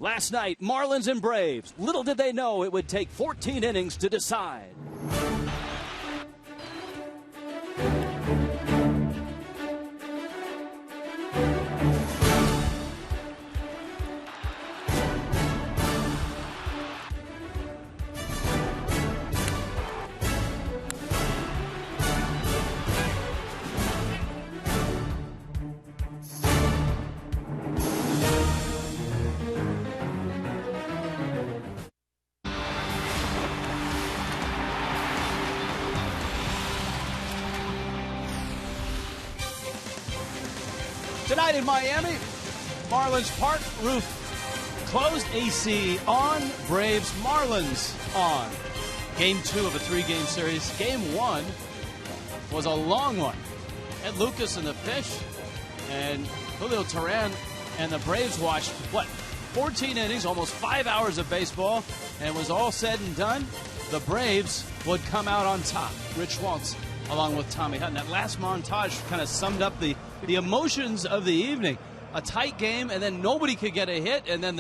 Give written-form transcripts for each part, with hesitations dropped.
Last night, Marlins and Braves. Little did they know it would take 14 innings to decide. Tonight in Miami, Marlins Park roof closed, AC on, Braves Marlins on. Game 2 of a 3-game series. Game 1 was a long one. Ed Lucas and the Fish and Julio Teheran and the Braves watched, 14 innings, almost 5 hours of baseball, and was all said and done, the Braves would come out on top. Rich Waltz along with Tommy Hutton. That last montage kind of summed up the emotions of the evening. A tight game, and then nobody could get a hit, and then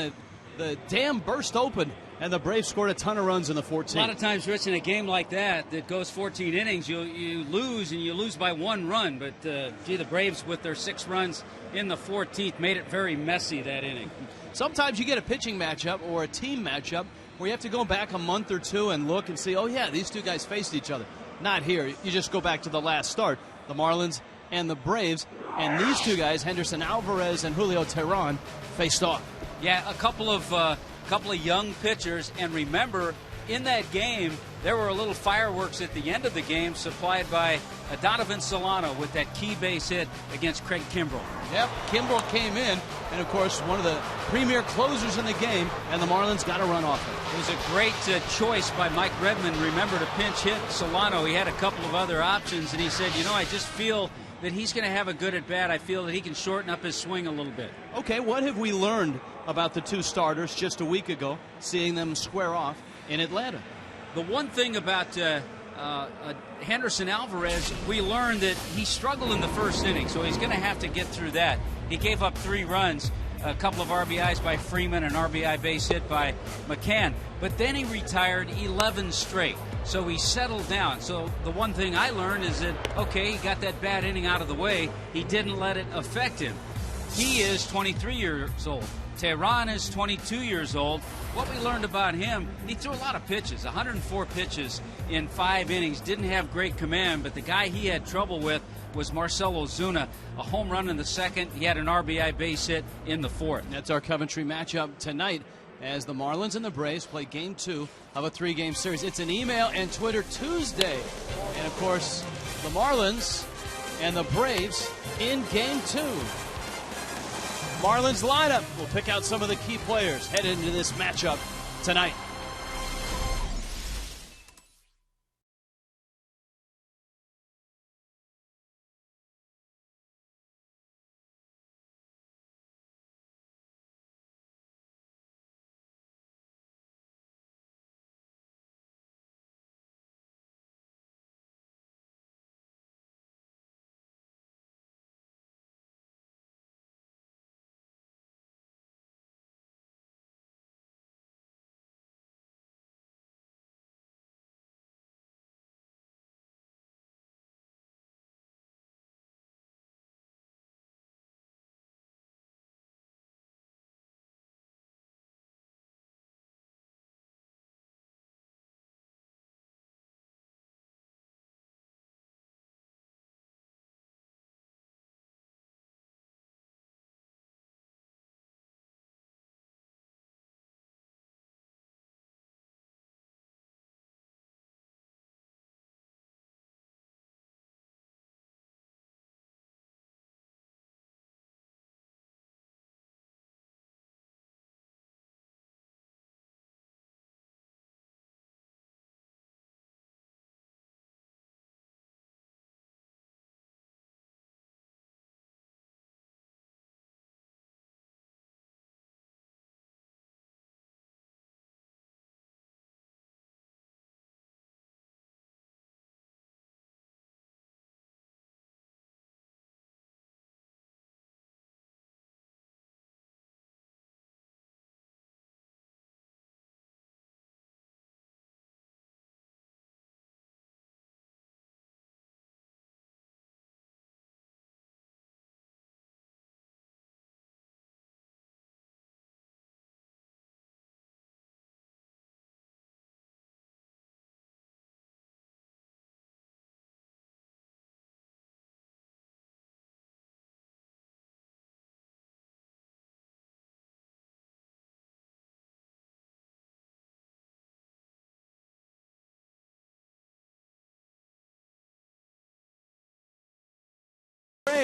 the dam burst open, and the Braves scored a ton of runs in the 14th. A lot of times, Rich, in a game like that goes 14 innings, you lose, and you lose by 1 run. But, the Braves, with their 6 runs in the 14th, made it very messy that inning. Sometimes you get a pitching matchup or a team matchup where you have to go back a month or two and look and see, oh, yeah, these two guys faced each other. Not here. You just go back to the last start, the Marlins and the Braves, and these two guys, Henderson Alvarez and Julio Teheran, faced off. Yeah, a couple of young pitchers, and remember, in that game, there were a little fireworks at the end of the game supplied by Donovan Solano with that key base hit against Craig Kimbrell. Yep, Kimbrell came in, and of course, one of the premier closers in the game, and the Marlins got a run off it. It was a great choice by Mike Redmond, remember, to pinch hit Solano. He had a couple of other options, and he said, I just feel that he's going to have a good at-bat. I feel that he can shorten up his swing a little bit. Okay, what have we learned about the two starters just a week ago, seeing them square off in Atlanta? The one thing about Henderson Alvarez, we learned that he struggled in the first inning, so he's going to have to get through that. He gave up 3 runs, a couple of RBIs by Freeman, an RBI base hit by McCann. But then he retired 11 straight, so he settled down. So the one thing I learned is that, okay, he got that bad inning out of the way. He didn't let it affect him. He is 23 years old. Teheran is 22 years old. What we learned about him, he threw a lot of pitches, 104 pitches in 5 innings. Didn't have great command, but the guy he had trouble with was Marcell Ozuna. A home run in the 2nd. He had an RBI base hit in the 4th. That's our Coventry matchup tonight as the Marlins and the Braves play Game 2 of a 3-game series. It's an email and Twitter Tuesday. And, of course, the Marlins and the Braves in Game 2. Marlins lineup. We'll pick out some of the key players headed into this matchup tonight.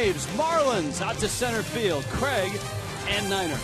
Braves, Marlins out to center field. Craig and Niner.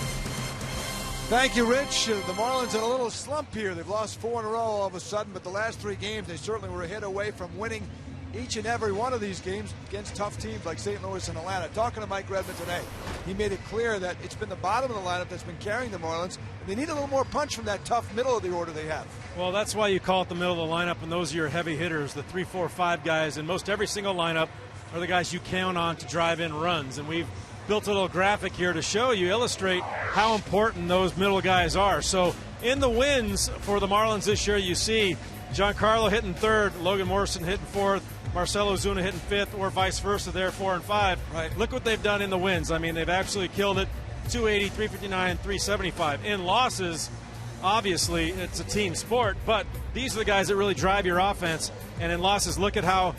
Thank you, Rich. The Marlins in a little slump here. They've lost 4 in a row all of a sudden, but the last 3 games, they certainly were a hit away from winning each and every one of these games against tough teams like St. Louis and Atlanta. Talking to Mike Redmond today, he made it clear that it's been the bottom of the lineup that's been carrying the Marlins, and they need a little more punch from that tough middle of the order they have. Well, that's why you call it the middle of the lineup, and those are your heavy hitters, the 3, 4, 5 guys, and most every single lineup are the guys you count on to drive in runs, and we've built a little graphic here to show you, illustrate how important those middle guys are. So in the wins for the Marlins this year, you see Giancarlo hitting 3rd, Logan Morrison hitting 4th, Marcelo Zuna hitting 5th, or vice versa there, 4 and 5. Right. Look what they've done in the wins. I mean, they've absolutely killed it. 280, 359, 375. In losses, obviously, it's a team sport, but these are the guys that really drive your offense. And in losses, look at how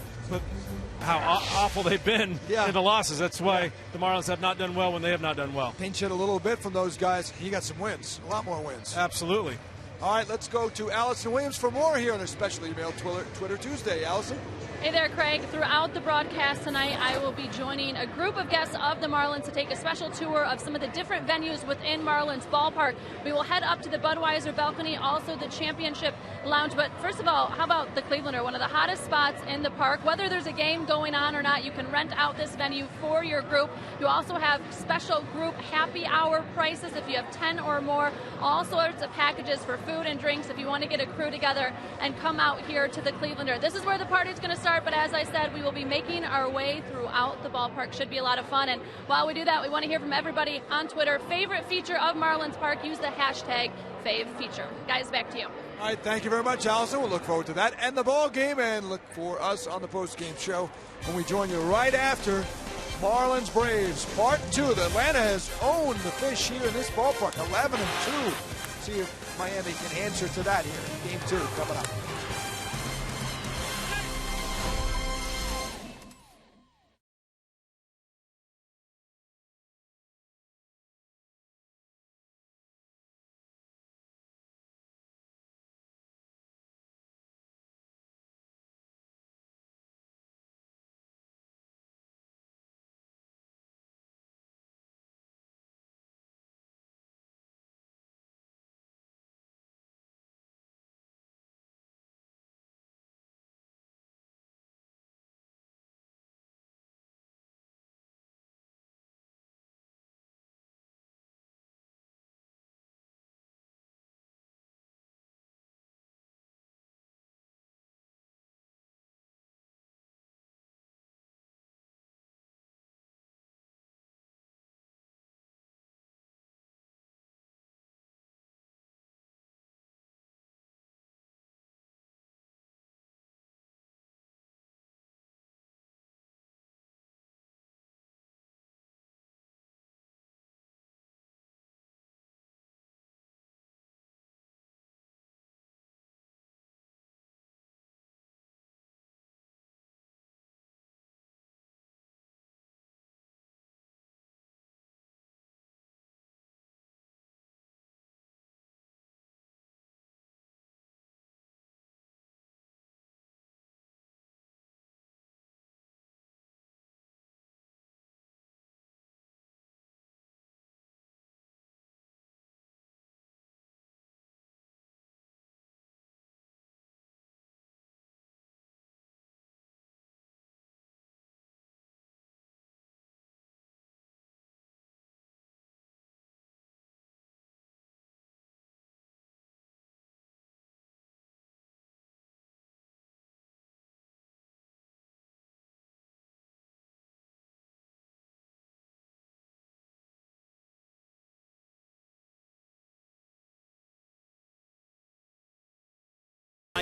awful they've been in the losses. That's why the Marlins have not done well when they have not done well. Pinch hit a little bit from those guys. He got some wins, a lot more wins. Absolutely. All right, let's go to Allison Williams for more here on a special email Twitter Tuesday. Allison? Hey there, Craig. Throughout the broadcast tonight, I will be joining a group of guests of the Marlins to take a special tour of some of the different venues within Marlins Ballpark. We will head up to the Budweiser balcony, also the Championship Lounge. But first of all, how about the Clevelander, one of the hottest spots in the park? Whether there's a game going on or not, you can rent out this venue for your group. You also have special group happy hour prices if you have 10 or more. All sorts of packages for food and drinks if you want to get a crew together and come out here to the Clevelander. This is where the party's going to start. But as I said, we will be making our way throughout the ballpark. Should be a lot of fun. And while we do that, we want to hear from everybody on Twitter. Favorite feature of Marlins Park? Use the hashtag #FaveFeature. Guys, back to you. All right, thank you very much, Allison. We'll look forward to that and the ball game, and look for us on the post-game show when we join you right after Marlins Braves Part 2. The Atlanta has owned the fish here in this ballpark, 11-2. See if Miami can answer to that here. Game 2 coming up.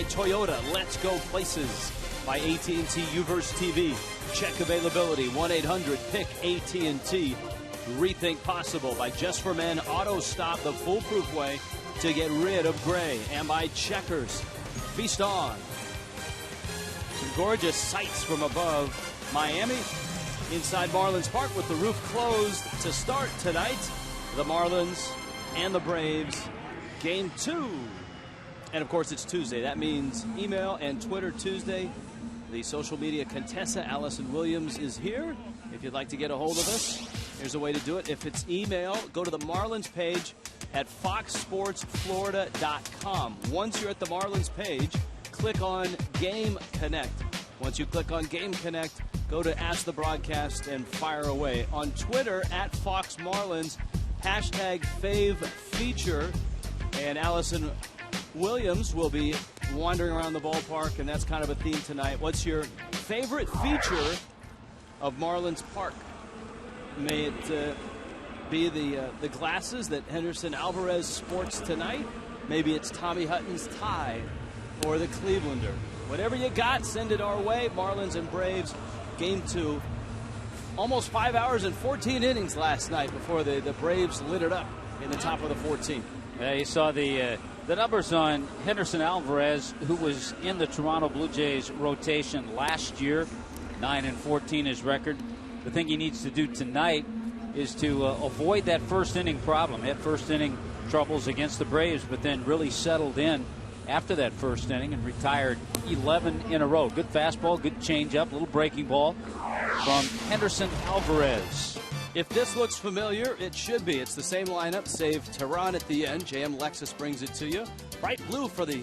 Toyota, let's go places by AT&T Uverse TV. Check availability, 1-800-PICK-AT&T. Rethink possible by Just for Men Auto Stop, the foolproof way to get rid of gray. And by Checkers, feast on. Some gorgeous sights from above Miami inside Marlins Park with the roof closed to start tonight. The Marlins and the Braves, Game 2. And, of course, it's Tuesday. That means email and Twitter Tuesday. The social media Contessa Allison Williams is here. If you'd like to get a hold of us, here's a way to do it. If it's email, go to the Marlins page at foxsportsflorida.com. Once you're at the Marlins page, click on Game Connect. Once you click on Game Connect, go to Ask the Broadcast and fire away. On Twitter, at Fox Marlins, hashtag #FaveFeature. And Allison Williams will be wandering around the ballpark, and that's kind of a theme tonight. What's your favorite feature of Marlins Park? May it be the glasses that Henderson Alvarez sports tonight. Maybe it's Tommy Hutton's tie or the Clevelander. Whatever you got, send it our way. Marlins and Braves, Game 2. Almost 5 hours and 14 innings last night before the Braves lit it up in the top of the 14th. Yeah, you saw the numbers on Henderson Alvarez, who was in the Toronto Blue Jays rotation last year. 9-14 his record. The thing he needs to do tonight is to avoid that first inning problem. Had first inning troubles against the Braves, but then really settled in after that first inning and retired 11 in a row. Good fastball, good changeup, little breaking ball from Henderson Alvarez. If this looks familiar, it should be. It's the same lineup, save Tehran at the end. JM Lexus brings it to you. Bright blue for the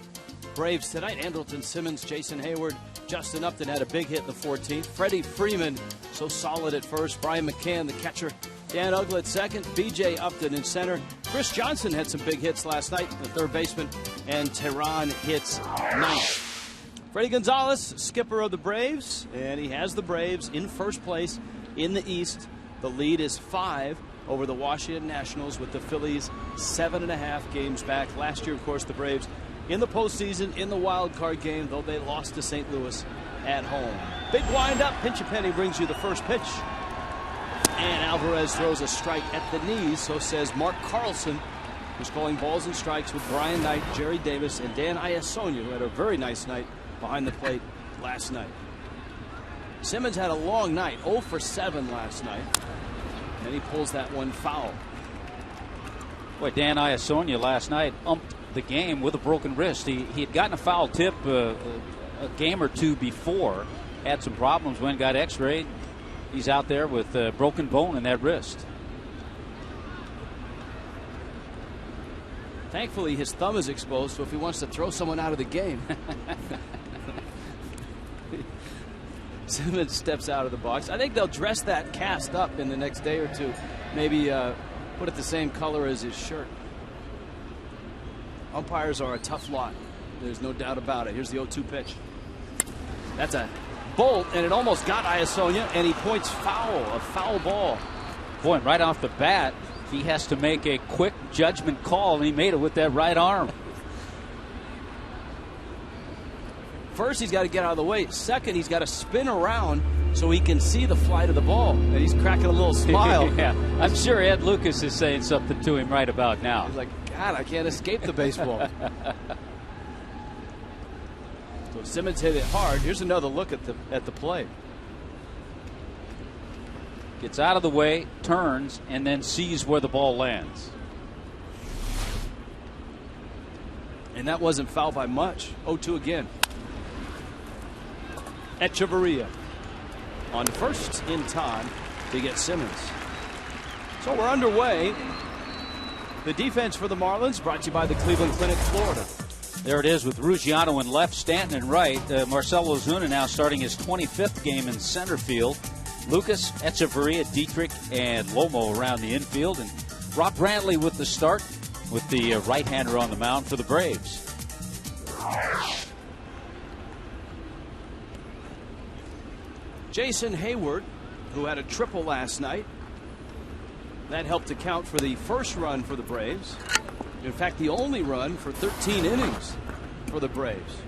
Braves tonight. Andrelton Simmons, Jason Hayward, Justin Upton had a big hit in the 14th. Freddie Freeman, so solid at first. Brian McCann, the catcher. Dan Uggla at second. B.J. Upton in center. Chris Johnson had some big hits last night, the third baseman. And Tehran hits ninth. Freddie Gonzalez, skipper of the Braves, and he has the Braves in first place in the East. The lead is 5 over the Washington Nationals, with the Phillies 7.5 games back. Last year, of course, the Braves in the postseason, in the wild card game, though they lost to St. Louis at home. Big windup. Pinch a Penny brings you the first pitch. And Alvarez throws a strike at the knees, so says Mark Carlson, who's calling balls and strikes with Brian Knight, Jerry Davis, and Dan Iasonia, who had a very nice night behind the plate last night. Simmons had a long night, 0 for 7 last night, and he pulls that one foul. Boy, Dan Iasonia last night umped the game with a broken wrist. He had gotten a foul tip a game or two before, had some problems when got x-rayed. He's out there with a broken bone in that wrist. Thankfully, his thumb is exposed, so if he wants to throw someone out of the game. Simmons steps out of the box. I think they'll dress that cast up in the next day or two. Maybe put it the same color as his shirt. Umpires are a tough lot. There's no doubt about it. Here's the 0-2 pitch. That's a bolt, and it almost got Iasonia, and he points foul, a foul ball. Boy, and right off the bat, he has to make a quick judgment call, and he made it with that right arm. First, he's got to get out of the way. Second, he's got to spin around so he can see the flight of the ball. And he's cracking a little smile. Yeah, I'm sure Ed Lucas is saying something to him right about now. He's like, God, I can't escape the baseball. So Simmons hit it hard. Here's another look at the play. Gets out of the way, turns, and then sees where the ball lands. And that wasn't foul by much. 0-2 again. Echeverria on first in time to get Simmons. So we're underway. The defense for the Marlins brought to you by the Cleveland Clinic, Florida. There it is with Ruggiano in left, Stanton in right. Marcell Ozuna now starting his 25th game in center field. Lucas, Echeverria, Dietrich, and Lomo around the infield. And Rob Brantley with the start with the right-hander on the mound for the Braves. Jason Hayward, who had a triple last night. That helped account for the first run for the Braves. In fact, the only run for 13 innings for the Braves.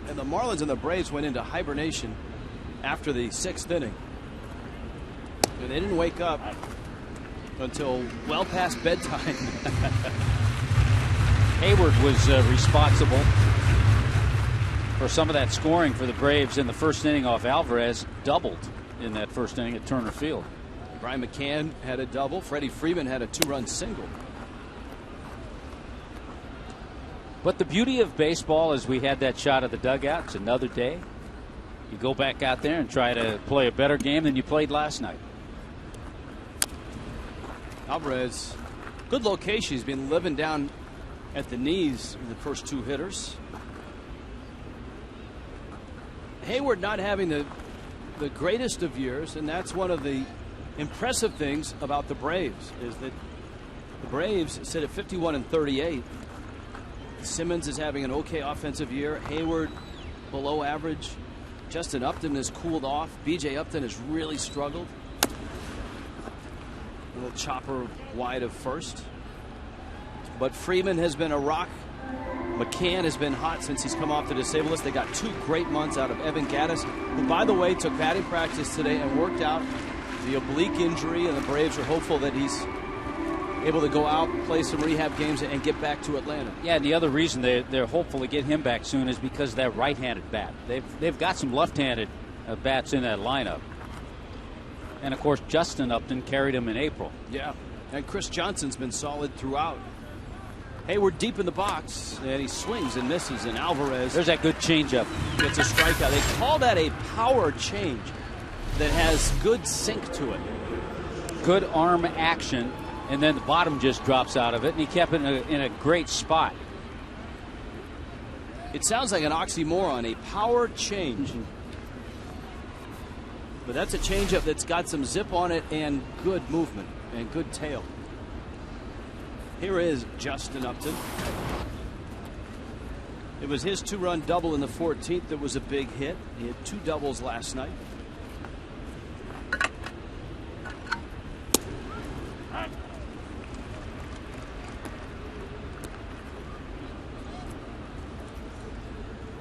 And the Marlins and the Braves went into hibernation after the 6th inning. And they didn't wake up until well past bedtime. Hayward was responsible for some of that scoring for the Braves in the first inning off Alvarez. Doubled in that first inning at Turner Field. Brian McCann had a double. Freddie Freeman had a 2-run single. But the beauty of baseball is we had that shot of the dugout. It's another day. You go back out there and try to play a better game than you played last night. Alvarez, good location. He's been living down at the knees of the first two hitters. Hayward not having the greatest of years, and that's one of the impressive things about the Braves is that the Braves sit at 51-38. Simmons is having an okay offensive year. Hayward below average. Justin Upton has cooled off. B.J. Upton has really struggled. A little chopper wide of first. But Freeman has been a rock. McCann has been hot since he's come off the disabled list. They got 2 great months out of Evan Gattis, who, by the way, took batting practice today and worked out the oblique injury, and the Braves are hopeful that he's able to go out, play some rehab games, and get back to Atlanta. Yeah, and the other reason they're hopeful to get him back soon is because of that right-handed bat. They've got some left-handed bats in that lineup. And, of course, Justin Upton carried him in April. Yeah, and Chris Johnson's been solid throughout. Hayward deep in the box, and he swings and misses, and Alvarez. There's that good changeup. Gets a strikeout. They call that a power change that has good sink to it. Good arm action, and then the bottom just drops out of it, and he kept it in a great spot. It sounds like an oxymoron, a power change. But that's a changeup that's got some zip on it and good movement and good tail. Here is Justin Upton. It was his 2-run double in the 14th that was a big hit. He had 2 doubles last night.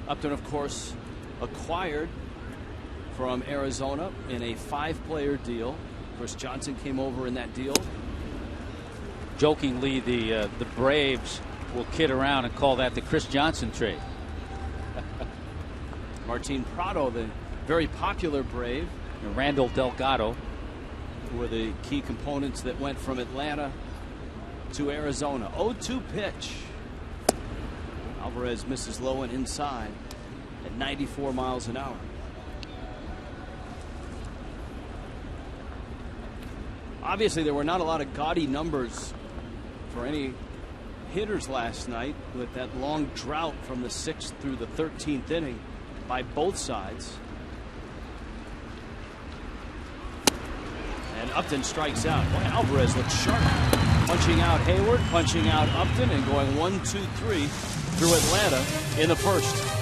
Upton, of course, acquired from Arizona in a 5-player deal. Chris Johnson came over in that deal. Jokingly, the Braves will kid around and call that the Chris Johnson trade. Martin Prado, the very popular Brave. And Randall Delgado were the key components that went from Atlanta to Arizona. 0-2 pitch. Alvarez misses low and inside at 94 miles an hour. Obviously, there were not a lot of gaudy numbers for any hitters last night with that long drought from the 6th through the 13th inning by both sides. And Upton strikes out. Boy, Alvarez looks sharp. Punching out Hayward, punching out Upton, and going 1-2-3 through Atlanta in the first.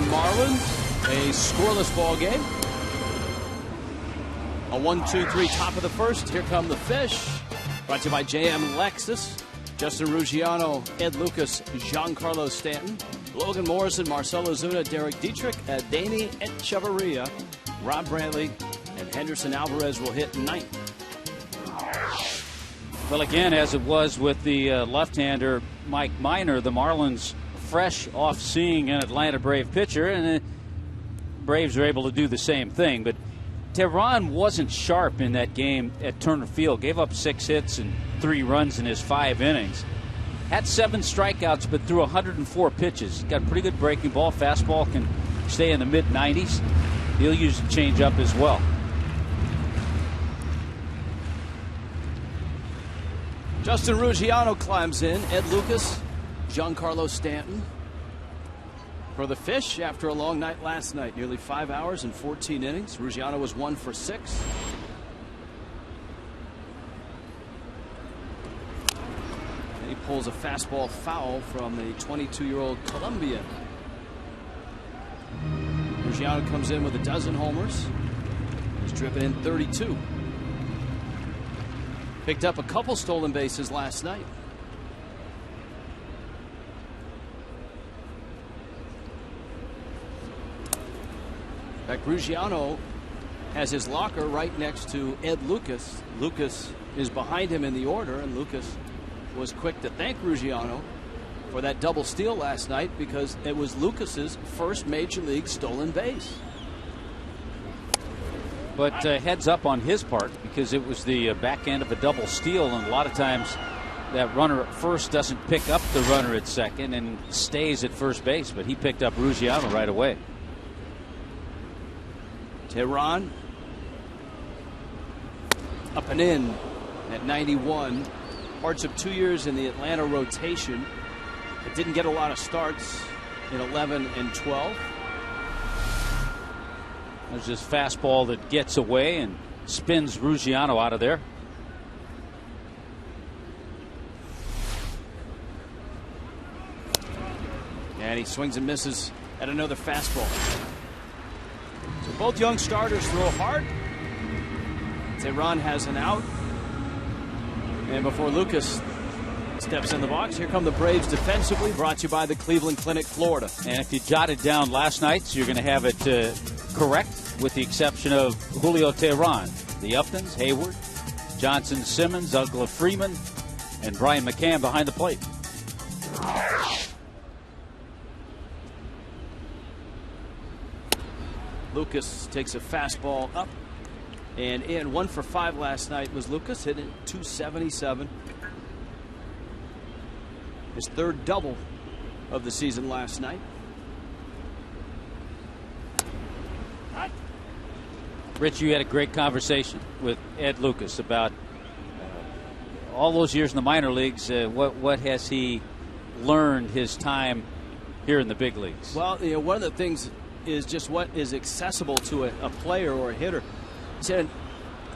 Marlins, a scoreless ball game. A 1-2-3 top of the first. Here come the Fish. Brought to you by JM Lexus. Justin Ruggiano, Ed Lucas, Giancarlo Stanton. Logan Morrison, Marcelo Zuna, Derek Dietrich, Danny Echevarria, Rob Brantley, and Henderson Alvarez will hit ninth. Well, again, as it was with the left-hander Mike Minor, the Marlins fresh off seeing an Atlanta Brave pitcher, and the Braves are able to do the same thing. But Teheran wasn't sharp in that game at Turner Field. Gave up 6 hits and 3 runs in his 5 innings. Had 7 strikeouts, but threw 104 pitches. Got a pretty good breaking ball. Fastball can stay in the mid-90s. He'll use a changeup as well. Justin Ruggiano climbs in. Ed Lucas, Giancarlo Stanton. For the Fish, after a long night last night, nearly 5 hours and 14 innings. Ruggiano was 1 for 6. And he pulls a fastball foul from the 22-year-old Colombian. Ruggiano comes in with a dozen homers. He's driven in 32. Picked up a couple stolen bases last night. In fact, Ruggiano has his locker right next to Ed Lucas. Lucas is behind him in the order, and Lucas was quick to thank Ruggiano for that double steal last night because it was Lucas's first major league stolen base. But heads up on his part, because it was the back end of a double steal, and a lot of times that runner at first doesn't pick up the runner at second and stays at first base, but he picked up Ruggiano right away. Teheran up and in at 91. Parts of 2 years in the Atlanta rotation. It didn't get a lot of starts in 11 and 12. There's this fastball that gets away and spins Ruggiano out of there. And he swings and misses at another fastball. So both young starters throw hard. Teheran has an out. And before Lucas steps in the box, here come the Braves defensively, brought to you by the Cleveland Clinic, Florida. And if you jotted down last night's, you're going to have it correct, with the exception of Julio Teheran. The Uptons, Hayward, Johnson, Simmons, Douglas Freeman, and Brian McCann behind the plate. Lucas takes a fastball up and in. 1 for 5 last night was Lucas, hitting .277. His third double of the season last night. Rich, you had a great conversation with Ed Lucas about all those years in the minor leagues. What has he learned his time here in the big leagues? Well, you know, one of the things is just what is accessible to a player or a hitter. He said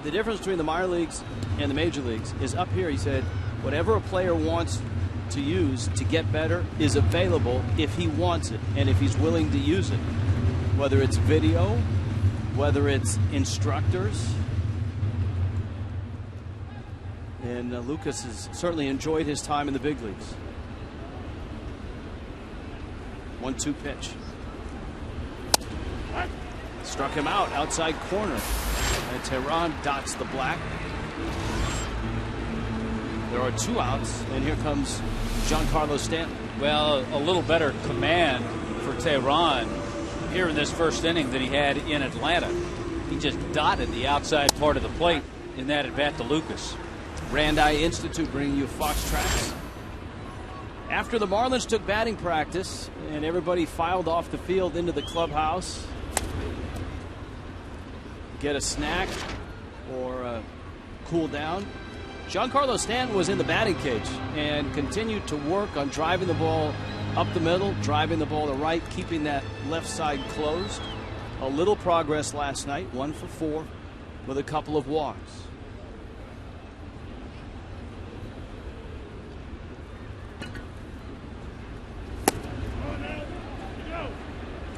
the difference between the minor leagues and the major leagues is up here. He said whatever a player wants to use to get better is available if he wants it and if he's willing to use it, whether it's video, whether it's instructors. And Lucas has certainly enjoyed his time in the big leagues. 1-2 pitch. Struck him out, outside corner. And Teheran dots the black. There are 2 outs, and here comes Giancarlo Stanton. Well, a little better command for Teheran here in this first inning than he had in Atlanta. He just dotted the outside part of the plate in that at bat to Lucas. Randi Institute bringing you Fox Tracks. After the Marlins took batting practice and everybody filed off the field into the clubhouse, get a snack or cool down, Giancarlo Stanton was in the batting cage and continued to work on driving the ball up the middle, driving the ball to right, keeping that left side closed. A little progress last night, 1 for 4 with a couple of walks.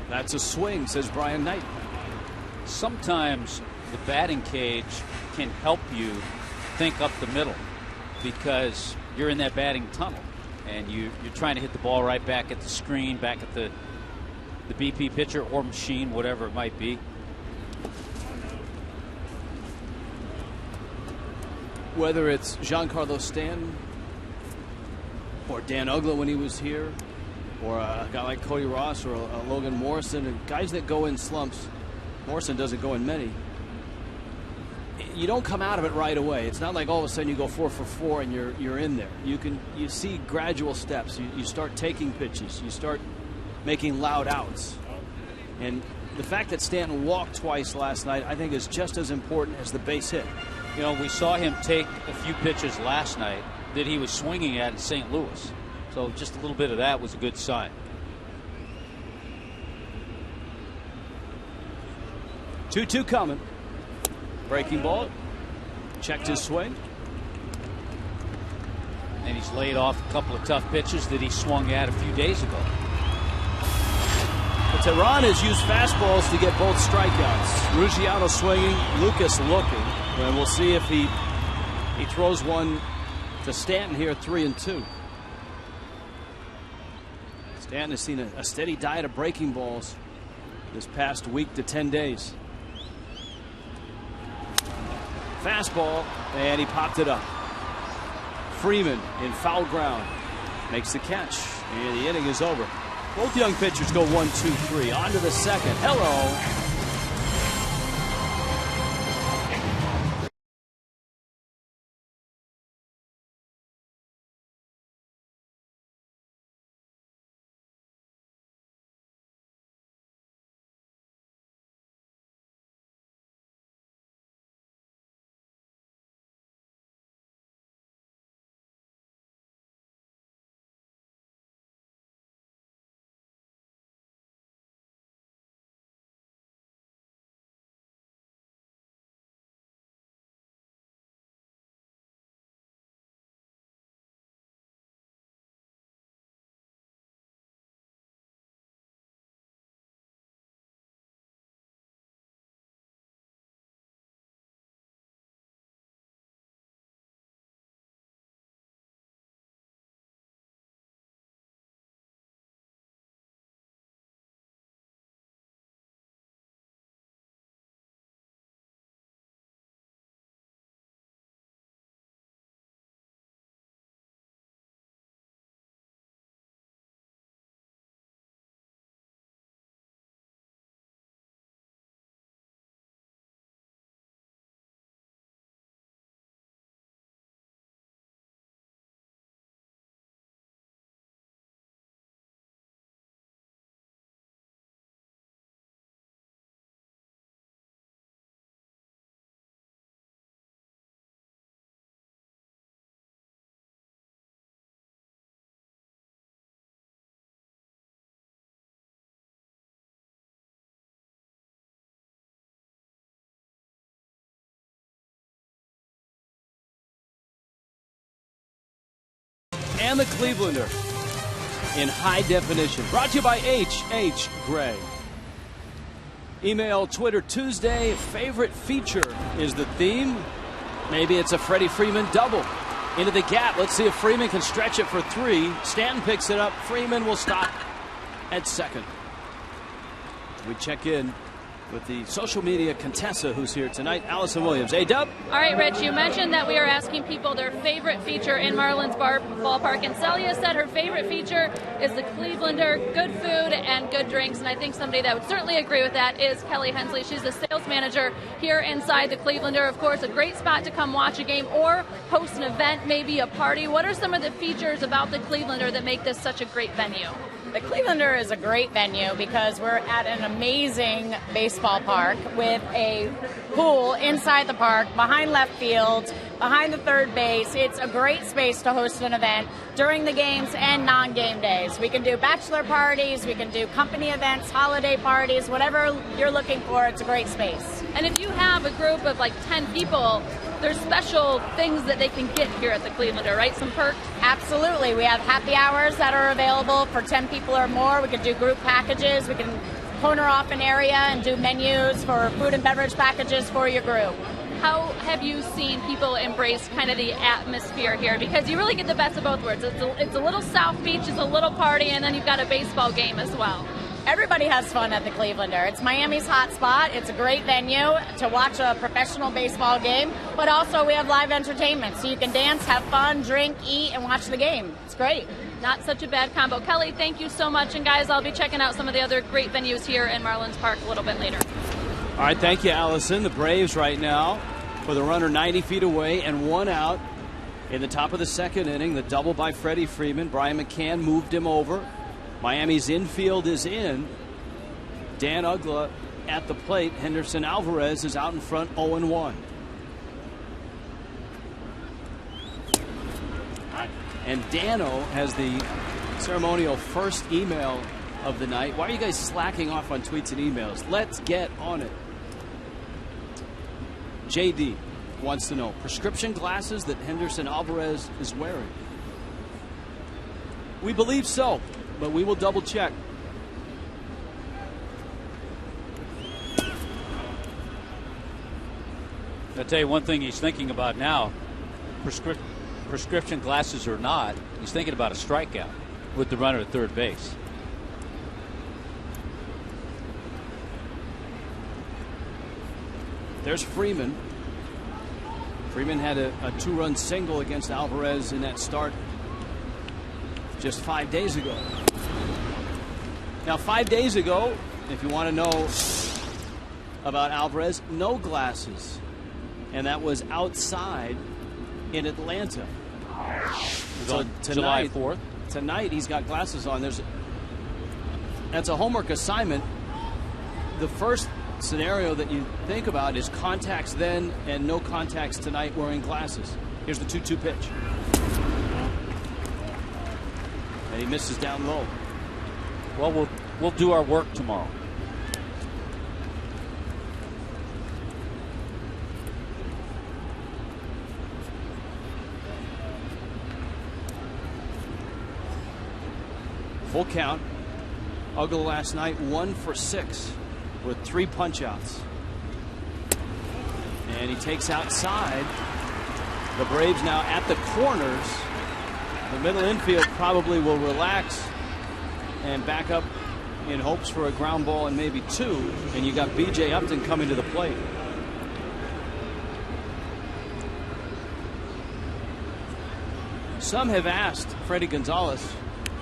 That's a swing, says Brian Knight. Sometimes the batting cage can help you think up the middle because you're in that batting tunnel. and you're trying to hit the ball right back at the screen, back at the BP pitcher or machine, whatever it might be. Whether it's Giancarlo Stanton or Dan Uggla when he was here, or a guy like Cody Ross or a Logan Morrison, and guys that go in slumps. Morrison doesn't go in many. You don't come out of it right away. It's not like all of a sudden you go 4 for 4 and you're in there. You see gradual steps. You start taking pitches. You start making loud outs. And the fact that Stanton walked twice last night, I think, is just as important as the base hit. You know, we saw him take a few pitches last night that he was swinging at in St. Louis. So just a little bit of that was a good sign. 2-2 coming. Breaking ball. Checked his swing. And he's laid off a couple of tough pitches that he swung at a few days ago. But Tehran has used fastballs to get both strikeouts. Ruggiero swinging, Lucas looking. And we'll see if he throws one to Stanton here, 3-2. Stanton has seen a steady diet of breaking balls this past week to 10 days. Fastball, and he popped it up. Freeman in foul ground makes the catch, and the inning is over. Both young pitchers go 1-2-3. On to the second. Hello. And the Clevelander in high definition. Brought to you by H.H. Gray. Email Twitter Tuesday. Favorite feature is the theme. Maybe it's a Freddie Freeman double. Into the gap. Let's see if Freeman can stretch it for 3. Stanton picks it up. Freeman will stop at second. We check in with the social media Contessa who's here tonight, Allison Williams. A-Dub? All right, Rich, you mentioned that we are asking people their favorite feature in Marlins Ballpark, and Celia said her favorite feature is the Clevelander, good food and good drinks, and I think somebody that would certainly agree with that is Kelly Hensley. She's the sales manager here inside the Clevelander. Of course, a great spot to come watch a game or host an event, maybe a party. What are some of the features about the Clevelander that make this such a great venue? The Clevelander is a great venue because we're at an amazing baseball park with a pool inside the park, behind left field, behind the third base. It's a great space to host an event during the games and non-game days. We can do bachelor parties, we can do company events, holiday parties, whatever you're looking for, it's a great space. And if you have a group of like 10 people, there's special things that they can get here at the Clevelander, right? Some perks? Absolutely. We have happy hours that are available for 10 people or more. We can do group packages. We can corner off an area and do menus for food and beverage packages for your group. how have you seen people embrace kind of the atmosphere here? Because you really get the best of both worlds. It's a little South Beach, it's a little party, and then you've got a baseball game as well. Everybody has fun at the Clevelander. It's Miami's hot spot. It's a great venue to watch a professional baseball game, but also we have live entertainment, so you can dance, have fun, drink, eat, and watch the game. It's great. Not such a bad combo. Kelly, thank you so much. And guys, I'll be checking out some of the other great venues here in Marlins Park a little bit later. All right, thank you, Allison. The Braves right now with a runner 90 feet away and one out in the top of the second inning. The double by Freddie Freeman. Brian McCann moved him over. Miami's infield is in. Dan Uggla at the plate. Henderson Alvarez is out in front, 0-1. And Dano has the ceremonial first email of the night. Why are you guys slacking off on tweets and emails? Let's get on it. JD wants to know, prescription glasses that Henderson Alvarez is wearing. We believe so, but we will double check. I'll tell you one thing he's thinking about now, prescription glasses or not, he's thinking about a strikeout with the runner at third base. There's Freeman. Freeman had a 2-run single against Alvarez in that start just 5 days ago. Now, 5 days ago, if you want to know about Alvarez, no glasses. And that was outside in Atlanta. So July 4th. Tonight he's got glasses on. That's a homework assignment. The first scenario that you think about is contacts then and no contacts tonight wearing glasses. Here's the 2-2 pitch. And he misses down low. Well, we'll do our work tomorrow. Full count. Uggla last night 1 for 6 with 3 punch-outs. And he takes outside. The Braves now at the corners. The middle infield probably will relax and back up in hopes for a ground ball and maybe 2. And you got B.J. Upton coming to the plate. Some have asked Freddie Gonzalez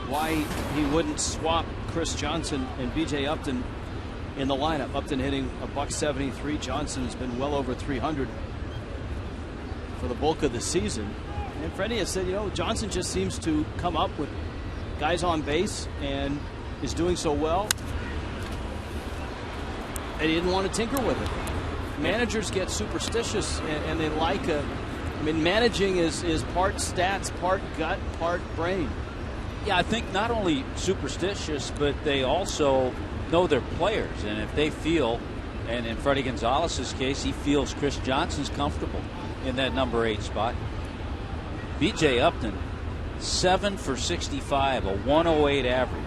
why he wouldn't swap Chris Johnson and B.J. Upton in the lineup. Upton hitting $173. Johnson has been well over 300 for the bulk of the season. And Freddie has said, Johnson just seems to come up with guys on base and is doing so well. And he didn't want to tinker with it. Managers get superstitious and they like managing is part stats, part gut, part brain. Yeah, I think not only superstitious, but they also know their players. And if they feel, and in Freddie Gonzalez's case, he feels Chris Johnson's comfortable in that number 8 spot. B.J. Upton, 7 for 65, a 108 average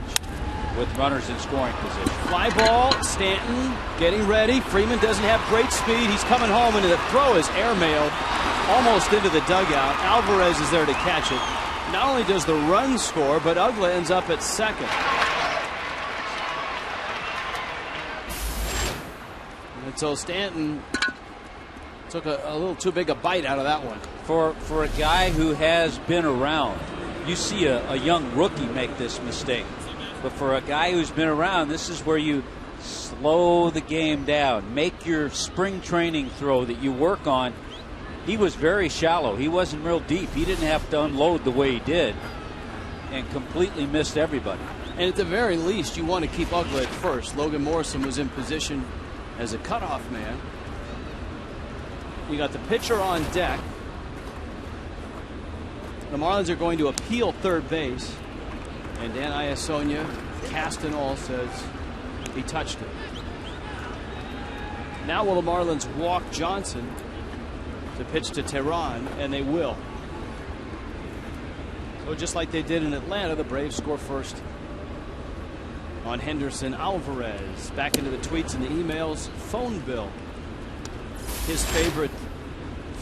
with runners in scoring position. Fly ball, Stanton getting ready. Freeman doesn't have great speed. He's coming home, and the throw is airmailed almost into the dugout. Alvarez is there to catch it. Not only does the run score, but Uggla ends up at second. And so Stanton took a little too big a bite out of that one. For a guy who has been around, you see a young rookie make this mistake. But for a guy who's been around, this is where you slow the game down. Make your spring training throw that you work on. He was very shallow. He wasn't real deep. He didn't have to unload the way he did and completely missed everybody. And at the very least, you want to keep Uggla at first. Logan Morrison was in position as a cutoff man. You got the pitcher on deck. The Marlins are going to appeal third base. And Dan Iasonia, cast and all, says he touched it. Now will the Marlins walk Johnson to pitch to Tehran, and they will. So just like they did in Atlanta, the Braves score first on Henderson Alvarez. Back into the tweets and the emails. Phone bill. His favorite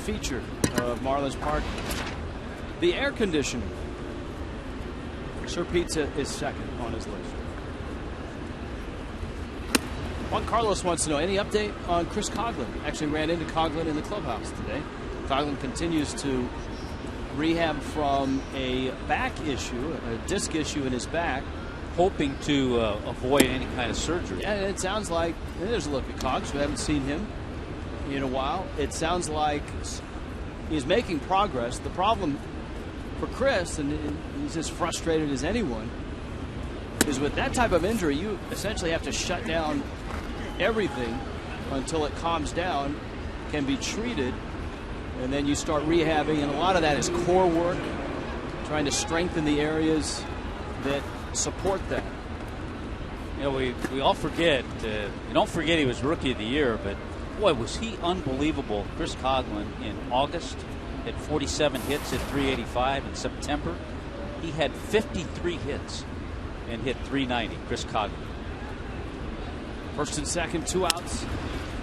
feature of Marlins Park, the air conditioning. Sir Pizza is second on his list. Juan Carlos wants to know any update on Chris Coughlin. Actually ran into Coughlin in the clubhouse today. Coughlin continues to rehab from a back issue, a disc issue in his back. Hoping to avoid any kind of surgery. Yeah, it sounds like, there's a look at Cogs. We haven't seen him in a while. It sounds like he's making progress. The problem for Chris, and he's as frustrated as anyone, is with that type of injury, you essentially have to shut down everything until it calms down, can be treated, and then you start rehabbing. And a lot of that is core work, trying to strengthen the areas that support that. You know, we all forget. You don't forget he was Rookie of the Year, but boy, was he unbelievable. Chris Coughlin in August had 47 hits at 385. In September, he had 53 hits and hit 390. Chris Coughlin. First and second, 2 outs.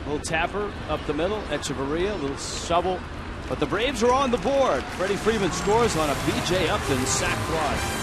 Little tapper up the middle. Echeverria, little shovel. But the Braves are on the board. Freddie Freeman scores on a B.J. Upton sac fly.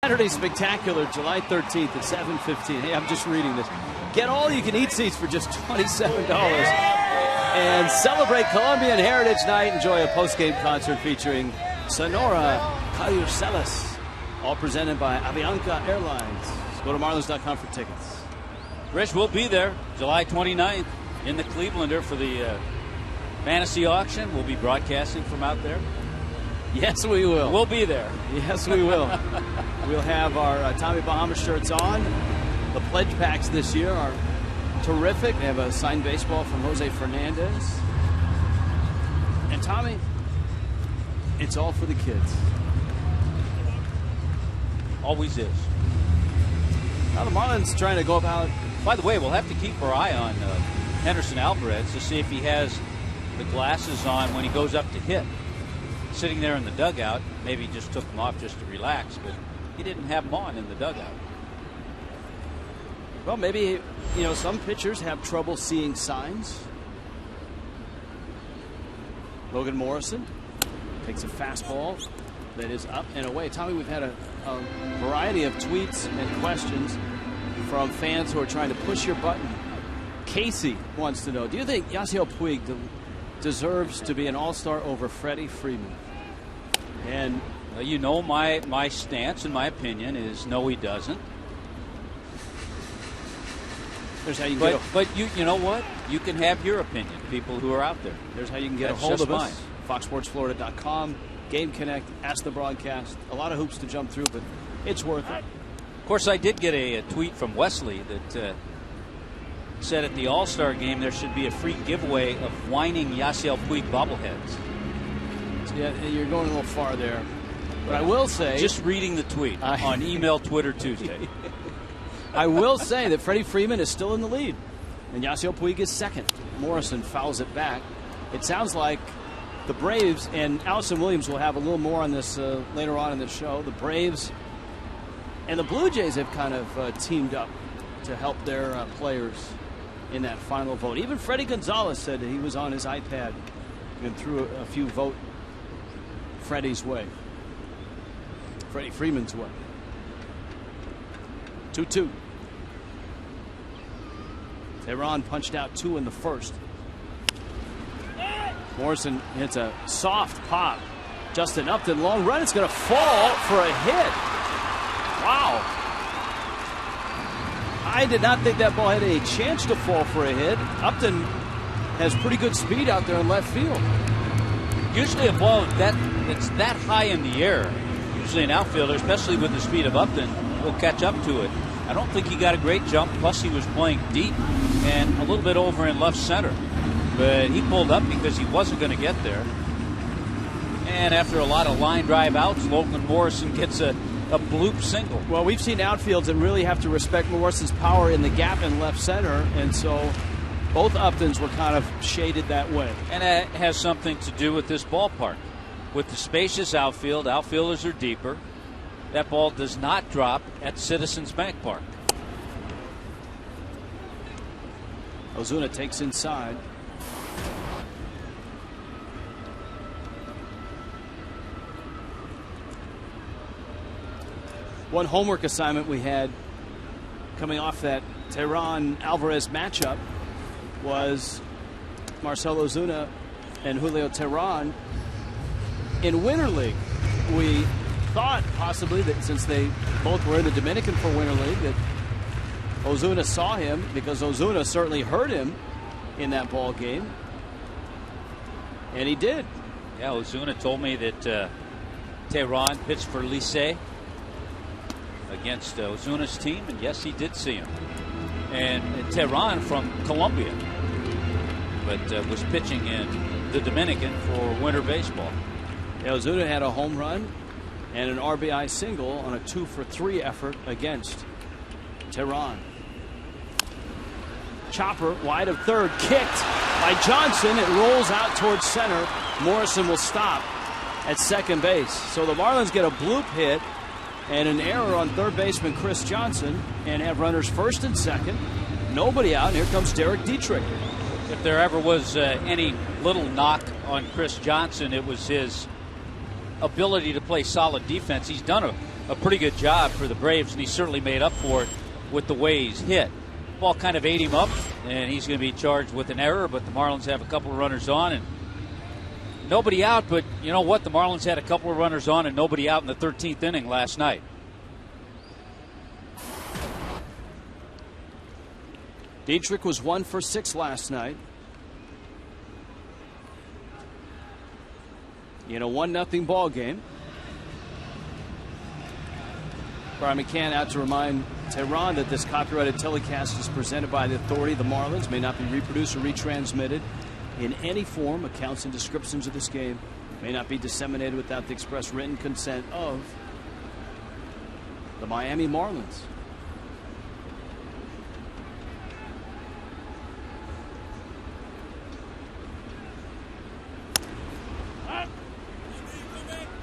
Saturday Spectacular, July 13th at 7:15. Hey, I'm just reading this. Get all you can eat seats for just $27 and celebrate Colombian Heritage Night. Enjoy a post-game concert featuring Sonora Carruselas, all presented by Avianca Airlines. So go to Marlins.com for tickets. Rich will be there July 29th in the Clevelander for the fantasy auction. We'll be broadcasting from out there. Yes, we will. We'll be there. Yes, we will. We'll have our Tommy Bahama shirts on. The pledge packs this year are terrific. They have a signed baseball from Jose Fernandez. And Tommy, it's all for the kids. Always is. Now the Marlins trying to go about. By the way, we'll have to keep our eye on Henderson Alvarez to see if he has the glasses on when he goes up to hit. Sitting there in the dugout, maybe he just took them off just to relax, but he didn't have them on in the dugout. Well, maybe, some pitchers have trouble seeing signs. Logan Morrison takes a fastball that is up and away. Tommy, we've had a variety of tweets and questions from fans who are trying to push your button. Casey wants to know, do you think Yasiel Puig deserves to be an all-star over Freddie Freeman? And my stance and my opinion is no, he doesn't. There's how you but you know what? You can have your opinion, people who are out there. There's how you can get a hold of us. FoxSportsFlorida.com. Game Connect, ask the broadcast. A lot of hoops to jump through, but it's worth it. Of course, I did get a tweet from Wesley that said at the All-Star game there should be a free giveaway of whining Yasiel Puig bobbleheads. Yeah, you're going a little far there. But I will say... Just reading the tweet on Email Twitter Tuesday. I will say that Freddie Freeman is still in the lead, and Yasiel Puig is second. Morrison fouls it back. It sounds like the Braves, and Allison Williams will have a little more on this later on in the show, the Braves and the Blue Jays have kind of teamed up to help their players in that final vote. Even Freddie Gonzalez said that he was on his iPad and threw a few vote Freddie's way. Freddie Freeman's way. 2-2. Tehran punched out 2 in the first. Morrison hits a soft pop. Justin Upton, long run. It's going to fall for a hit. Wow. I did not think that ball had any chance to fall for a hit. Upton has pretty good speed out there in left field. Usually a ball that's that high in the air, usually an outfielder, especially with the speed of Upton, will catch up to it. I don't think he got a great jump, plus he was playing deep and a little bit over in left center. But he pulled up because he wasn't going to get there. And after a lot of line drive outs, Logan Morrison gets a bloop single. Well, we've seen outfields that really have to respect Morrison's power in the gap in left center, and so both Uptons were kind of shaded that way. And that has something to do with this ballpark. With the spacious outfield, outfielders are deeper. That ball does not drop at Citizens Bank Park. Ozuna takes inside. One homework assignment we had coming off that Tehran-Alvarez matchup was Marcell Ozuna and Julio Tehran in Winter League. We thought possibly that since they both were in the Dominican for Winter League that Ozuna saw him, because Ozuna certainly hurt him in that ball game, and he did. Yeah, Ozuna told me that Tehran pitched for Licey against Ozuna's team, and yes, he did see him. And Tehran from Colombia, but was pitching in the Dominican for winter baseball. Yeah, Ozuna had a home run and an RBI single on a 2-for-3 effort against Tehran. Chopper wide of third, kicked by Johnson. It rolls out towards center. Morrison will stop at second base. So the Marlins get a bloop hit and an error on third baseman Chris Johnson and have runners first and second. Nobody out, and here comes Derek Dietrich. If there ever was any little knock on Chris Johnson, it was his ability to play solid defense. He's done a pretty good job for the Braves, and he certainly made up for it with the way he's hit. Ball kind of ate him up, and he's going to be charged with an error, but the Marlins have a couple of runners on and nobody out. But you know what? The Marlins had a couple of runners on and nobody out in the 13th inning last night. Dietrich was 1 for 6 last night in a 1-0 ball game. Brian McCann out to remind Tehran that this copyrighted telecast is presented by the authority of the Marlins, may not be reproduced or retransmitted in any form. Accounts and descriptions of this game may not be disseminated without the express written consent of the Miami Marlins.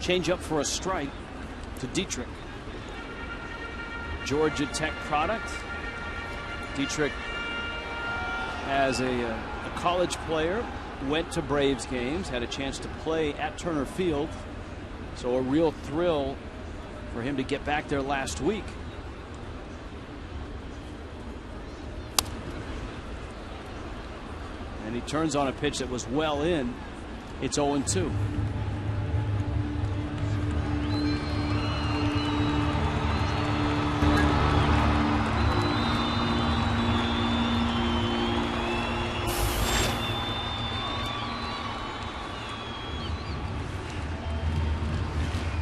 Change up for a strike to Dietrich. Georgia Tech product. Dietrich, as a college player, went to Braves games, had a chance to play at Turner Field. So a real thrill for him to get back there last week. And he turns on a pitch that was well in. It's 0-2.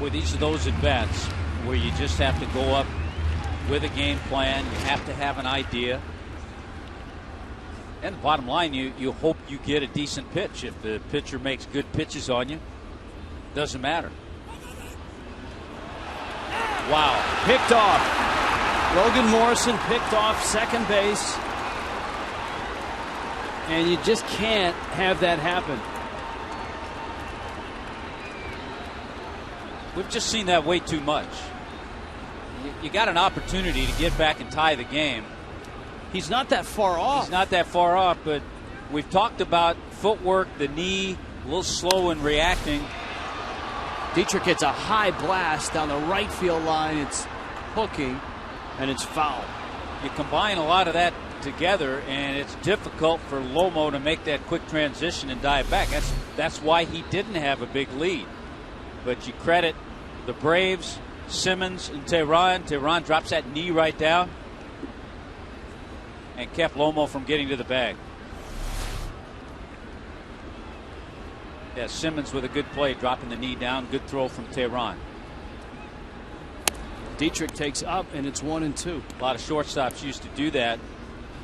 Boy, these are those at-bats where you just have to go up with a game plan. You have to have an idea. And the bottom line, you hope you get a decent pitch. If the pitcher makes good pitches on you, doesn't matter. Wow. Picked off. Logan Morrison picked off second base. And you just can't have that happen. We've just seen that way too much. You got an opportunity to get back and tie the game. He's not that far off. He's not that far off, but we've talked about footwork, the knee, a little slow in reacting. Dietrich gets a high blast down the right field line. It's hooking, and it's foul. You combine a lot of that together, and it's difficult for Lomo to make that quick transition and dive back. That's why he didn't have a big lead. But you credit the Braves, Simmons, and Tehran. Tehran drops that knee right down and kept Lomo from getting to the bag. Yeah, Simmons with a good play, dropping the knee down. Good throw from Tehran. Dietrich takes up, and it's 1-2. A lot of shortstops used to do that,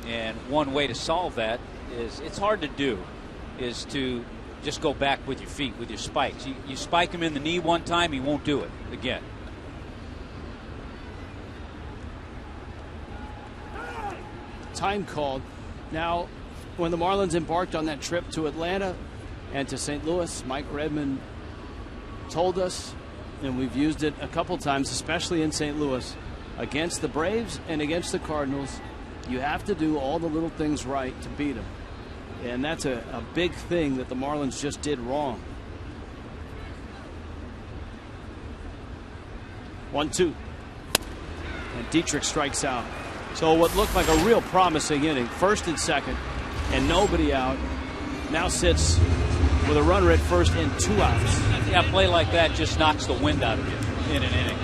and one way to solve that is, it's hard to do, is to just go back with your feet, with your spikes. You spike him in the knee one time, he won't do it again. Time called. Now, when the Marlins embarked on that trip to Atlanta and to St. Louis, Mike Redmond told us, and we've used it a couple times, especially in St. Louis, against the Braves and against the Cardinals, you have to do all the little things right to beat them. And that's a big thing that the Marlins just did wrong. 1-2. And Dietrich strikes out. So what looked like a real promising inning, first and second, and nobody out, now sits with a runner at first and 2 outs. Yeah, a play like that just knocks the wind out of you in an inning.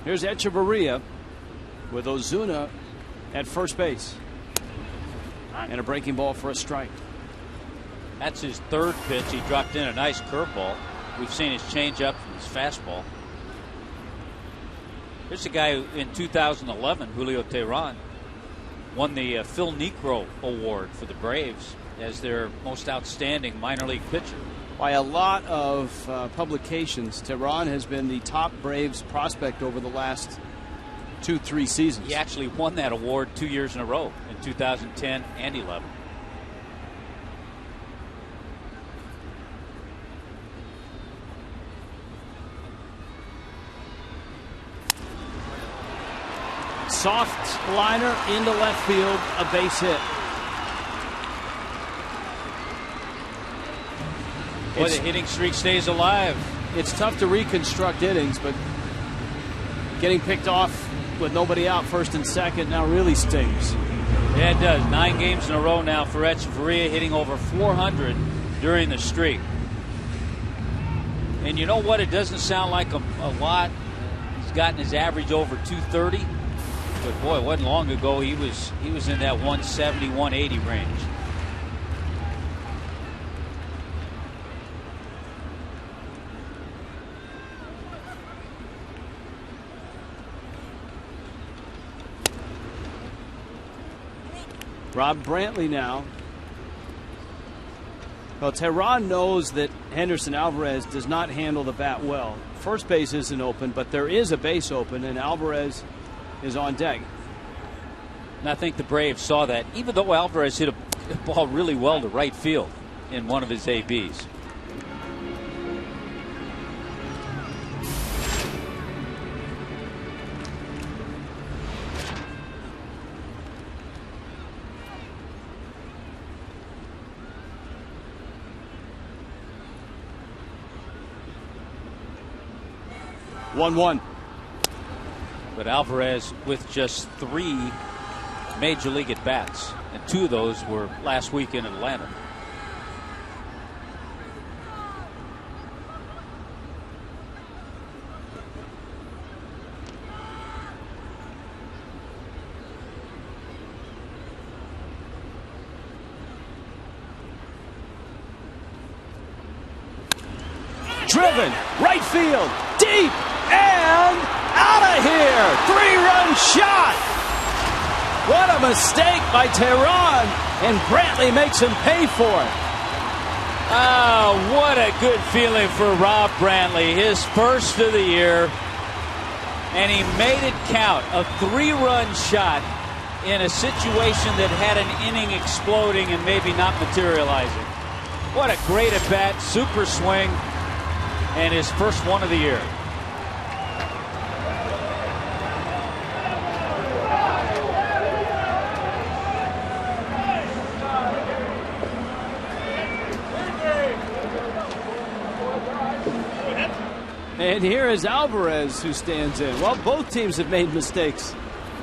Here's Echeverria with Ozuna at first base. And a breaking ball for a strike. That's his third pitch. He dropped in a nice curveball. We've seen his changeup and his fastball. Here's a guy who, in 2011, Julio Tehran, won the Phil Niekro Award for the Braves as their most outstanding minor league pitcher. By a lot of publications, Tehran has been the top Braves prospect over the last 2-3 seasons. He actually won that award 2 years in a row, in 2010 and 11. Soft liner into left field, a base hit. Boy, the hitting streak stays alive. It's tough to reconstruct innings, but getting picked off with nobody out first and second now really stings. Yeah, it does. 9 games in a row now for Echeverria, hitting over 400 during the streak. And you know what? It doesn't sound like a lot. He's gotten his average over 230. But boy, it wasn't long ago he was in that 170, 180 range. Rob Brantley now. Well, Tehran knows that Henderson Alvarez does not handle the bat well. First base isn't open, but there is a base open, and Alvarez is on deck. And I think the Braves saw that, even though Alvarez hit a ball really well to right field in one of his ABs. But Alvarez with just 3 major league at bats, and 2 of those were last week in Atlanta. driven, right field, deep, and out of here. 3-run shot. What a mistake by Tehran, and Brantley makes him pay for it. Oh, what a good feeling for Rob Brantley. His first of the year, and he made it count. A 3-run shot in a situation that had an inning exploding and maybe not materializing. What a great at-bat, super swing, and his first one of the year. And here is Alvarez, who stands in. Well, both teams have made mistakes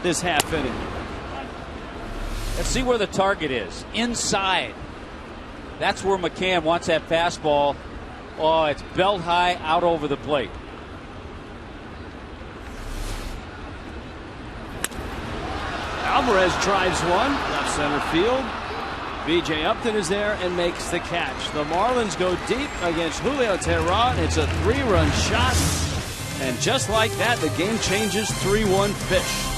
this half inning. Let's see where the target is. Inside. That's where McCann wants that fastball. Oh, it's belt high out over the plate. Alvarez drives one, left center field. B.J. Upton is there and makes the catch. The Marlins go deep against Julio Tehran. It's a 3-run shot. And just like that, the game changes. 3-1 pitch.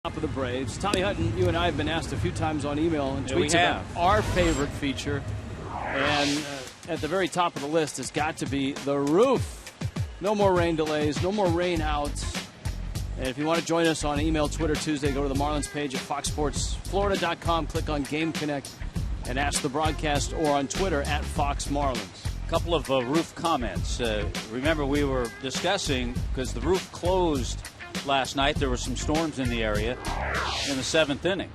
Top of the Braves. Tommy Hutton, you and I have been asked a few times on email and tweets about our favorite feature. And at the very top of the list has got to be the roof. No more rain delays, no more rain outs. And if you want to join us on email, Twitter, Tuesday, go to the Marlins page at foxsportsflorida.com, click on Game Connect, and ask the broadcast, or on Twitter at Fox Marlins. A couple of roof comments. Remember, we were discussing, because the roof closed last night, there were some storms in the area in the 7th inning.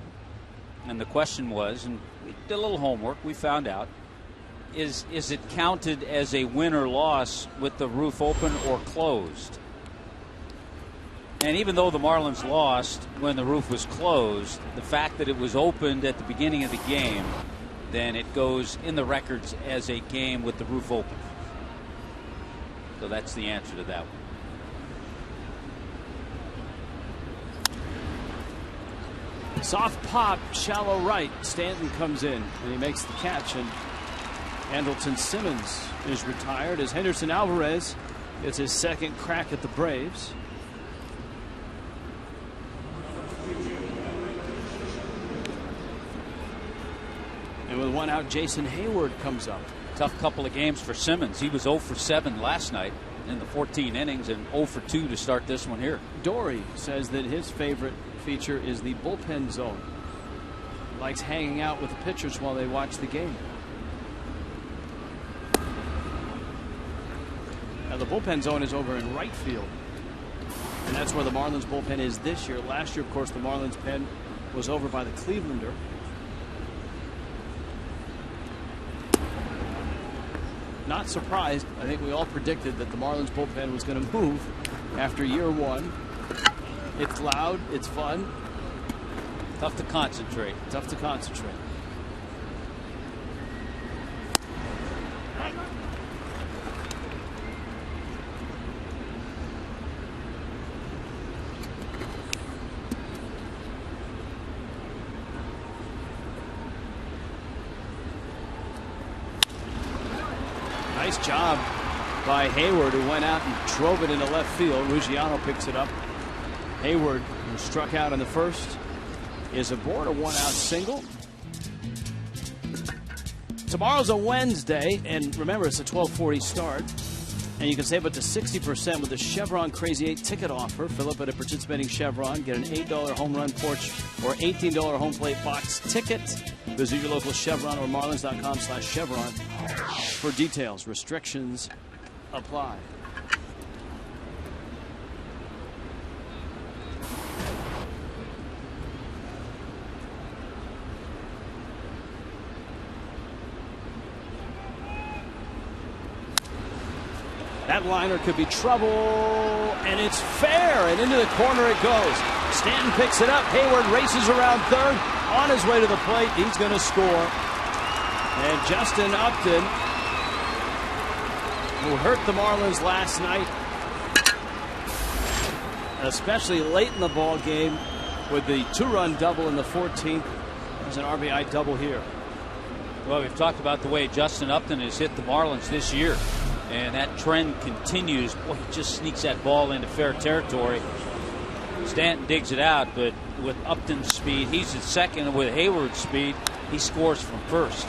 And the question was, and we did a little homework, we found out, is it counted as a win or loss with the roof open or closed? And even though the Marlins lost when the roof was closed, the fact that it was opened at the beginning of the game, then it goes in the records as a game with the roof open. So that's the answer to that one. Soft pop, shallow right. Stanton comes in and he makes the catch, and Andrelton Simmons is retired as Henderson Alvarez gets his second crack at the Braves. And with one out, Jason Hayward comes up. Tough couple of games for Simmons. He was 0 for 7 last night in the 14 innings and 0 for 2 to start this one here. Dory says that his favorite feature is the bullpen zone. Likes hanging out with the pitchers while they watch the game. Now the bullpen zone is over in right field. And that's where the Marlins bullpen is this year. Last year, of course, the Marlins pen was over by the Clevelander. Not surprised. I think we all predicted that the Marlins bullpen was going to move after year one. It's loud. It's fun. Tough to concentrate. Tough to concentrate. Nice job by Hayward, who went out and drove it into left field. Ruggiano picks it up. Hayward, who struck out in the first, is aboard a one-out single. Tomorrow's a Wednesday, and remember, it's a 12:40 start. And you can save up to 60% with the Chevron Crazy 8 ticket offer. Fill up at a participating Chevron. Get an $8 home run porch or $18 home plate box ticket. Visit your local Chevron or marlins.com/Chevron for details. Restrictions apply. That liner could be trouble, and it's fair, and into the corner it goes. Stanton picks it up. Hayward races around third. On his way to the plate, he's going to score. And Justin Upton, who hurt the Marlins last night, especially late in the ball game with the two-run double in the 14th. There's an RBI double here. Well, we've talked about the way Justin Upton has hit the Marlins this year, and that trend continues. Boy, he just sneaks that ball into fair territory. Stanton digs it out, but with Upton's speed, he's at second, and with Hayward's speed, he scores from first.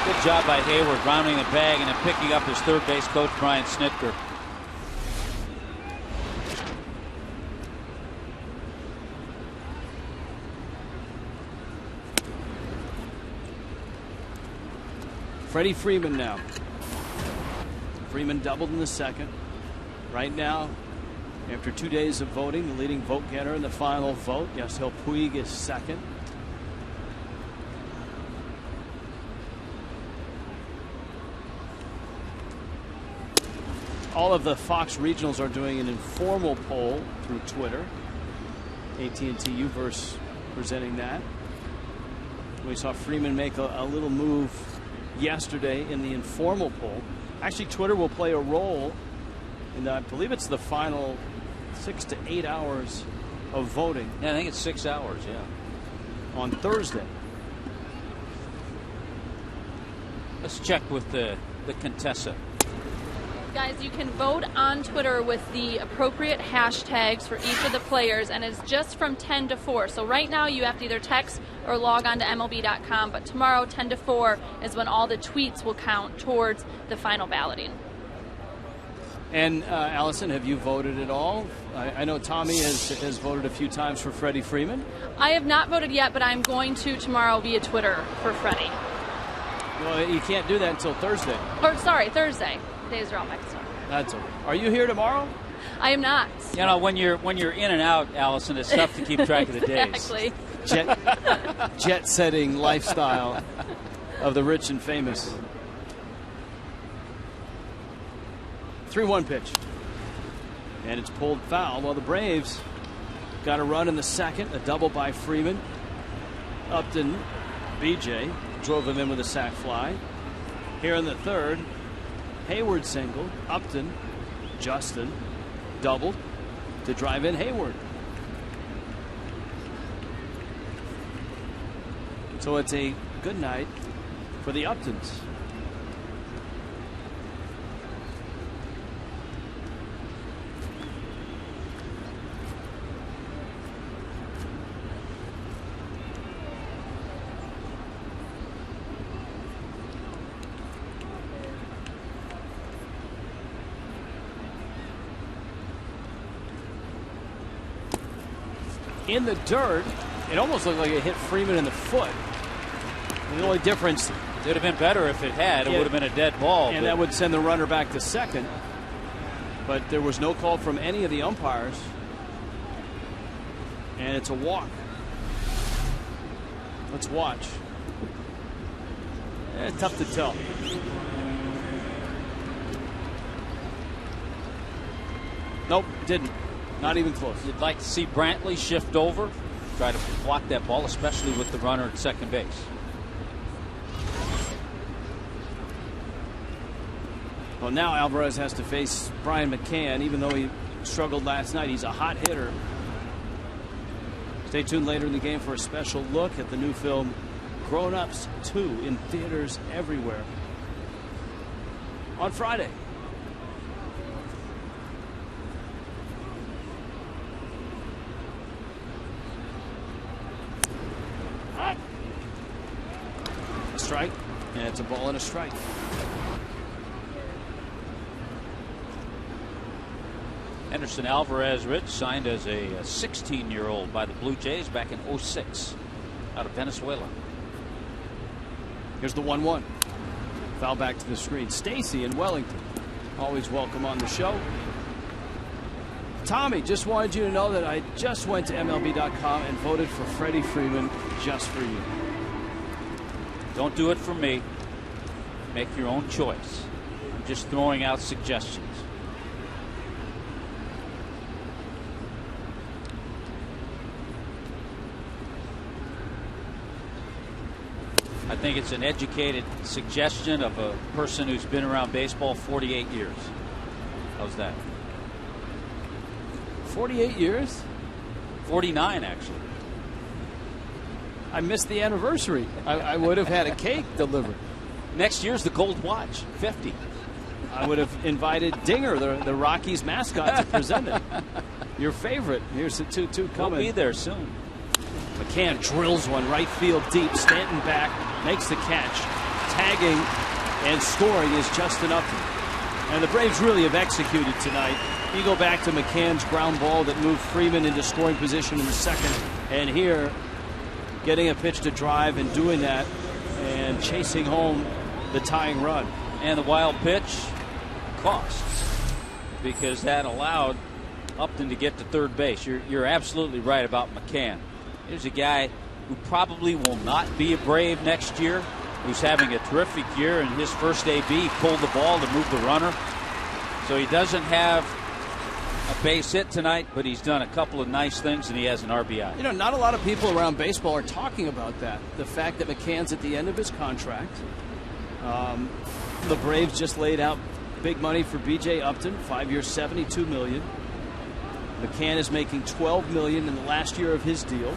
Good job by Hayward rounding the bag and then picking up his third base coach, Brian Snitker. Freddie Freeman now. Freeman doubled in the second. Right now, after 2 days of voting, the leading vote getter in the final vote, Yasiel Puig, is second. All of the Fox regionals are doing an informal poll through Twitter. AT&T Uverse presenting that. We saw Freeman make a little move yesterday in the informal poll. Actually, Twitter will play a role in, I believe it's the final 6 to 8 hours of voting. Yeah, I think it's 6 hours, yeah. On Thursday. Let's check with the Contessa. Guys, you can vote on Twitter with the appropriate hashtags for each of the players, and it's just from 10 to 4. So right now you have to either text or log on to MLB.com, but tomorrow 10 to 4 is when all the tweets will count towards the final balloting. And Allison, have you voted at all? I know Tommy has voted a few times for Freddie Freeman. I have not voted yet, but I'm going to tomorrow via Twitter for Freddie. Well, you can't do that until Thursday. Or sorry, Thursday. Days are all mixed up. That's okay. Are you here tomorrow? I am not. You know, when you're in and out, Allison, it's tough to keep track of the days. Exactly. Jet-setting lifestyle of the rich and famous. 3-1 pitch. And it's pulled foul. Well, the Braves got a run in the second. A double by Freeman. Upton, BJ, drove him in with a sac fly. Here in the third, Hayward single. Upton, Justin, doubled to drive in Hayward. So it's a good night for the Uptons. In the dirt, it almost looked like it hit Freeman in the foot. The only difference It would have been better if it had. It would have been a dead ball. And that would send the runner back to second. But there was no call from any of the umpires. And it's a walk. Let's watch. It's tough to tell. Nope, didn't. Not even close. You'd like to see Brantley shift over, try to block that ball, especially with the runner at second base. Well, now Alvarez has to face Brian McCann, even though he struggled last night. He's a hot hitter. Stay tuned later in the game for a special look at the new film Grown Ups 2 in theaters everywhere on Friday. A strike, and it's a ball and a strike. Anderson Alvarez, Rich, signed as a 16-year-old by the Blue Jays back in '06 out of Venezuela. Here's the 1-1. Foul back to the screen. Stacy in Wellington. Always welcome on the show. Tommy, just wanted you to know that I just went to MLB.com and voted for Freddie Freeman just for you. Don't do it for me. Make your own choice. I'm just throwing out suggestions. I think it's an educated suggestion of a person who's been around baseball 48 years. How's that? 48 years? 49, actually. I missed the anniversary. I would have had a cake delivered. Next year's the Gold Watch, 50. I would have invited Dinger, the Rockies mascot, to present it. Your favorite. Here's the 2-2 coming. We'll be there soon. McCann drills one right field deep. Stanton back, makes the catch. Tagging and scoring is Justin Upton. And the Braves really have executed tonight. You go back to McCann's ground ball that moved Freeman into scoring position in the second. And here, getting a pitch to drive and doing that and chasing home the tying run. And the wild pitch costs, because that allowed Upton to get to third base. You're absolutely right about McCann. Here's a guy who probably will not be a Brave next year, who's having a terrific year. In his first AB, he pulled the ball to move the runner. So he doesn't have a base hit tonight, but he's done a couple of nice things, and he has an RBI. You know, not a lot of people around baseball are talking about that. The fact that McCann's at the end of his contract. The Braves just laid out big money for B.J. Upton, 5 years, $72 million. McCann is making $12 million in the last year of his deal.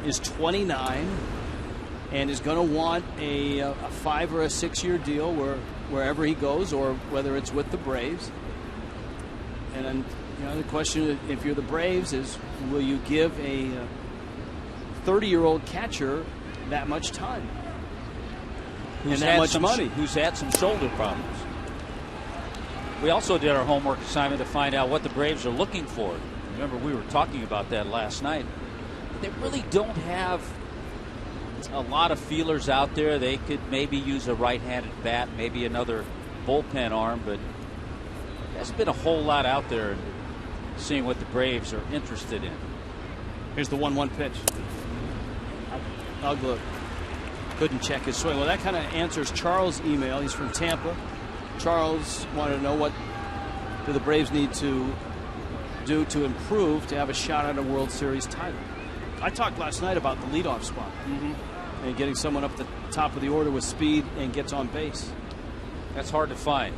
Is 29 and is going to want a 5 or a 6 year deal wherever he goes, or whether it's with the Braves. And then, you know, the question, if you're the Braves, is will you give a 30-year-old catcher that much time? Who's and that much money? Who's had some shoulder problems. We also did our homework assignment to find out what the Braves are looking for. Remember, we were talking about that last night. They really don't have a lot of feelers out there. They could maybe use a right-handed bat, maybe another bullpen arm, but there's been a whole lot out there seeing what the Braves are interested in. Here's the 1-1 pitch. Ugla couldn't check his swing. Well, that kind of answers Charles' email. He's from Tampa. Charles wanted to know what do the Braves need to do to improve to have a shot at a World Series title. I talked last night about the leadoff spot and getting someone up the top of the order with speed and gets on base. That's hard to find.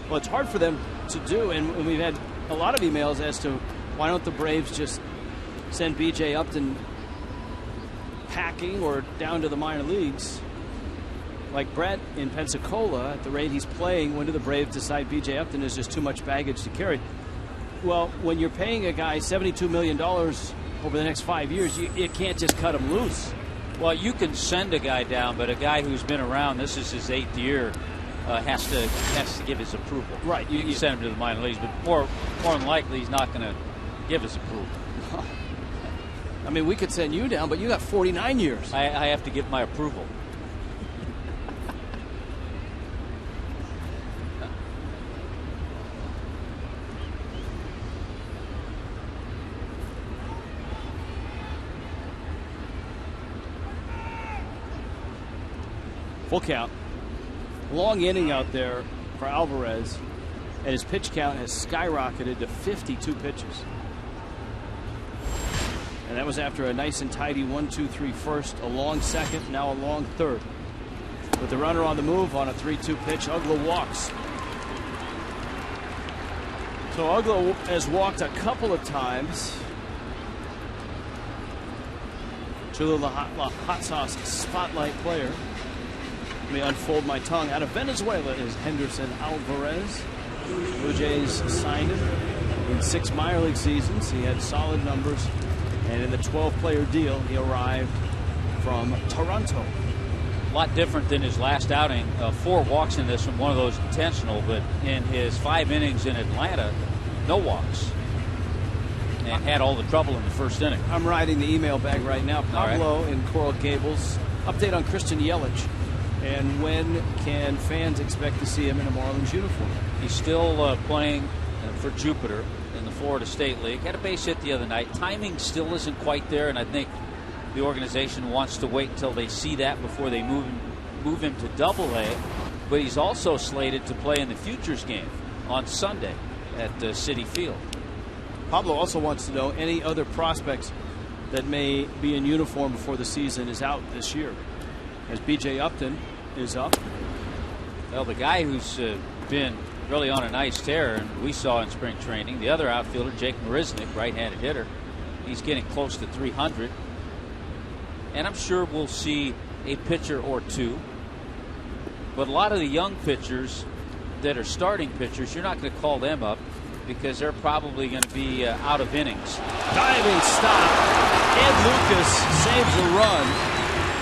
Well, it's hard for them to do, and we've had a lot of emails as to why don't the Braves just send B.J. Upton packing or down to the minor leagues. Like Brett in Pensacola, at the rate he's playing, when do the Braves decide B.J. Upton is just too much baggage to carry? Well, when you're paying a guy $72 million over the next 5 years, you can't just cut him loose. Well, you can send a guy down, but a guy who's been around, this is his 8th year, has to give his approval. Right. You can send him to the minor leagues, but more than likely he's not going to give his approval. I mean, we could send you down, but you got 49 years. I have to give my approval. Full count. Long inning out there for Alvarez, and his pitch count has skyrocketed to 52 pitches. And that was after a nice and tidy 1-2-3 first, a long second, now a long third. With the runner on the move on a 3-2 pitch, Ugla walks. So Ugla has walked a couple of times. Cholula hot sauce spotlight player. Let me unfold my tongue. Out of Venezuela is Henderson Alvarez. Blue Jays signed him in 6 minor league seasons. He had solid numbers. And in the 12-player deal, he arrived from Toronto. A lot different than his last outing. 4 walks in this one, one of those intentional, but in his 5 innings in Atlanta, no walks. And had all the trouble in the first inning. I'm riding the email bag right now. Pablo in Coral Gables. Update on Christian Yelich. And when can fans expect to see him in a Marlins uniform? He's still playing for Jupiter in the Florida State League. Had a base hit the other night. Timing still isn't quite there, and I think the organization wants to wait until they see that before they move him to Double-A. But he's also slated to play in the Futures game on Sunday at Citi Field. Pablo also wants to know any other prospects that may be in uniform before the season is out this year, as B.J. Upton is up. Well, the guy who's been really on a nice tear, and we saw in spring training, the other outfielder, Jake Marisnick, right-handed hitter, he's getting close to 300. And I'm sure we'll see a pitcher or two. But a lot of the young pitchers that are starting pitchers, you're not going to call them up because they're probably going to be out of innings. Diving stop. Ed Lucas saves a run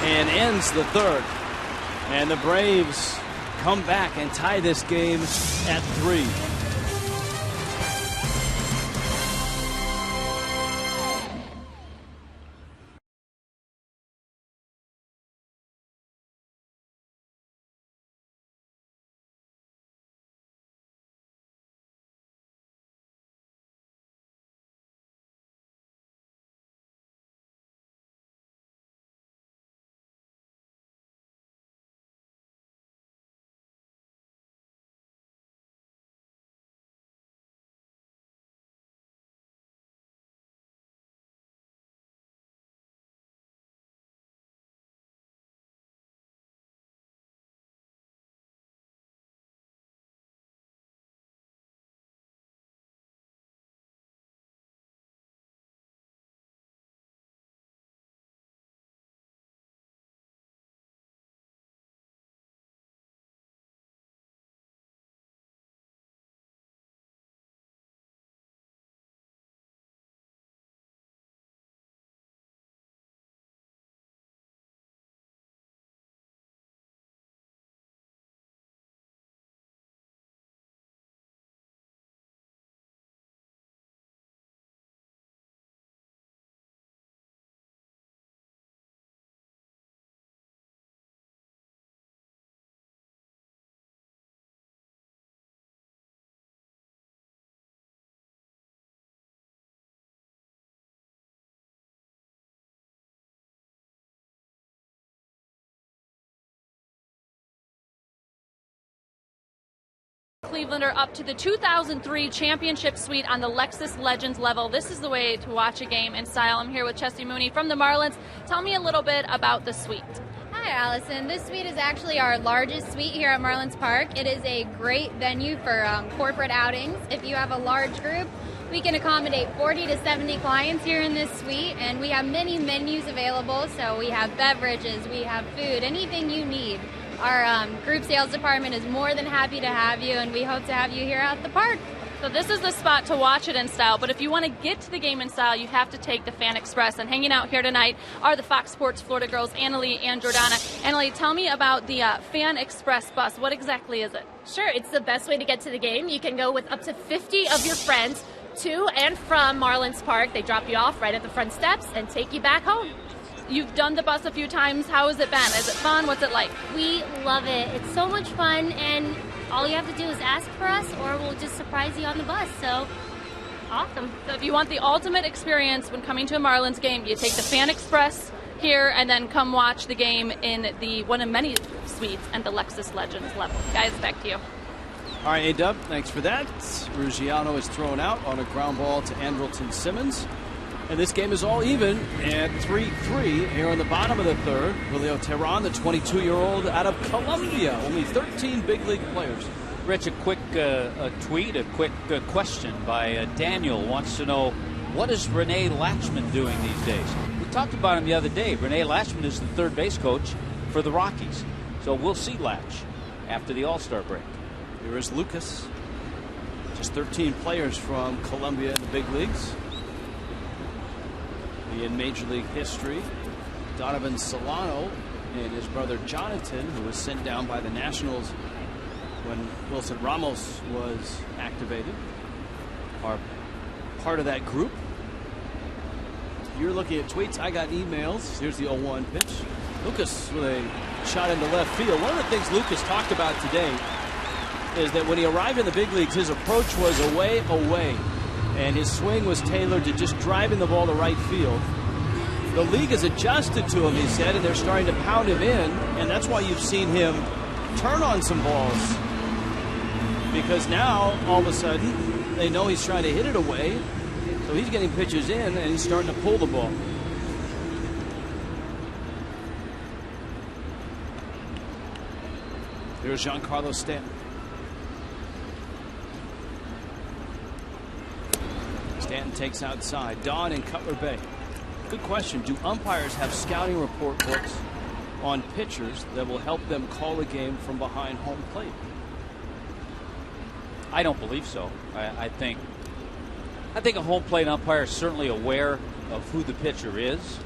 and ends the third. And the Braves come back and tie this game at 3. Clevelander up to the 2003 championship suite on the Lexus Legends level. This is the way to watch a game in style. I'm here with Chessie Mooney from the Marlins. Tell me a little bit about the suite. Hi, Allison. This suite is actually our largest suite here at Marlins Park. It is a great venue for corporate outings. If you have a large group, we can accommodate 40 to 70 clients here in this suite, and we have many menus available. So we have beverages, we have food, anything you need. Our group sales department is more than happy to have you, and we hope to have you here at the park. So this is the spot to watch it in style, but if you want to get to the game in style, you have to take the Fan Express. And hanging out here tonight are the Fox Sports Florida girls, Annalie and Jordana. Annalie, tell me about the Fan Express bus. What exactly is it? Sure, it's the best way to get to the game. You can go with up to 50 of your friends, to and from Marlins Park. They drop you off right at the front steps and take you back home. You've done the bus a few times. How has it been? Is it fun? What's it like? We love it. It's so much fun, and all you have to do is ask for us, or we'll just surprise you on the bus. So, awesome. So if you want the ultimate experience when coming to a Marlins game, you take the Fan Express here and then come watch the game in the one of many suites and the Lexus Legends level. Guys, back to you. All right, A-Dub, thanks for that. Ruggiano is thrown out on a ground ball to Andrelton Simmons. And this game is all even at 3-3 here in the bottom of the third. Julio Teheran, the 22-year-old out of Colombia. Only 13 big league players. Rich, a quick tweet, a quick question by Daniel wants to know, what is Rene Lachemann doing these days? We talked about him the other day. Rene Lachemann is the third base coach for the Rockies. So we'll see Lach after the All-Star break. Here is Lucas. Just 13 players from Colombia in the big leagues. In Major League history, Donovan Solano and his brother Jonathan, who was sent down by the Nationals when Wilson Ramos was activated, are part of that group. You're looking at tweets. I got emails. Here's the 0-1 pitch. Lucas with a shot into left field. One of the things Lucas talked about today is that when he arrived in the big leagues, his approach was away, and his swing was tailored to just driving the ball to right field. The league has adjusted to him, he said, and they're starting to pound him in, and that's why you've seen him turn on some balls. Because now, all of a sudden, they know he's trying to hit it away, so he's getting pitches in, and he's starting to pull the ball. Here's Giancarlo Stanton. Stanton takes outside. Don in Cutler Bay. Good question. Do umpires have scouting report books on pitchers that will help them call a game from behind home plate? I don't believe so. I think a home plate umpire is certainly aware of who the pitcher is.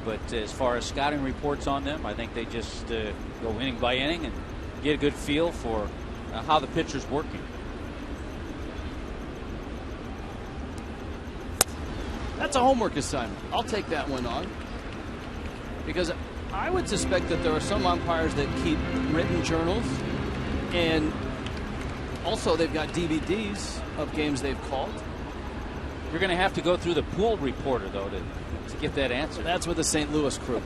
But as far as scouting reports on them, I think they just go inning by inning and get a good feel for how the pitcher's working. That's a homework assignment. I'll take that one on. Because I would suspect that there are some umpires that keep written journals. And also they've got DVDs of games they've called. You're going to have to go through the pool reporter, though, to get that answer. That's with the St. Louis crew.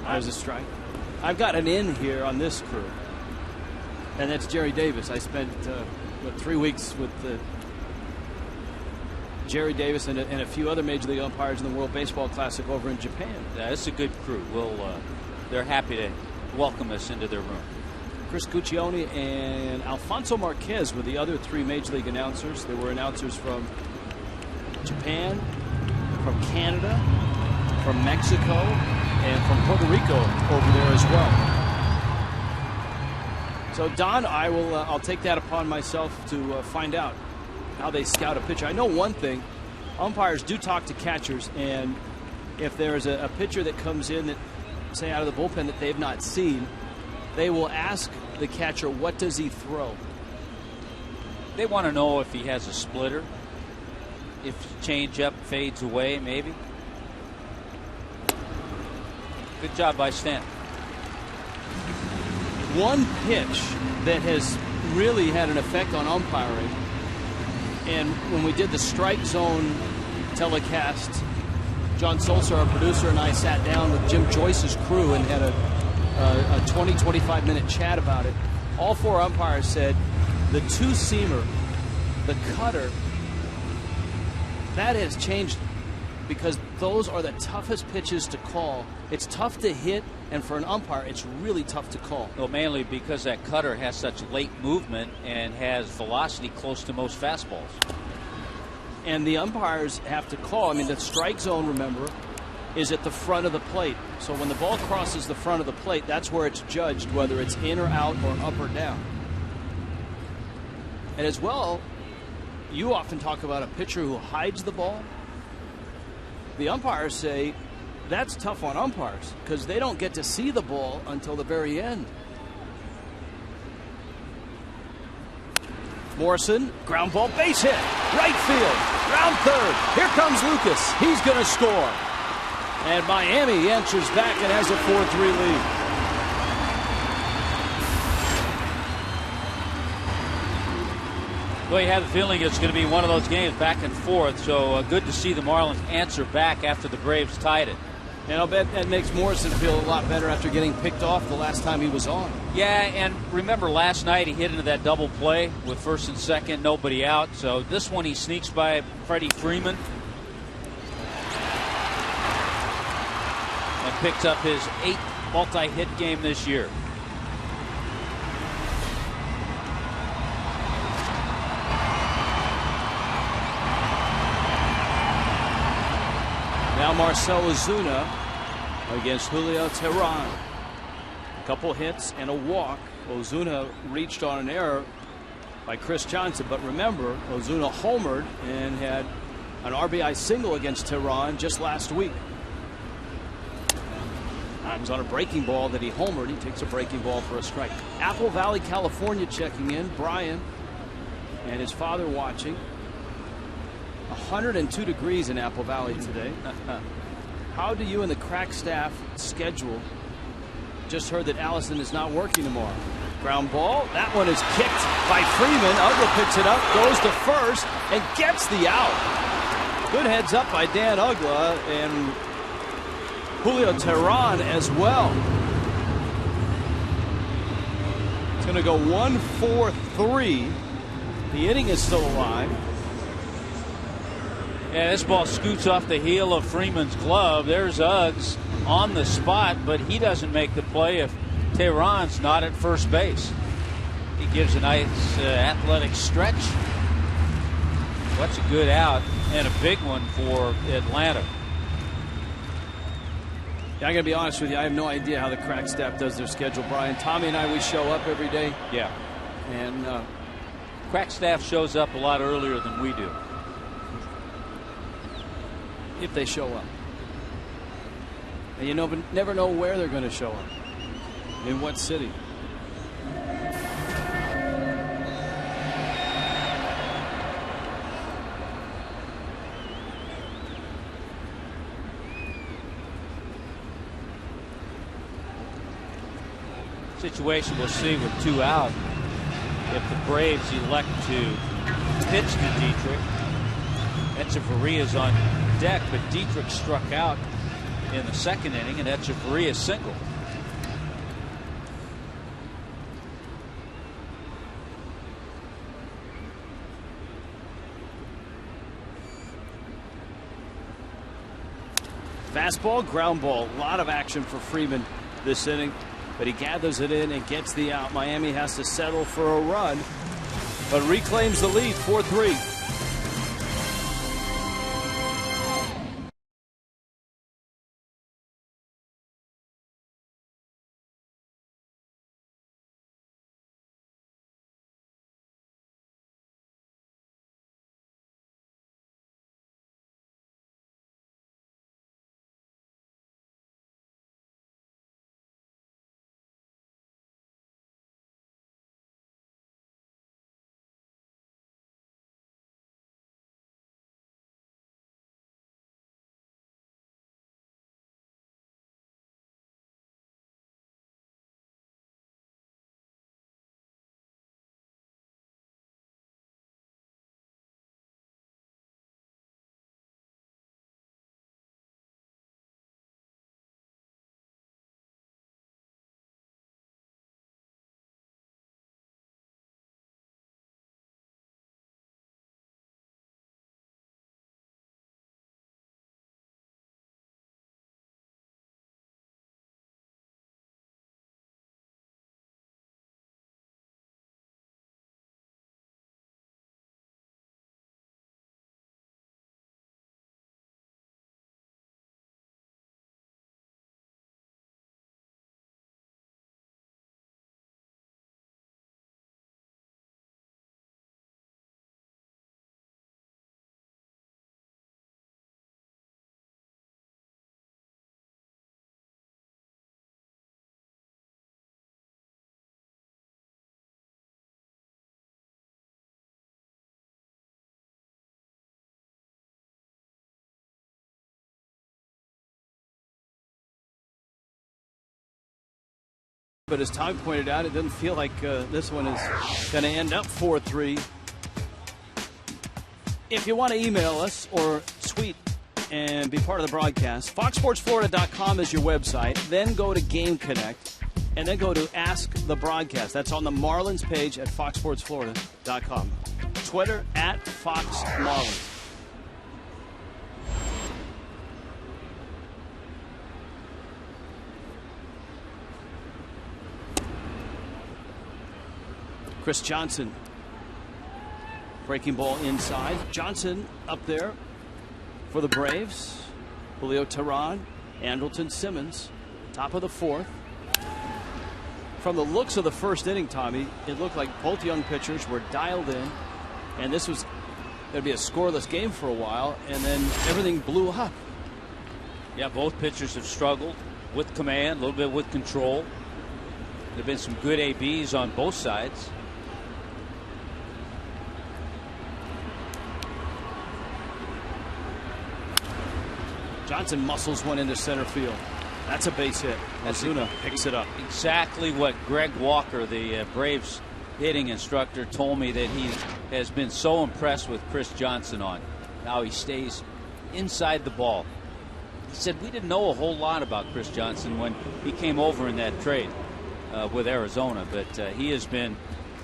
There's a strike. I've got an in here on this crew. And that's Jerry Davis. I spent 3 weeks with Jerry Davis and a few other Major League umpires in the World Baseball Classic over in Japan. Yeah, it's a good crew. They're happy to welcome us into their room. Chris Guccione and Alfonso Marquez were the other 3 Major League announcers. There were announcers from Japan, from Canada, from Mexico, and from Puerto Rico over there as well. So Don, I'll take that upon myself to find out how they scout a pitcher. I know one thing. Umpires do talk to catchers, and if there's a pitcher that comes in that, say, out of the bullpen that they've not seen, they will ask the catcher, what does he throw? They want to know if he has a splitter, if changeup fades away, maybe. Good job by Stanton. One pitch that has really had an effect on umpiring, and when we did the strike zone telecast, John Solser, our producer, and I sat down with Jim Joyce's crew and had a 20-25 minute chat about it. All 4 umpires said the two-seamer, the cutter, that has changed because those are the toughest pitches to call. It's tough to hit, and for an umpire, it's really tough to call. Well, mainly because that cutter has such late movement and has velocity close to most fastballs. And the umpires have to call. I mean, the strike zone, remember, is at the front of the plate. So when the ball crosses the front of the plate, that's where it's judged, whether it's in or out or up or down. And as well, you often talk about a pitcher who hides the ball. The umpires say that's tough on umpires because they don't get to see the ball until the very end. Morrison, ground ball, base hit, right field, round third. Here comes Lucas. He's going to score. And Miami answers back and has a 4-3 lead. Well, you have the feeling it's going to be one of those games back and forth, so good to see the Marlins answer back after the Braves tied it. And I'll bet that makes Morrison feel a lot better after getting picked off the last time he was on. Yeah, and remember last night he hit into that double play with first and second, nobody out. So this one he sneaks by Freddie Freeman and picks up his 8th multi-hit game this year. Now Marcell Ozuna against Julio Teheran. A couple hits and a walk. Ozuna reached on an error by Chris Johnson, but remember, Ozuna homered and had an RBI single against Teheran just last week. It was on a breaking ball that he homered. He takes a breaking ball for a strike. Apple Valley, California checking in. Brian and his father watching. 102 degrees in Apple Valley today. How do you and the crack staff schedule? Just heard that Allison is not working tomorrow. Ground ball. That one is kicked by Freeman. Ugla picks it up, goes to first, and gets the out. Good heads up by Dan Ugla and Julio Teheran as well. It's going to go 1-4-3. The inning is still alive. Yeah, this ball scoots off the heel of Freeman's glove. There's Uggs on the spot, but he doesn't make the play if Teheran's not at first base. He gives a nice athletic stretch. That's a good out and a big one for Atlanta. Yeah, I got to be honest with you. I have no idea how the crack staff does their schedule, Brian. Tommy and I, we show up every day. Yeah. And crack staff shows up a lot earlier than we do. If they show up. And you never know where they're going to show up. In what city. Situation we'll see with 2 out. If the Braves elect to pitch to Dietrich. Echeverria's on deck, but Dietrich struck out in the second inning, and Echeverria singled. Fastball, ground ball. A lot of action for Freeman this inning, but he gathers it in and gets the out. Miami has to settle for a run, but reclaims the lead 4-3. But as Tom pointed out, it doesn't feel like this one is going to end up 4-3. If you want to email us or tweet and be part of the broadcast, foxsportsflorida.com is your website. Then go to Game Connect, and then go to Ask the Broadcast. That's on the Marlins page at foxsportsflorida.com. Twitter at Fox Marlins. Chris Johnson, breaking ball inside. Johnson up there for the Braves. Julio Teheran, Andrelton Simmons, top of the fourth. From the looks of the first inning, Tommy, it looked like both young pitchers were dialed in, and this was going to be a scoreless game for a while, and then everything blew up. Yeah, both pitchers have struggled with command, a little bit with control. There have been some good ABs on both sides. Johnson muscles one into center field. That's a base hit. Ozuna picks it up. Exactly what Greg Walker, the Braves hitting instructor, told me that he has been so impressed with Chris Johnson on. Now he stays inside the ball. He said we didn't know a whole lot about Chris Johnson when he came over in that trade with Arizona, but he has been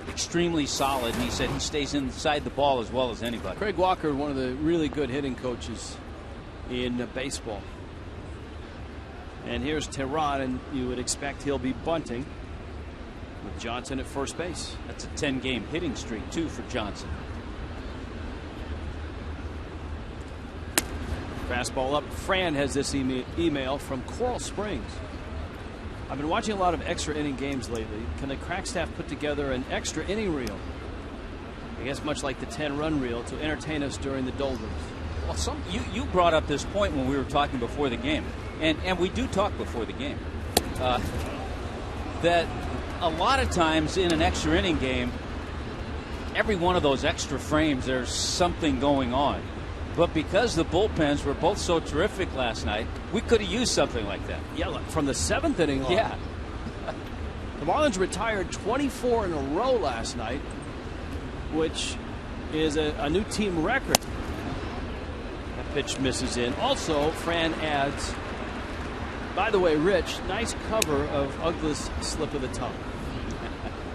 extremely solid, and he said he stays inside the ball as well as anybody. Greg Walker, one of the really good hitting coaches in baseball. And here's Teheran, and you would expect he'll be bunting with Johnson at first base. That's a 10-game hitting streak, too, for Johnson. Fastball up. Fran has this email from Coral Springs. I've been watching a lot of extra inning games lately. Can the crack staff put together an extra inning reel? I guess much like the 10-run reel to entertain us during the doldrums. Well, you brought up this point when we were talking before the game, and we do talk before the game, that a lot of times in an extra inning game, every one of those extra frames, there's something going on. But because the bullpens were both so terrific last night, we could have used something like that. Yeah, from the 7th inning on. Yeah. The Marlins retired 24 in a row last night, which is a new team record. Pitch misses in. Also, Fran adds, by the way, Rich, nice cover of Ugless slip of the tongue.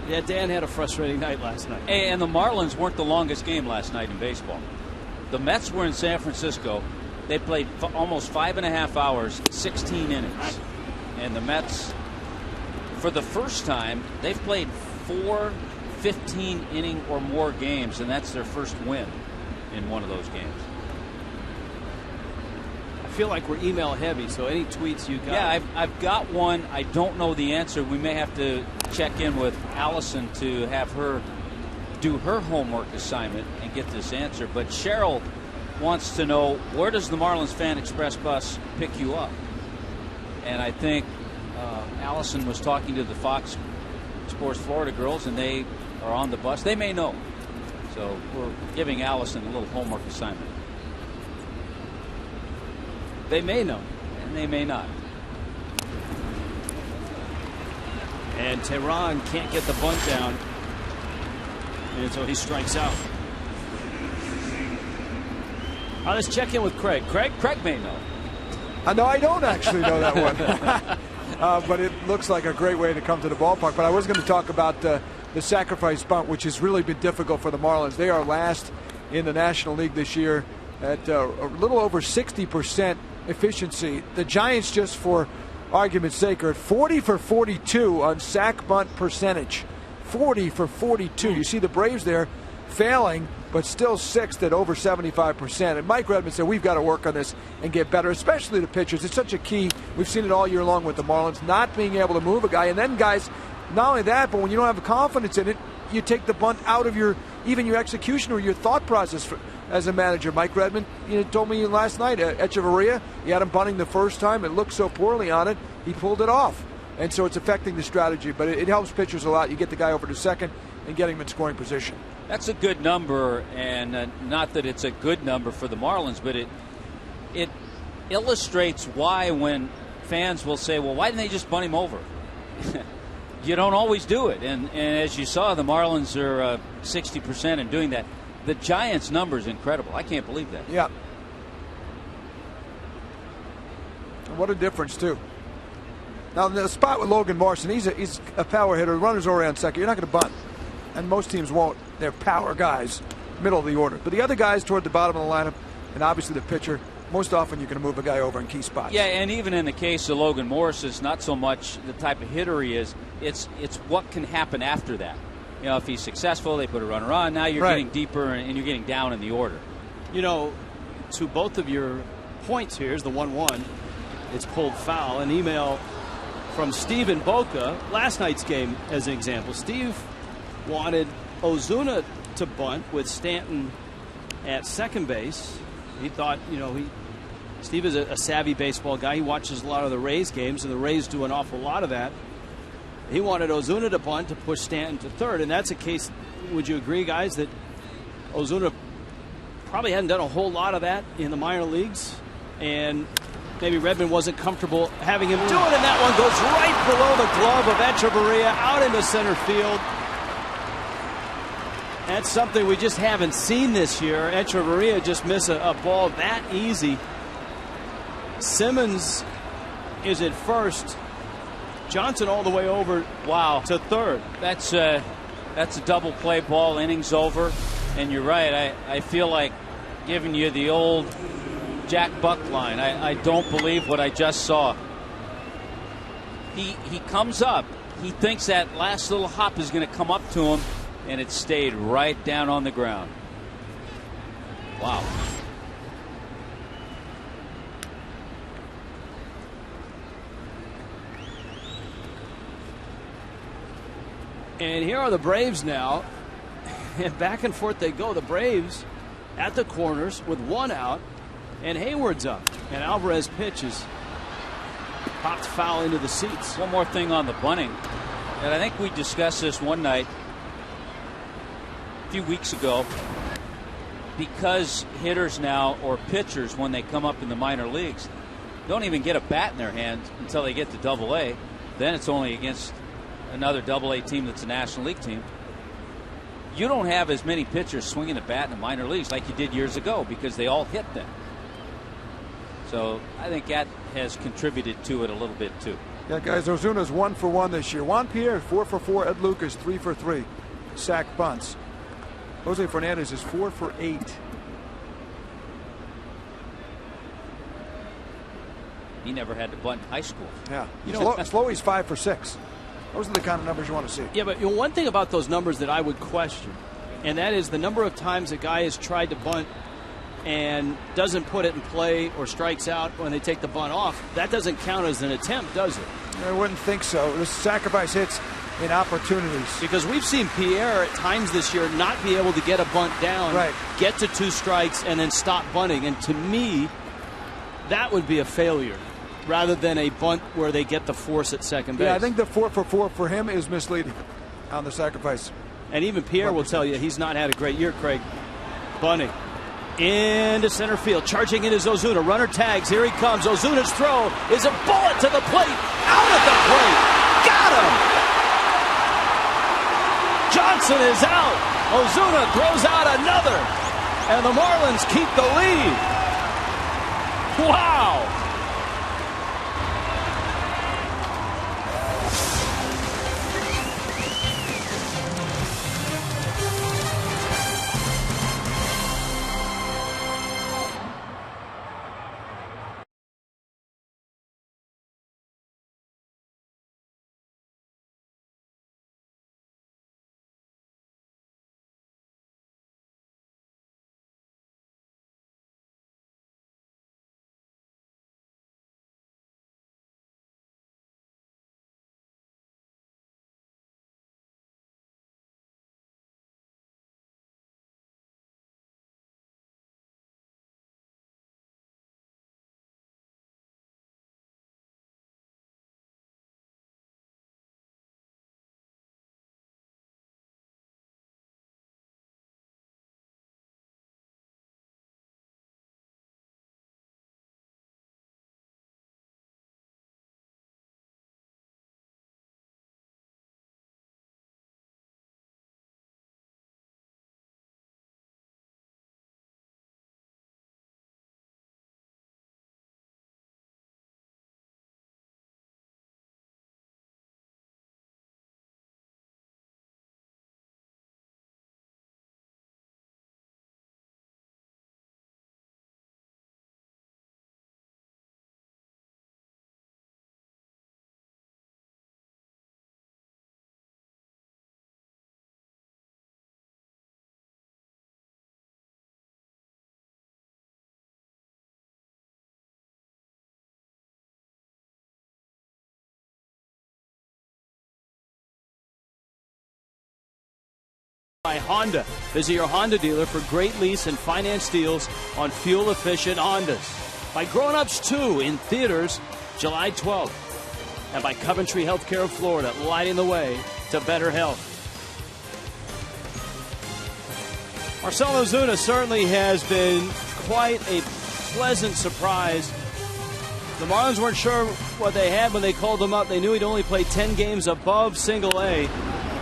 Yeah, Dan had a frustrating night last night. And the Marlins weren't the longest game last night in baseball. The Mets were in San Francisco. They played almost 5.5 hours, 16 innings. And the Mets, for the first time, they've played 4 15-inning or more games, and that's their first win in one of those games. I feel like we're email heavy, so any tweets you got? Yeah, I've got one. I don't know the answer. We may have to check in with Allison to have her do her homework assignment and get this answer. But Cheryl wants to know, where does the Marlins Fan Express bus pick you up? And I think Allison was talking to the Fox Sports Florida girls, and they are on the bus. They may know. So we're giving Allison a little homework assignment. They may know. And they may not. And Teheran can't get the bunt down. And so he strikes out. Let's check in with Craig. Craig may know. No, I don't actually know that one. But it looks like a great way to come to the ballpark. But I was going to talk about the sacrifice bunt, which has really been difficult for the Marlins. They are last in the National League this year at a little over 60% efficiency. The Giants, just for argument's sake, are at 40 for 42 on sac bunt percentage. 40 for 42. You see the Braves there failing, but still sixth at over 75%. And Mike Redmond said, we've got to work on this and get better, especially the pitchers. It's such a key. We've seen it all year long with the Marlins, not being able to move a guy. And then, guys, not only that, but when you don't have confidence in it, you take the bunt out of your execution or your thought process as a manager. Mike Redmond told me last night at Echeverria, he had him bunting the first time. It looked so poorly on it, he pulled it off. And so it's affecting the strategy, but it helps pitchers a lot. You get the guy over to second and get him in scoring position. That's a good number, and not that it's a good number for the Marlins, but it illustrates why when fans will say, well, why didn't they just bunt him over? you don't always do it. And as you saw, the Marlins are 60% in doing that. The Giants' number is incredible. I can't believe that. Yeah. What a difference, too. Now, the spot with Logan Morrison, he's a power hitter. Runners already on second. You're not going to bunt. And most teams won't. They're power guys, middle of the order. But the other guys toward the bottom of the lineup, and obviously the pitcher, most often you're going to move a guy over in key spots. Yeah, and even in the case of Logan Morrison, it's not so much the type of hitter he is. It's what can happen after that. You know, if he's successful, they put a runner on. Now you're getting deeper and you're getting down in the order. You know, to both of your points here is the 1-1. It's pulled foul. An email from Steve in Boca, last night's game as an example. Steve wanted Ozuna to bunt with Stanton at second base. He thought, you know, Steve is a savvy baseball guy. He watches a lot of the Rays games, and the Rays do an awful lot of that. He wanted Ozuna to bunt to push Stanton to third, and that's a case, would you agree, guys, that Ozuna probably hadn't done a whole lot of that in the minor leagues, and maybe Redmond wasn't comfortable having him do it, and that one goes right below the glove of Echeverria out into center field. That's something we just haven't seen this year. Echeverria just miss a ball that easy. Simmons is at first. Johnson all the way over to third. That's a double play ball. Innings over. And you're right. I feel like giving you the old Jack Buck line. I don't believe what I just saw. He comes up. He thinks that last little hop is going to come up to him, and it stayed right down on the ground. Wow. And here are the Braves now. And back and forth they go. The Braves at the corners with one out. And Hayward's up. And Alvarez pitches. Popped foul into the seats. One more thing on the bunting. And I think we discussed this one night a few weeks ago. Because hitters now, or pitchers, when they come up in the minor leagues, don't even get a bat in their hand until they get to Double-A. Then it's only against another Double-A team that's a National League team. You don't have as many pitchers swinging the bat in the minor leagues like you did years ago because they all hit them. So I think that has contributed to it a little bit too. Yeah, guys, Ozuna's 1 for 1 this year. Juan Pierre 4 for 4. Ed Lucas 3 for 3. Sack bunts. Jose Fernandez is 4 for 8. He never had to bunt in high school. Yeah. Slowey's 5 for 6. Those are the kind of numbers you want to see. Yeah, but one thing about those numbers that I would question, and that is the number of times a guy has tried to bunt and doesn't put it in play or strikes out when they take the bunt off. That doesn't count as an attempt, does it? I wouldn't think so. This sacrifice hits in opportunities. Because we've seen Pierre at times this year not be able to get a bunt down, get to 2 strikes, and then stop bunting. And to me, that would be a failure rather than a bunt where they get the force at second base. Yeah, I think the 4 for 4 for him is misleading on the sacrifice. And even Pierre will tell you he's not had a great year, Craig. Bunting into center field. Charging in is Ozuna. Runner tags. Here he comes. Ozuna's throw is a bullet to the plate. Out at the plate. Got him. Johnson is out. Ozuna throws out another. And the Marlins keep the lead. Wow. Honda. Visit your Honda dealer for great lease and finance deals on fuel-efficient Hondas. By Grown Ups 2 in theaters July 12th. And by Coventry Healthcare of Florida, lighting the way to better health. Marcell Ozuna certainly has been quite a pleasant surprise. The Marlins weren't sure what they had when they called him up. They knew he'd only played 10 games above single A.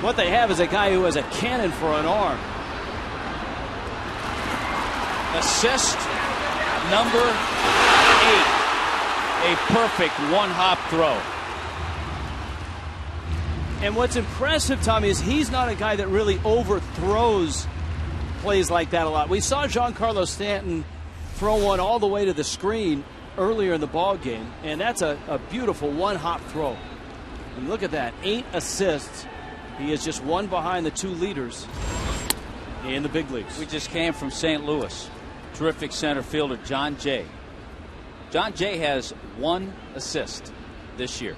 What they have is a guy who has a cannon for an arm. Assist number 8. A perfect one-hop throw. And what's impressive, Tommy, is he's not a guy that really overthrows plays like that a lot. We saw Giancarlo Stanton throw one all the way to the screen earlier in the ball game, and that's a beautiful one-hop throw. And look at that, 8 assists. He is just one behind the 2 leaders in the big leagues. We just came from St. Louis. Terrific center fielder John Jay. John Jay has 1 assist this year.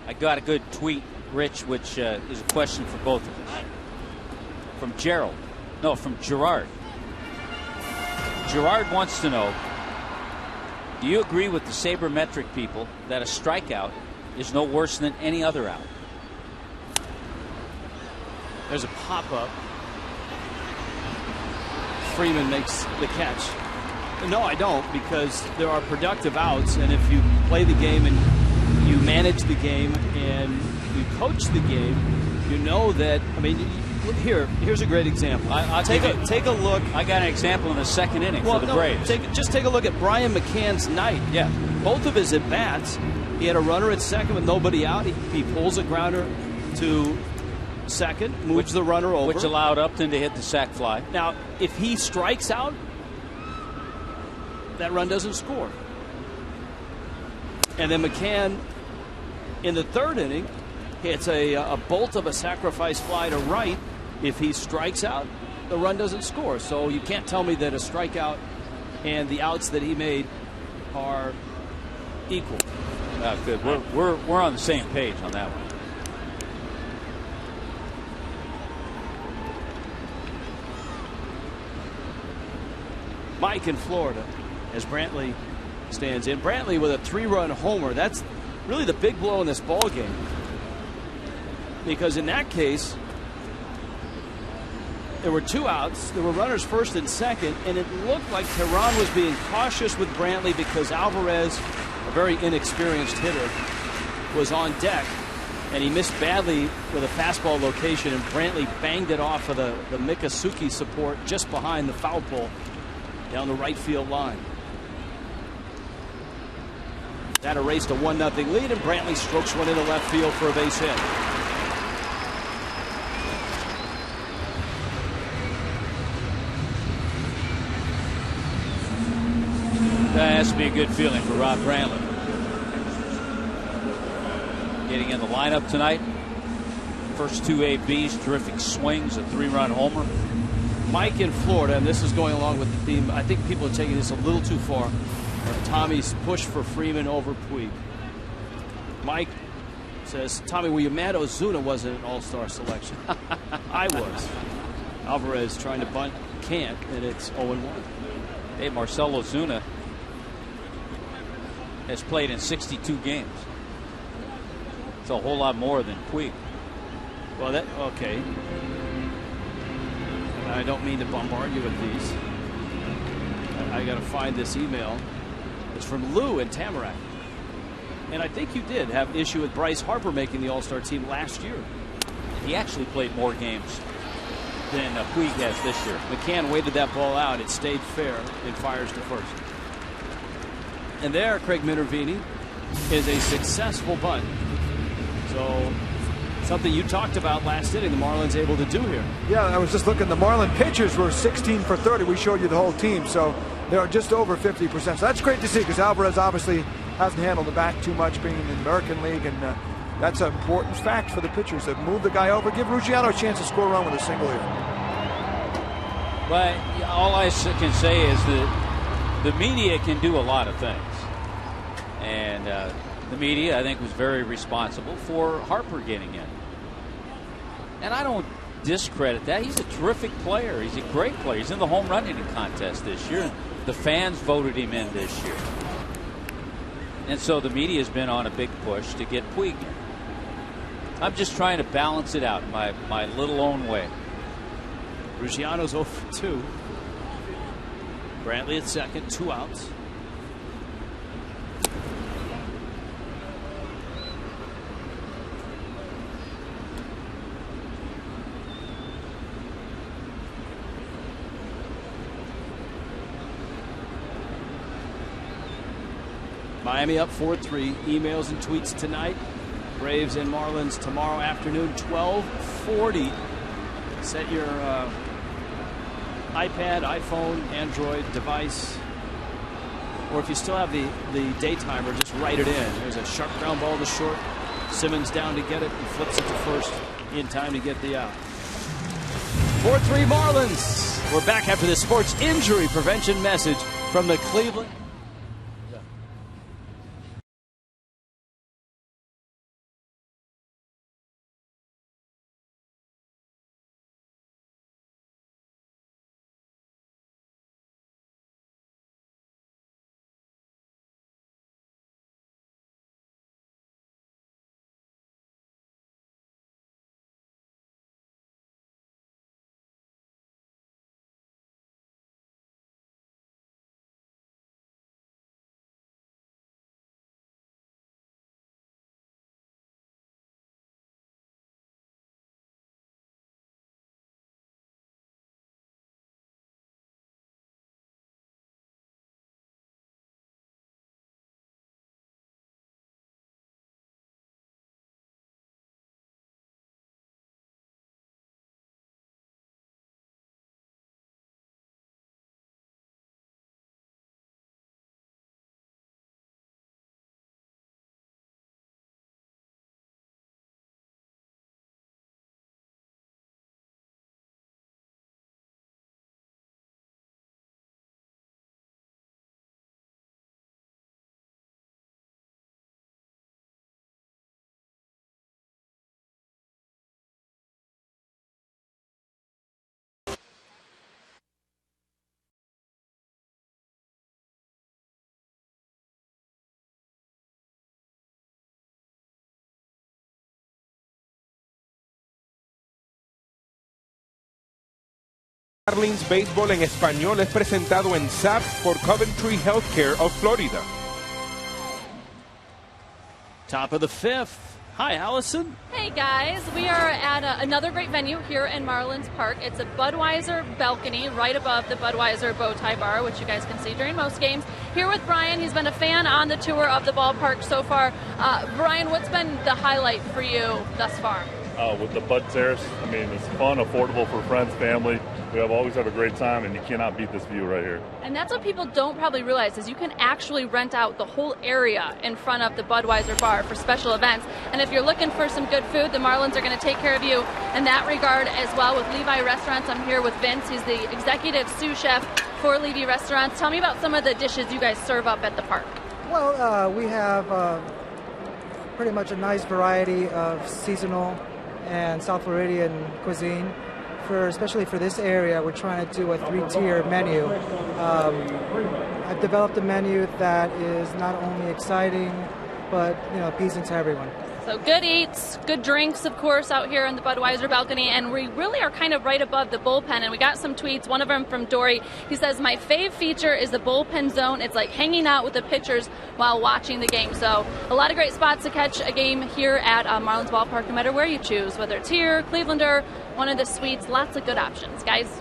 I got a good tweet, Rich, which is a question for both of us. From Gerard. Gerard wants to know, do you agree with the sabermetric people that a strikeout is no worse than any other out? There's a pop-up. Freeman makes the catch. No, I don't, because there are productive outs, and if you play the game and you manage the game and you coach the game, you know that, I mean, here's a great example. Take a look. I got an example in the second inning for the Braves. Just take a look at Brian McCann's night. Yeah. Both of his at-bats, he had a runner at second with nobody out. He pulls a grounder to second, moves the runner over. Which allowed Upton to hit the sac fly. Now, if he strikes out, that run doesn't score. And then McCann, in the third inning, hits a bolt of a sacrifice fly to right. If he strikes out, the run doesn't score. So you can't tell me that a strikeout and the outs that he made are equal. Good. We're on the same page on that one. Mike in Florida as Brantley stands in. Brantley with a 3-run homer. That's really the big blow in this ball game. Because in that case, there were 2 outs. There were runners first and second, and it looked like Tehran was being cautious with Brantley because Alvarez, a very inexperienced hitter, was on deck, and he missed badly with a fastball location, and Brantley banged it off of the Mikasuki support just behind the foul pole down the right field line. That erased a 1-0 lead, and Brantley strokes one into left field for a base hit. That has to be a good feeling for Rob Brantley. Getting in the lineup tonight. First 2 ABs, terrific swings, a 3-run homer. Mike in Florida, and this is going along with the theme. I think people are taking this a little too far. Tommy's push for Freeman over Puig. Mike says, Tommy, were you mad Ozuna wasn't an all-star selection? I was. Alvarez trying to bunt, can't, and it's 0-1. Hey, Marcell Ozuna has played in 62 games. It's a whole lot more than Puig. Well, okay. I don't mean to bombard you with these. I got to find this email. It's from Lou in Tamarack. And I think you did have an issue with Bryce Harper making the All-Star team last year. He actually played more games than Puig has this year. McCann waited that ball out. It stayed fair and fires to first. And there, Craig Minervini is a successful bunt. So something you talked about last inning, the Marlins able to do here. Yeah, I was just looking. The Marlin pitchers were 16 for 30. We showed you the whole team, so they're just over 50%. So that's great to see because Alvarez obviously hasn't handled the bat too much being in the American League, and that's an important fact for the pitchers to move the guy over, give Ruggiano a chance to score a run with a single here. But all I can say is that the media can do a lot of things. And the media, I think, was very responsible for Harper getting in. And I don't discredit that. He's a terrific player. He's a great player. He's in the home run hitting contest this year. The fans voted him in this year. And so the media has been on a big push to get Puig in. I'm just trying to balance it out my little own way. Ruggiano's 0 for 2. Brantley at second, 2 outs. Miami up 4-3. Emails and tweets tonight. Braves and Marlins tomorrow afternoon, 12:40. Set your iPad, iPhone, Android device. Or if you still have the day timer, just write it in. There's a sharp ground ball to short. Simmons down to get it. He flips it to first in time to get the out. 4-3 Marlins. We're back after this sports injury prevention message from the Cleveland. Marlins Béisbol en Español es presentado en SAP por Coventry Healthcare of Florida. Top of the 5th. Hi, Allison. Hey, guys. We are at another great venue here in Marlins Park. It's a Budweiser balcony right above the Budweiser bow tie bar, which you guys can see during most games. Here with Brian. He's been a fan on the tour of the ballpark so far. Brian, what's been the highlight for you thus far? With the Bud Terrace, I mean, it's fun, affordable for friends, family. We always have a great time, and you cannot beat this view right here. And that's what people don't probably realize is you can actually rent out the whole area in front of the Budweiser bar for special events. And if you're looking for some good food, the Marlins are going to take care of you in that regard as well with Levi Restaurants. I'm here with Vince. He's the executive sous chef for Levi Restaurants. Tell me about some of the dishes you guys serve up at the park. Well, we have pretty much a nice variety of seasonal and South Floridian cuisine. Especially for this area, we're trying to do a 3-tier menu. I've developed a menu that is not only exciting, but appeasing to everyone. So good eats, good drinks, of course, out here in the Budweiser balcony, and we really are kind of right above the bullpen, and we got some tweets, one of them from Dory. He says, my fave feature is the bullpen zone. It's like hanging out with the pitchers while watching the game. So a lot of great spots to catch a game here at Marlins Ballpark, no matter where you choose, whether it's here, Clevelander, one of the suites, lots of good options, guys.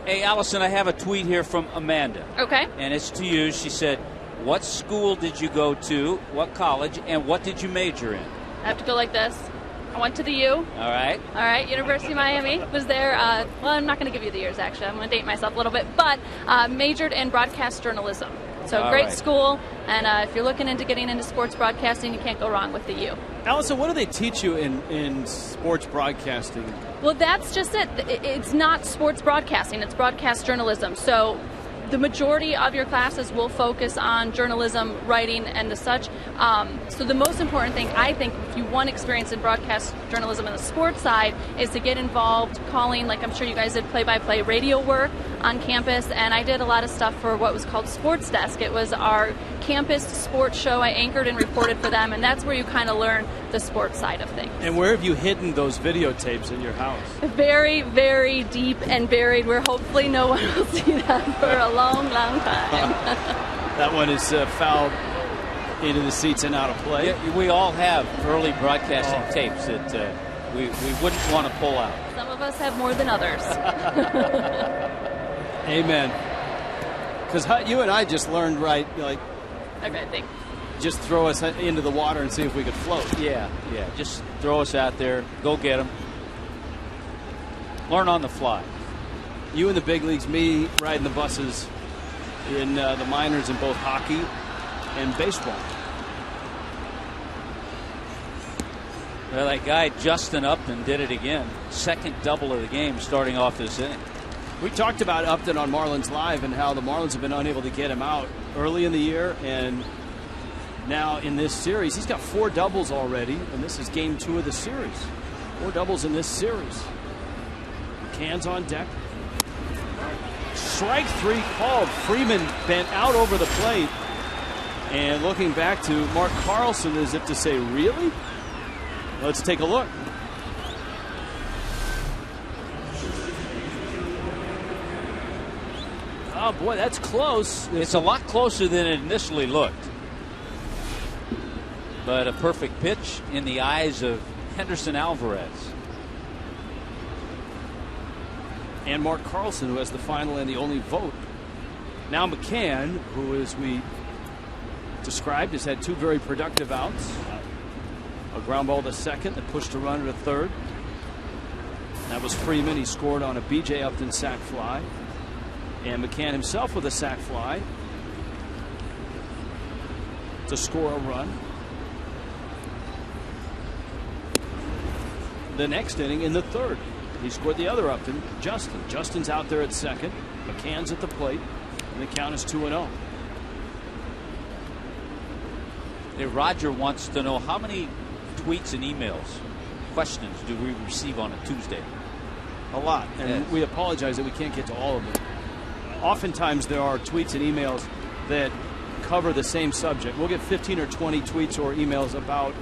Hey, Allison, I have a tweet here from Amanda. Okay. And it's to you. She said, what school did you go to, what college, and what did you major in? I have to go like this. I went to the U. All right. All right. University of Miami. Was there. Well, I'm not going to give you the years, actually. I'm going to date myself a little bit. But majored in broadcast journalism. So great school. And if you're looking into getting into sports broadcasting, you can't go wrong with the U. Allison, what do they teach you in sports broadcasting? Well, that's just it. It's not sports broadcasting. It's broadcast journalism. So the majority of your classes will focus on journalism, writing, and the such. So the most important thing, I think, if you want experience in broadcast journalism on the sports side, is to get involved calling, like I'm sure you guys did, play-by-play radio work on campus, and I did a lot of stuff for what was called Sports Desk. It was our campus sports show. I anchored and reported for them, and that's where you kind of learn the sports side of things. And where have you hidden those videotapes in your house? Very, very deep and buried, where hopefully no one will see that for a long, long time. That one is fouled into the seats and out of play. Yeah, we all have early broadcasting tapes that we wouldn't want to pull out. Some of us have more than others. Amen. Because you and I just learned, right, like, Okay, thanks. just throw us into the water and see if we could float. Yeah. Just throw us out there. Go get them. Learn on the fly. You in the big leagues, me riding the buses in the minors in both hockey and baseball. Well, that guy Justin Upton did it again. Second double of the game starting off this inning. We talked about Upton on Marlins Live and how the Marlins have been unable to get him out early in the year, and now in this series he's got 4 doubles already, and this is game 2 of the series. 4 doubles in this series. Cans on deck. Strike 3 called. Freeman bent out over the plate, and looking back to Mark Carlson as if to say, really? Let's take a look. Oh, boy, that's close. It's a lot closer than it initially looked. But a perfect pitch in the eyes of Henderson Alvarez. And Mark Carlson, who has the final and the only vote. Now McCann, who, as we described, has had 2 very productive outs. A ground ball to second that pushed a runner to third. That was Freeman. He scored on a B.J. Upton sac fly. And McCann himself with a sac fly to score a run. The next inning in the third, he scored the other Upton, Justin. Justin's out there at second. McCann's at the plate. And the count is 2-0. Hey, Roger wants to know how many tweets and emails, questions do we receive on a Tuesday? A lot. And yes. We apologize that we can't get to all of them. Oftentimes there are tweets and emails that cover the same subject. We'll get 15 or 20 tweets or emails about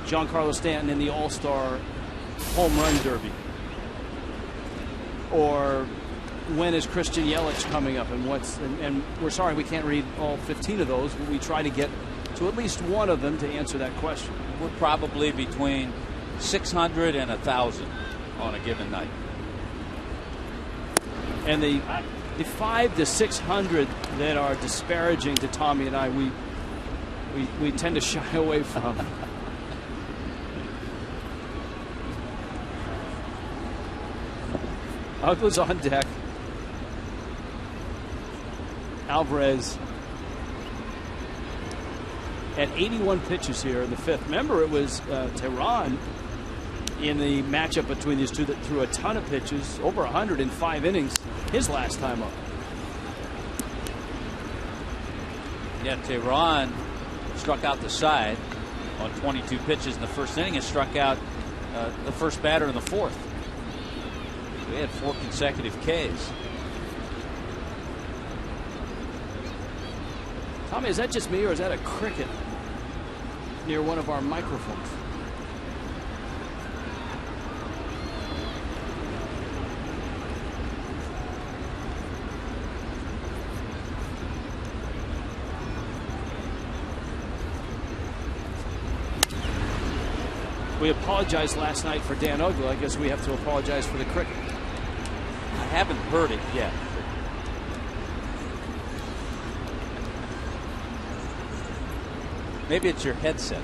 Giancarlo Stanton in the All-Star Home Run Derby. Or when is Christian Yelich coming up, and and we're sorry we can't read all 15 of those, but we try to get to at least one of them to answer that question. We're probably between 600 and 1,000 on a given night. And the 500 to 600 that are disparaging to Tommy and I, we tend to shy away from. Uggla's on deck. Alvarez at 81 pitches here in the 5th. Remember, it was Tehran in the matchup between these two that threw a ton of pitches, over 100 in 5 innings, his last time up. Yeah, Tehran struck out the side on 22 pitches in the first inning and struck out the first batter in the 4th. We had 4 consecutive Ks. Tommy, is that just me, or is that a cricket near one of our microphones? We apologized last night for Dan Uggla. I guess we have to apologize for the cricket. I haven't heard it yet. Maybe it's your headset.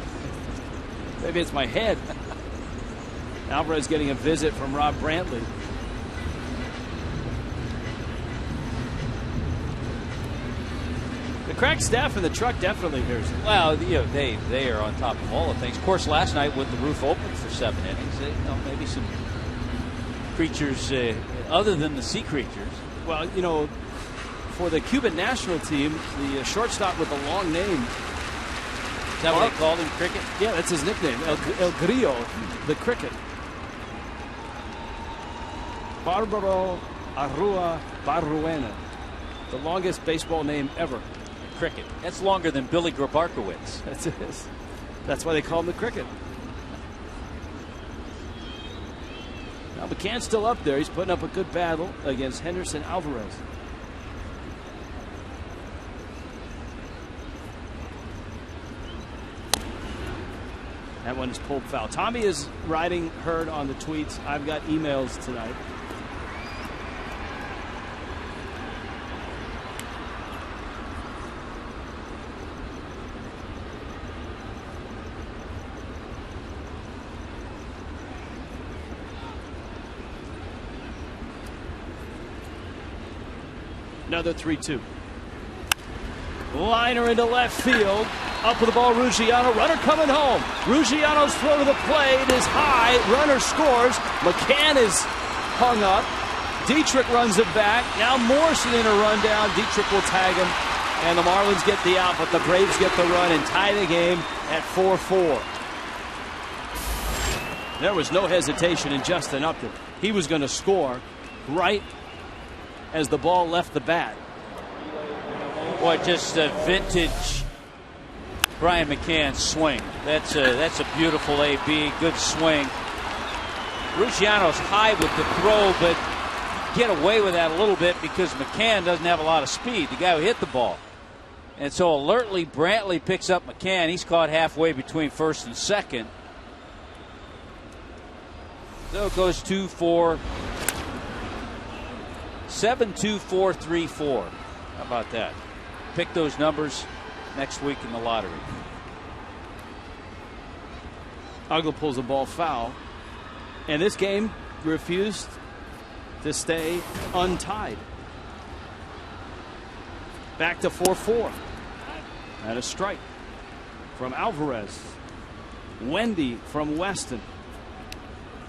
Maybe it's my head. Alvarez getting a visit from Rob Brantley. The crack staff and the truck definitely hears it. Well, you know, they are on top of all the things. Of course, last night with the roof open for 7 innings, maybe some creatures other than the sea creatures. Well, you know, for the Cuban national team, the shortstop with a long name. Is that what they called him, Cricket? Yeah, that's his nickname, El Grillo, the Cricket. Barbaro Arrua Barruena, the longest baseball name ever. Cricket. That's longer than Billy Grabarkowitz. That's it. That's why they call him the Cricket. Now McCann's still up there. He's putting up a good battle against Henderson Alvarez. That one is pulled foul. Tommy is riding herd on the tweets. I've got emails tonight. Another 3-2. Liner into left field. Up with the ball, Ruggiano. Runner coming home. Ruggiano's throw to the plate is high. Runner scores. McCann is hung up. Dietrich runs it back. Now Morrison in a rundown. Dietrich will tag him. And the Marlins get the out, but the Braves get the run and tie the game at 4-4. There was no hesitation in Justin Upton. He was going to score right as the ball left the bat. Boy, just a vintage Brian McCann swing. That's a beautiful AB. Good swing. Ruggiano's high with the throw, but get away with that a little bit because McCann doesn't have a lot of speed, the guy who hit the ball. And so alertly, Brantley picks up McCann. He's caught halfway between first and second. So it goes 2-4. 7-2-4-3-4. How about that? Pick those numbers next week in the lottery. Ugla pulls the ball foul. And this game refused to stay untied. Back to 4-4. And a strike from Alvarez. Wendy from Weston.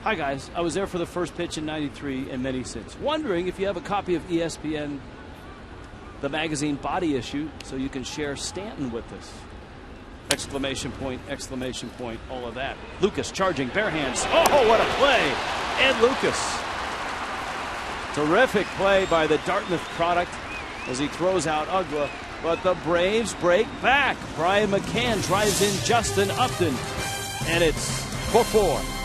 Hi guys, I was there for the first pitch in '93 and many since. Wondering if you have a copy of ESPN, the magazine Body Issue, so you can share Stanton with us. Exclamation point, all of that. Lucas charging, bare hands. Oh, what a play. Ed Lucas. Terrific play by the Dartmouth product as he throws out Ugla. But the Braves break back. Brian McCann drives in Justin Upton. And it's 4-4.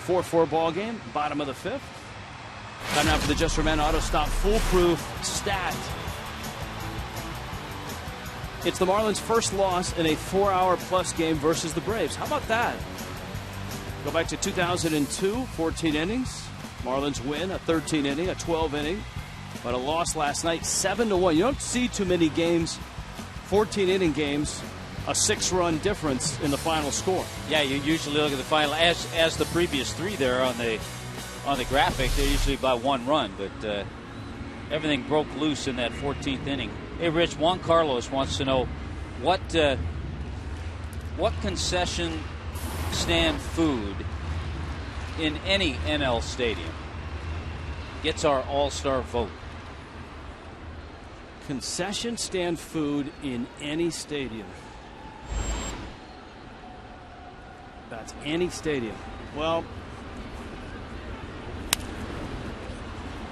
.44 ball game, bottom of the fifth. Time now for the Just for Men Auto Stop foolproof stat. It's the Marlins' first loss in a 4-hour-plus game versus the Braves. How about that? Go back to 2002, 14 innings. Marlins win a 13 inning, a 12 inning, but a loss last night, 7-1. You don't see too many games, 14 inning games, a 6-run difference in the final score. Yeah, you usually look at the final as the previous 3 there on the graphic. They're usually by 1 run, but everything broke loose in that 14th inning. Hey, Rich, Juan Carlos wants to know what concession stand food in any NL stadium gets our all-star vote. Concession stand food in any stadium. That's any stadium. Well,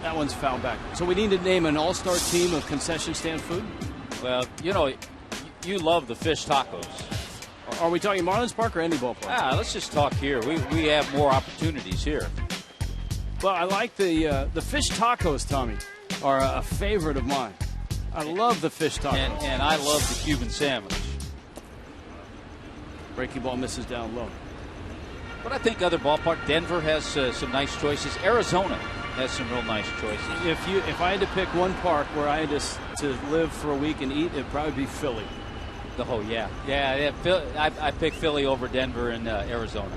that one's fouled back. So we need to name an all-star team of concession stand food? Well, you know, you love the fish tacos. Are we talking Marlins Park or any ballpark? Let's just talk here. We have more opportunities here. Well, I like the fish tacos, Tommy, are a favorite of mine. I love the fish tacos. And I love the Cuban sandwich. Breaking ball misses down low. But I think other ballpark, Denver has some nice choices. Arizona has some real nice choices. If I had to pick one park where I had to live for a week and eat, it'd probably be Philly. Oh, yeah. I pick Philly over Denver and Arizona.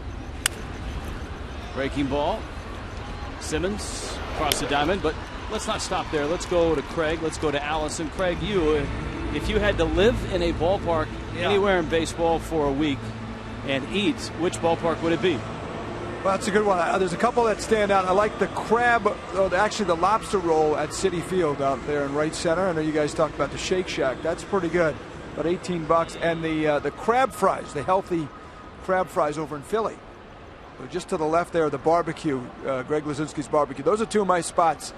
Breaking ball. Simmons across the diamond, but let's not stop there. Let's go to Craig. Let's go to Allison. Craig, if you had to live in a ballpark anywhere in baseball for a week and eat, which ballpark would it be? Well, that's a good one. There's a couple that stand out. I like the crab, actually the lobster roll at Citi Field out there in right center. I know you guys talked about the Shake Shack. That's pretty good. About $18. And the crab fries, the healthy crab fries over in Philly. Just to the left there, the barbecue, Greg Lazinski's barbecue. Those are 2 of my spots.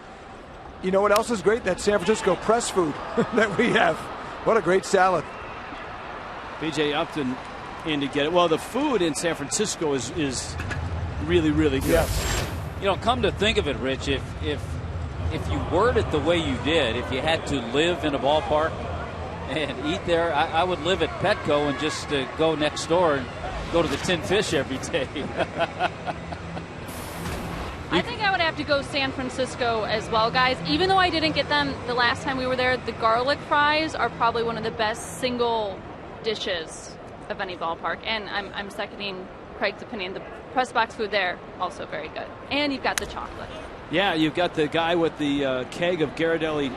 You know what else is great? That San Francisco press food that we have. What a great salad. B.J. Upton in to get it. Well, the food in San Francisco is really, really good. Yes. You know, come to think of it, Rich, if you word it the way you did, if you had to live in a ballpark and eat there, I would live at Petco and just go next door and go to the Tin Fish every day. I think I would have to go San Francisco as well, guys. Even though I didn't get them the last time we were there, the garlic fries are probably one of the best single dishes of any ballpark. And I'm seconding Craig's opinion. The press box food there, also very good. And you've got the chocolate. Yeah, you've got the guy with the keg of Ghirardelli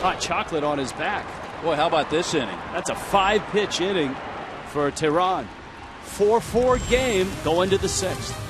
hot chocolate on his back. Boy, how about this inning? That's a 5-pitch inning for Tehran. 4-4 game going to the 6th.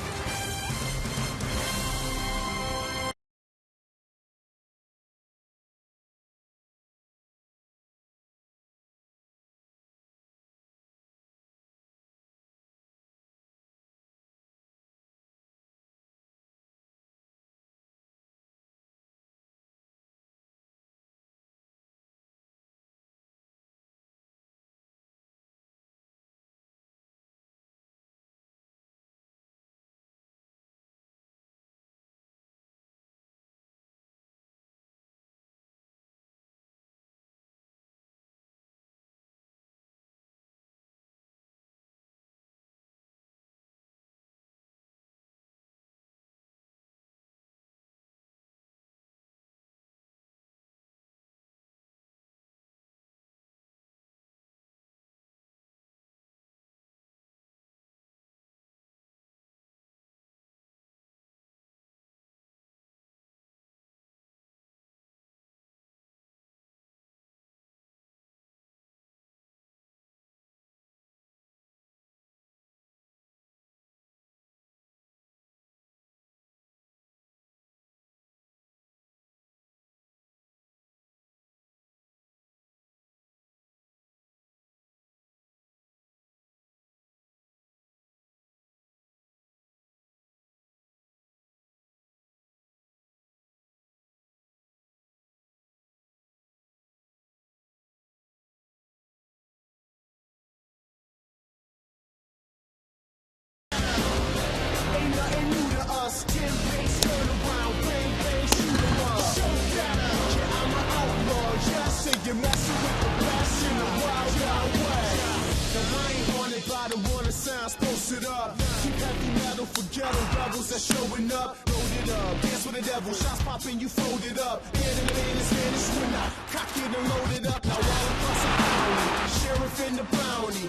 Posted up, keep heavy metal for ghetto rebels that's showing up. Loaded it up. Dance with the devil, shots popping, you fold it up. Hand in the man is Spanish when I cock it and load it up. Now all across the county, sheriff in the bounty.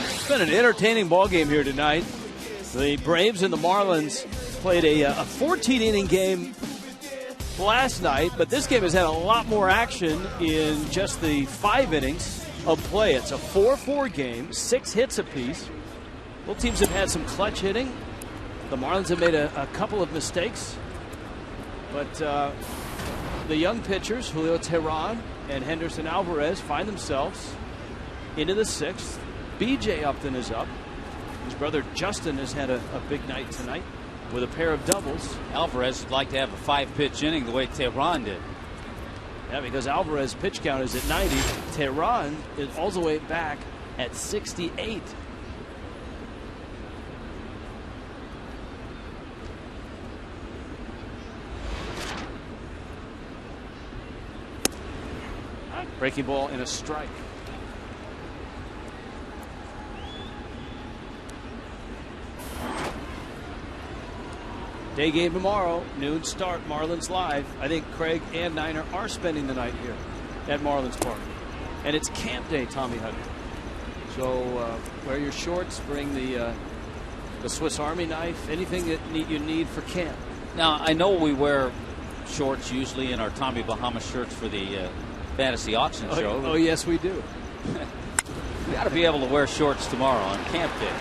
It's been an entertaining ball game here tonight. The Braves and the Marlins played a 14-inning game last night, but this game has had a lot more action in just the 5 innings of play. It's a 4-4 game, 6 hits apiece. Both teams have had some clutch hitting. The Marlins have made a couple of mistakes, but the young pitchers, Julio Teheran and Henderson Alvarez, find themselves into the 6th. B.J. Upton is up. His brother Justin has had a big night tonight with a pair of doubles. Alvarez would like to have a 5-pitch inning the way Teheran did. Yeah, because Alvarez's pitch count is at 90. Teheran is all the way back at 68. Breaking ball and a strike. Day game tomorrow, noon start, Marlins Live. I think Craig and Niner are spending the night here at Marlins Park. And it's camp day, Tommy Hutton. So wear your shorts, bring the Swiss Army knife, anything that you need for camp. Now, I know we wear shorts usually in our Tommy Bahama shirts for the fantasy auction show. Oh, yes, we do. We got to be able to wear shorts tomorrow on camp day.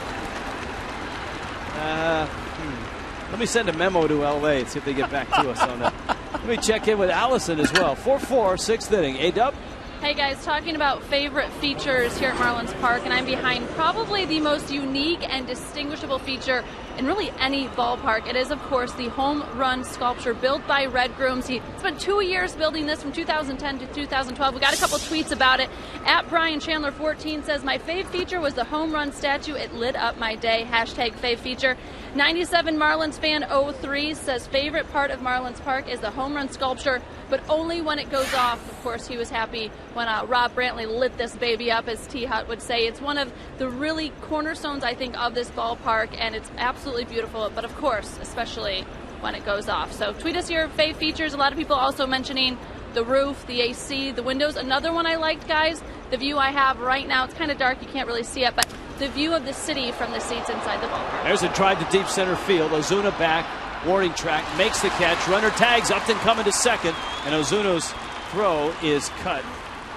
Let me send a memo to L.A. and see if they get back to us on that. Let me check in with Allison as well. 4-4, 6th inning. A-Dub? Hey guys, talking about favorite features here at Marlins Park, and I'm behind probably the most unique and distinguishable feature in really any ballpark. It is, of course, the home run sculpture built by Red Grooms. He spent 2 years building this from 2010 to 2012. We got a couple tweets about it. At Brian Chandler 14 says, my fave feature was the home run statue. It lit up my day. Hashtag fave feature. 97 Marlins fan 03 says favorite part of Marlins Park is the home run sculpture, but only when it goes off. Of course, he was happy when Rob Brantley lit this baby up, as T-Hut would say. It's one of the really cornerstones, I think, of this ballpark, and it's absolutely beautiful, but of course, especially when it goes off. So tweet us your fave features. A lot of people also mentioning the roof, the AC, the windows. Another one I liked, guys, the view I have right now. It's kind of dark, you can't really see it, but the view of the city from the seats inside the ballpark. There's a drive to deep center field. Ozuna back, warning track, makes the catch. Runner tags, Upton coming to second, and Ozuna's throw is cut.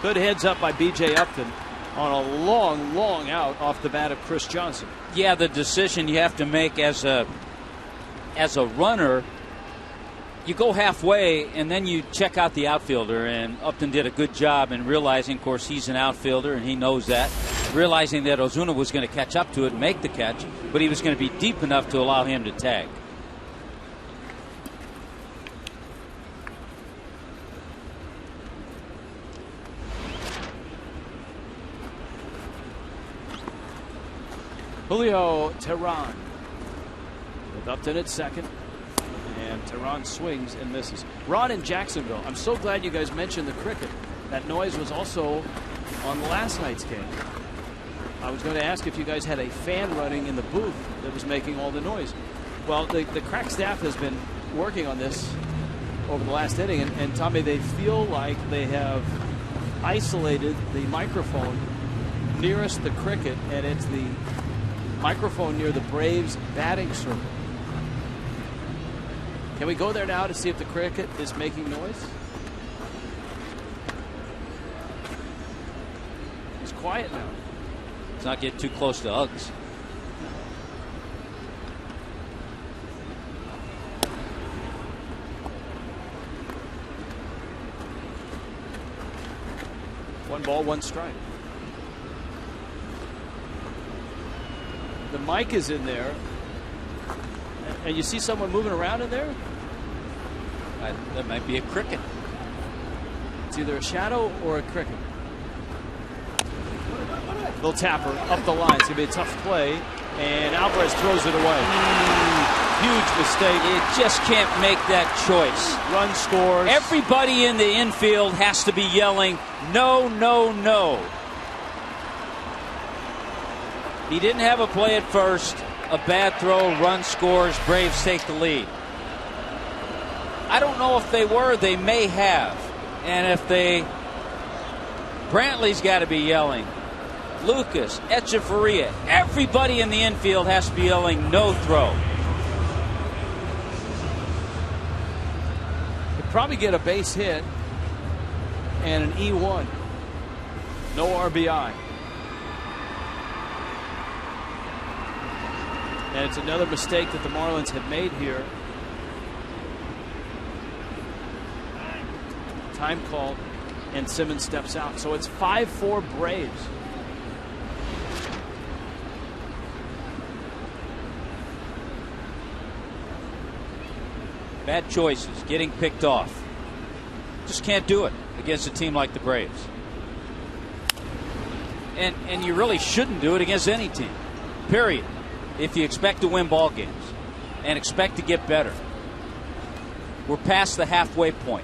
Good heads up by B.J. Upton on a long, long out off the bat of Chris Johnson. Yeah, the decision you have to make as a runner, you go halfway and then you check out the outfielder, and Upton did a good job in realizing, of course, he's an outfielder and he knows that, realizing that Ozuna was going to catch up to it and make the catch, but he was going to be deep enough to allow him to tag. Julio Teheran with Upton at second, and Teheran swings and misses. Ron in Jacksonville, I'm so glad you guys mentioned the cricket. That noise was also on last night's game. I was going to ask if you guys had a fan running in the booth that was making all the noise. Well, the crack staff has been working on this over the last inning, and Tommy, they feel like they have isolated the microphone nearest the cricket, and it's the microphone near the Braves batting circle. Can we go there now to see if the cricket is making noise? It's quiet now. Let's not get too close to Uggs. One ball, one strike. The mic is in there, and you see someone moving around in there? That might be a cricket. It's either a shadow or a cricket. Little tapper up the line. It's going to be a tough play, and Alvarez throws it away. Huge mistake. You just can't make that choice. Run scores. Everybody in the infield has to be yelling, no, no, no. He didn't have a play at first. a bad throw, run scores, Braves take the lead. I don't know if they were. They may have. And if they... Brantley's got to be yelling. Lucas, Echeverria, everybody in the infield has to be yelling no throw. You'd probably get a base hit and an E1. No RBI. And it's another mistake that the Marlins have made here. Time called, and Simmons steps out. So it's 5-4 Braves. Bad choices, getting picked off. Just can't do it against a team like the Braves. And you really shouldn't do it against any team, period, if you expect to win ball games and expect to get better. We're past the halfway point.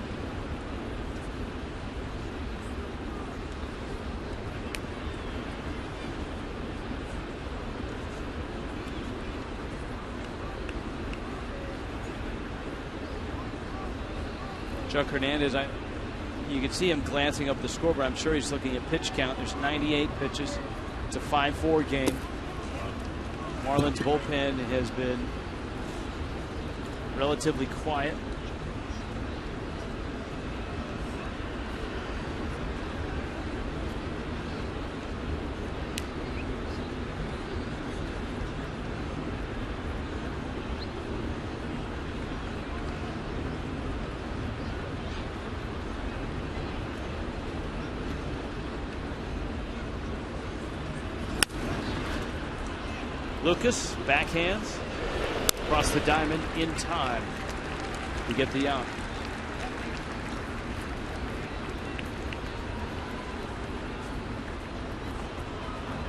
Chuck Hernandez, you can see him glancing up the scoreboard. I'm sure he's looking at pitch count. There's 98 pitches. It's a 5-4 game. Marlins bullpen has been relatively quiet. Lucas backhands across the diamond in time to get the out.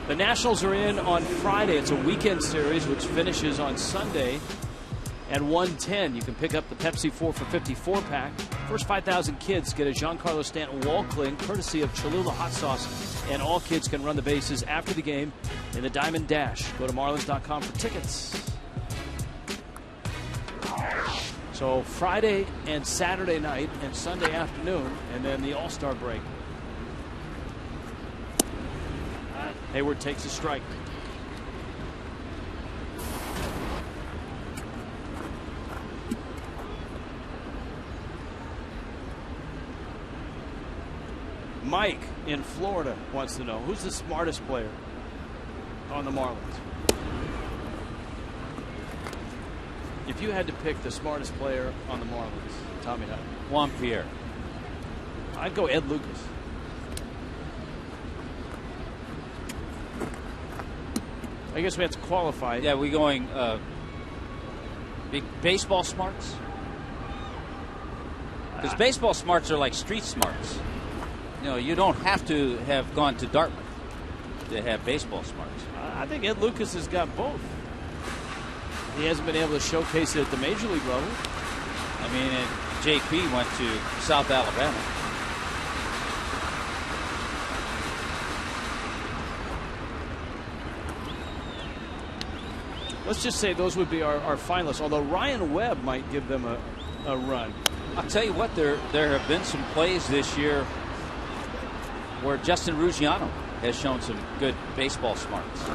The Nationals are in on Friday. It's a weekend series which finishes on Sunday at 1:10. You can pick up the Pepsi 4 for $54 pack. First 5,000 kids get a Giancarlo Stanton wall cling courtesy of Cholula Hot Sauce. And all kids can run the bases after the game in the Diamond Dash. Go to Marlins.com for tickets. So Friday and Saturday night and Sunday afternoon, and then the All-Star break. Hayward takes a strike. Mike in Florida wants to know, who's the smartest player on the Marlins? If you had to pick the smartest player on the Marlins, Tommy Hutt. Juan Pierre. I'd go Ed Lucas. I guess we have to qualify. Yeah, we going big baseball smarts? Because baseball smarts are like street smarts. You know, you don't have to have gone to Dartmouth to have baseball smarts. I think Ed Lucas has got both. He hasn't been able to showcase it at the major league level. I mean, JP went to South Alabama. Let's just say those would be our finalists, although Ryan Webb might give them a run. I'll tell you what, there have been some plays this year where Justin Ruggiano has shown some good baseball smarts.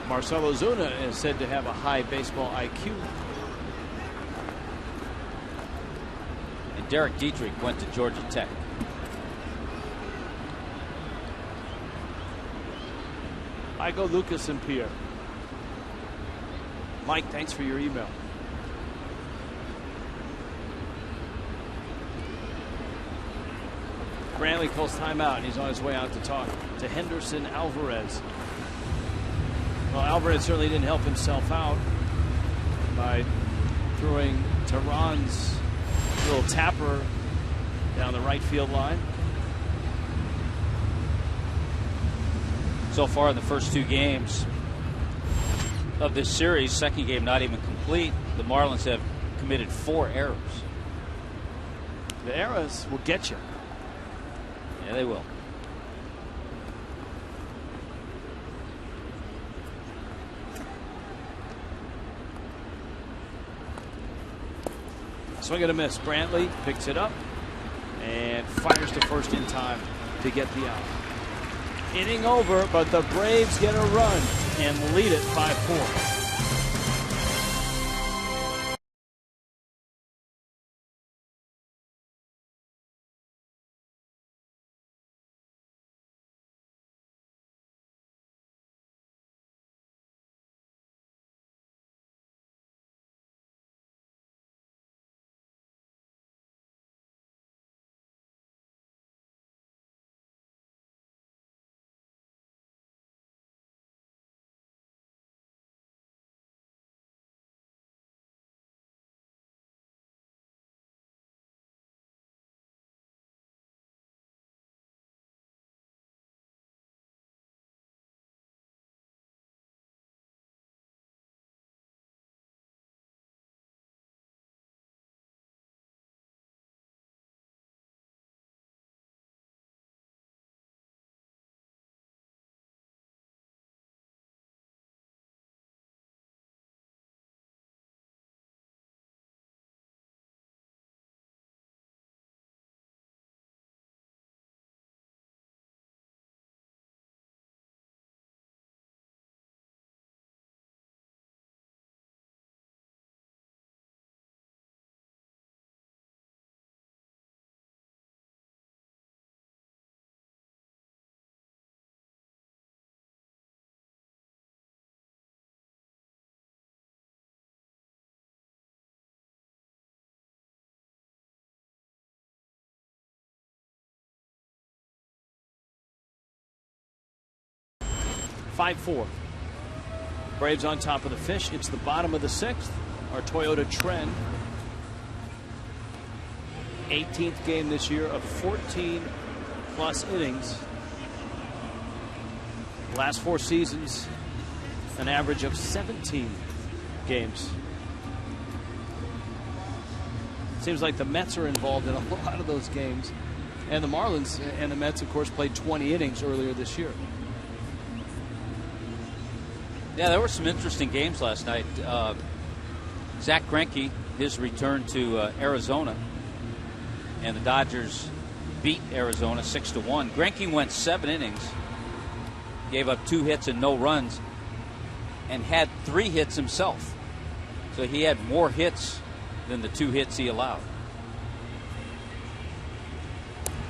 Marcell Ozuna is said to have a high baseball IQ. And Derek Dietrich went to Georgia Tech. I go Lucas and Pierre. Mike, thanks for your email. Brantley calls timeout, and he's on his way out to talk to Henderson Alvarez. Well, Alvarez certainly didn't help himself out by throwing Tehran's little tapper down the right field line. So far in the first two games of this series, second game not even complete, the Marlins have committed 4 errors. The errors will get you. Yeah, they will. Swing and a miss. Brantley picks it up and fires to first in time to get the out. Inning over, but the Braves get a run and lead it 5-4. Braves on top of the Fish. It's the bottom of the 6th. Our Toyota trend. 18th game this year of 14-plus innings. Last 4 seasons, an average of 17 games. Seems like the Mets are involved in a lot of those games. And the Marlins and the Mets, of course, played 20 innings earlier this year. Yeah, there were some interesting games last night. Zach Greinke, his return to Arizona, and the Dodgers beat Arizona 6-1. Greinke went 7 innings, gave up 2 hits and no runs, and had 3 hits himself. So he had more hits than the 2 hits he allowed.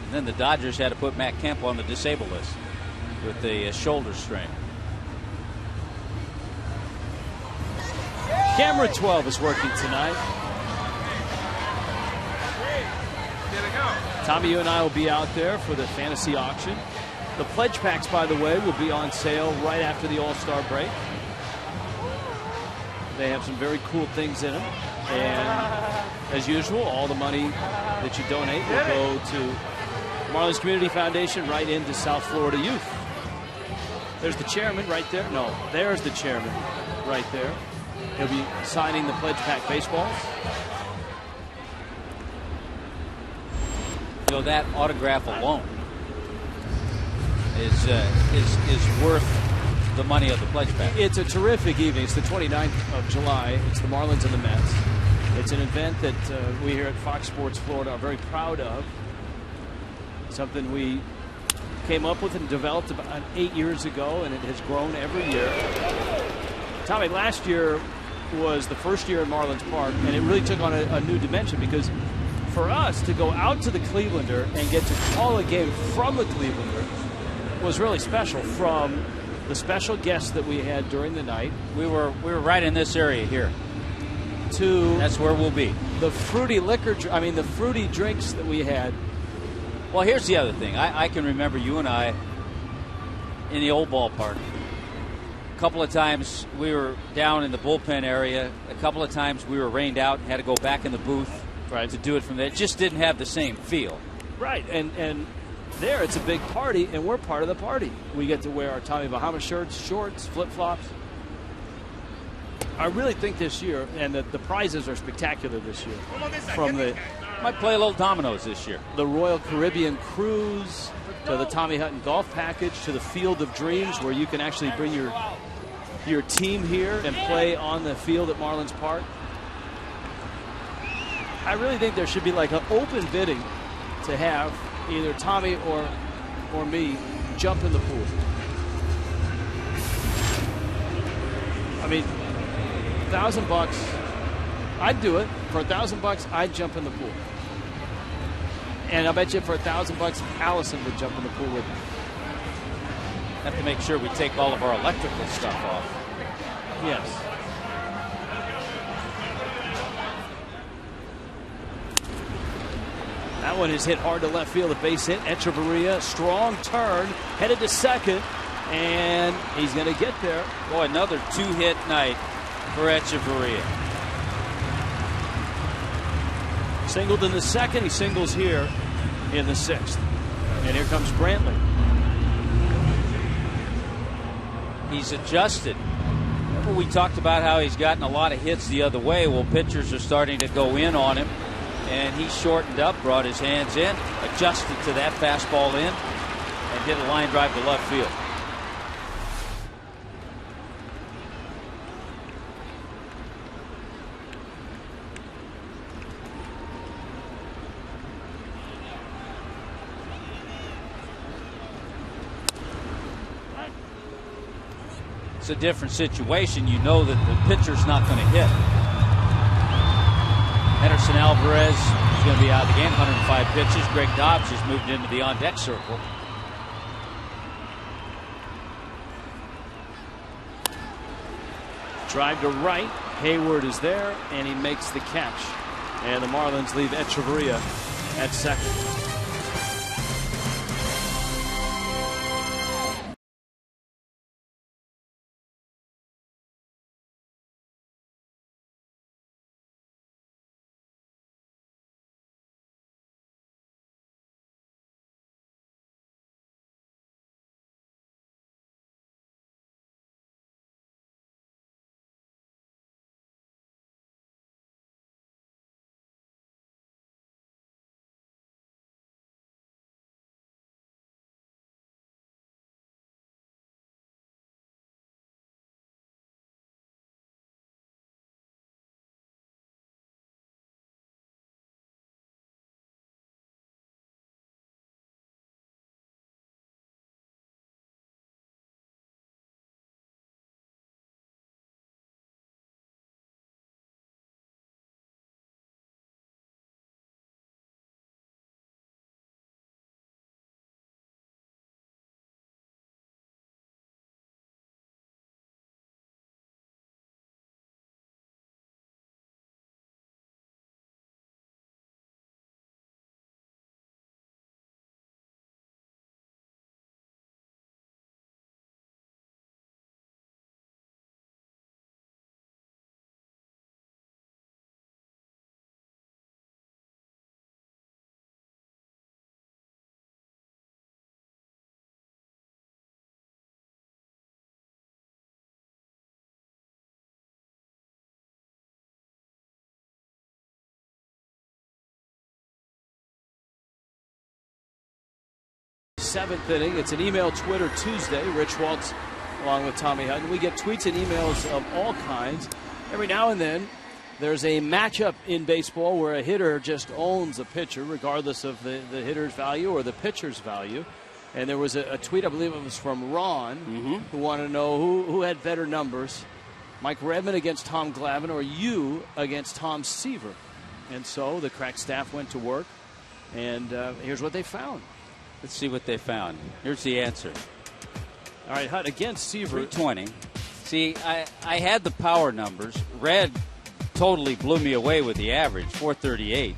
And then the Dodgers had to put Matt Kemp on the disabled list with a shoulder strain. Camera 12 is working tonight. Tommy, you and I will be out there for the fantasy auction. The pledge packs, by the way, will be on sale right after the All-Star break. They have some very cool things in them. And as usual, all the money that you donate will go to Marlins Community Foundation right into South Florida Youth. There's the chairman right there. No, there's the chairman right there. He'll be signing the pledge pack baseballs. You know, that autograph alone is worth the money of the pledge pack. It's a terrific evening. It's the 29th of July. It's the Marlins and the Mets. It's an event that we here at Fox Sports Florida are very proud of. Something we came up with and developed about 8 years ago, and it has grown every year. Tommy, last year was the first year in Marlins Park, and it really took on a new dimension, because for us to go out to the Clevelander and get to call a game from the Clevelander was really special. From the special guests that we had during the night, we were right in this area here. To that's where we'll be. The fruity the fruity drinks that we had. Well, here's the other thing. I can remember you and I in the old ballpark. A couple of times we were down in the bullpen area. A couple of times we were rained out and had to go back in the booth to do it from there. It just didn't have the same feel. Right, and there it's a big party, and we're part of the party. We get to wear our Tommy Bahama shirts, shorts, flip-flops. I really think this year, and the prizes are spectacular this year. From the might play a little dominoes this year. The Royal Caribbean Cruise, to the Tommy Hutton Golf Package, to the Field of Dreams, where you can actually bring your team here and play on the field at Marlins Park. I really think there should be like an open bidding to have either Tommy or me jump in the pool. I mean, $1,000, I'd do it. For $1,000, I'd jump in the pool. And I bet you for $1,000, Allison would jump in the pool with me. Have to make sure we take all of our electrical stuff off. Yes. That one is hit hard to left field. A base hit. Echeverria, strong turn, headed to second, and he's going to get there. Boy, another 2-hit night for Echeverria. Singled in the second. He singles here in the sixth. And here comes Brantley. He's adjusted. Remember we talked about how he's gotten a lot of hits the other way. Well, pitchers are starting to go in on him. And he shortened up, brought his hands in, adjusted to that fastball in, and hit a line drive to left field. It's a different situation. You know that the pitcher's not going to hit. Henderson Alvarez is going to be out of the game. 105 pitches. Greg Dobbs has moved into the on-deck circle. Drive to right. Hayward is there, and he makes the catch. And the Marlins leave Echeverria at second. Seventh inning. It's an email Twitter Tuesday. Rich Waltz along with Tommy Hutton. We get tweets and emails of all kinds. Every now and then there's a matchup in baseball where a hitter just owns a pitcher regardless of the hitter's value or the pitcher's value. And there was a tweet, I believe it was from Ron, who wanted to know who had better numbers, Mike Redmond against Tom Glavine or you against Tom Seaver. And so the crack staff went to work, and here's what they found. Let's see what they found. Here's the answer. All right, Hutt against Seaver. 320. See, I had the power numbers. Red totally blew me away with the average, 438.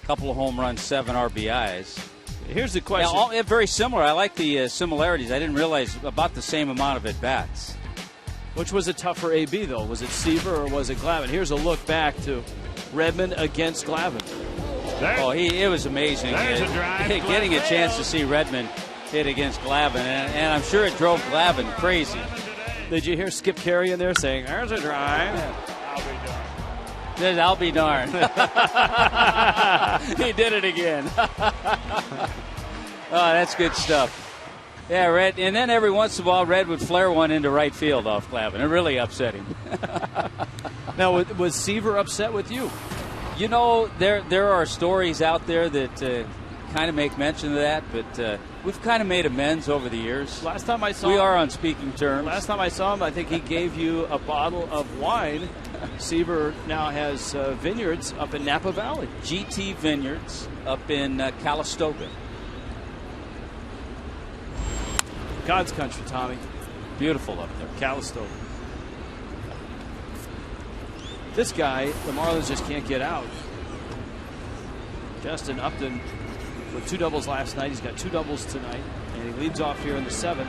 Couple of home runs, 7 RBIs. Here's the question. Now, very similar. I like the similarities. I didn't realize about the same amount of at-bats. Which was a tougher AB, though? Was it Seaver or was it Glavine? Here's a look back to Redmond against Glavine. It was amazing. Getting a chance to see Redmond hit against Glavine, and I'm sure it drove Glavine crazy. Did you hear Skip Carey in there saying, "There's a drive"? I'll be darned. He did it again. Oh, that's good stuff. Yeah, Red. And then every once in a while, Red would flare one into right field off Glavine. It really upset him. Now, was Seaver upset with you? You know, there are stories out there that kind of make mention of that, but we've kind of made amends over the years. Last time I saw we him, are on speaking terms. Last time I saw him, I think he gave you a bottle of wine. Seaver now has vineyards up in Napa Valley. GT Vineyards up in Calistoga. God's country, Tommy. Beautiful up there. Calistoga. This guy, the Marlins just can't get out. Justin Upton with 2 doubles last night. He's got 2 doubles tonight. And he leads off here in the 7th.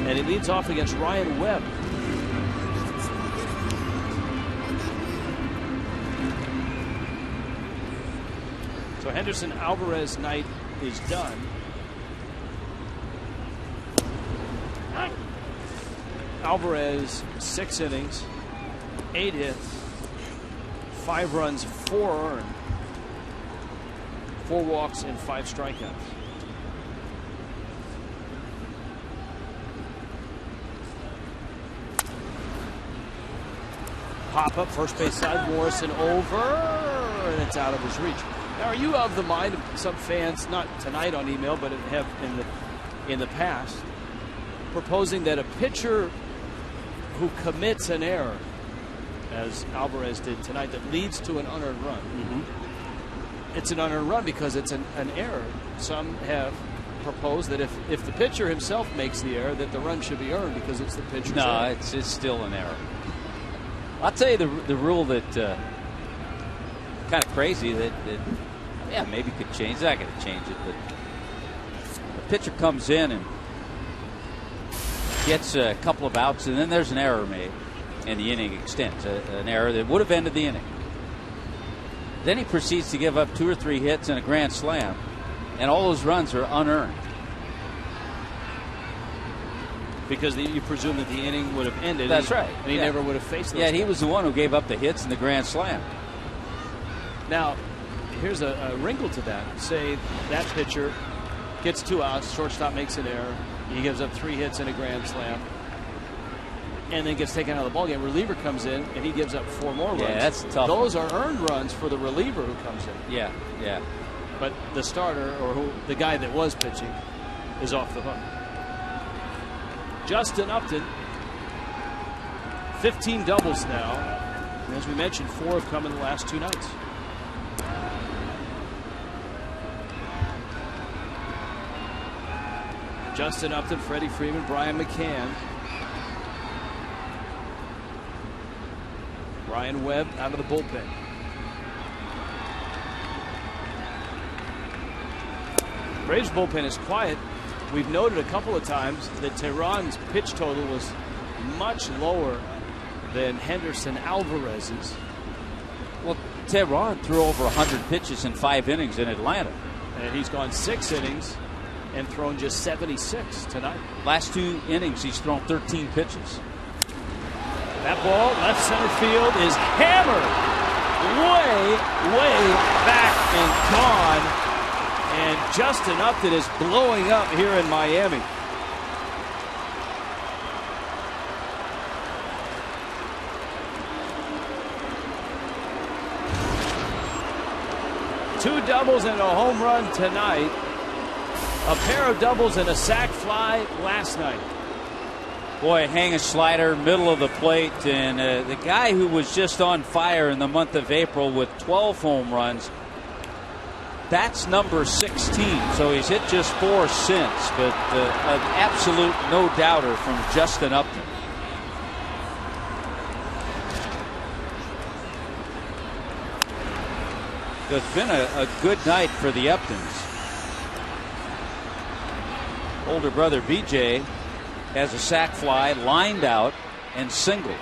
And he leads off against Ryan Webb. So Henderson Alvarez night is done. Alvarez, 6 innings, 8 hits, 5 runs, 4 earned, 4 walks, and 5 strikeouts. Pop up, first base side, Morrison over, and it's out of his reach. Now, are you of the mind of some fans, not tonight on email, but have in the past, proposing that a pitcher who commits an error, as Alvarez did tonight, that leads to an unearned run. It's an unearned run because it's an error. Some have proposed that if the pitcher himself makes the error, that the run should be earned because it's the pitcher's error. It's still an error. I'll tell you the rule that kind of crazy that maybe could change. It's not going to change it, but the pitcher comes in and gets a couple of outs, and then there's an error made, and the inning extends. An error that would have ended the inning. Then he proceeds to give up 2 or 3 hits and a grand slam, and all those runs are unearned. Because you presume that the inning would have ended. That's right. And he never would have faced those. Yeah, he guys. was the one who gave up the hits and the grand slam. Now, here's a wrinkle to that. Say that pitcher gets 2 outs, shortstop makes an error, he gives up 3 hits and a grand slam, and then gets taken out of the ballgame. Reliever comes in and he gives up 4 more runs. Yeah, that's tough. Those are earned runs for the reliever who comes in. Yeah. But the starter, or the guy that was pitching, is off the hook. Justin Upton, 15 doubles now. And as we mentioned, 4 have come in the last 2 nights. Justin Upton, Freddie Freeman, Brian McCann. Ryan Webb out of the bullpen. Braves bullpen is quiet. We've noted a couple of times that Tehran's pitch total was much lower than Henderson Alvarez's. Well, Tehran threw over 100 pitches in 5 innings in Atlanta. And he's gone 6 innings and thrown just 76 tonight. Last 2 innings, he's thrown 13 pitches. That ball, left center field, is hammered way back and gone. And Justin Upton is blowing up here in Miami. Two doubles and a home run tonight. A pair of doubles and a sac fly last night. Boy, hang a slider, middle of the plate, and the guy who was just on fire in the month of April with 12 home runs, that's number 16, so he's hit just 4 since, but an absolute no-doubter from Justin Upton. It's been a good night for the Uptons. Older brother BJ has a sac fly, lined out, and singled.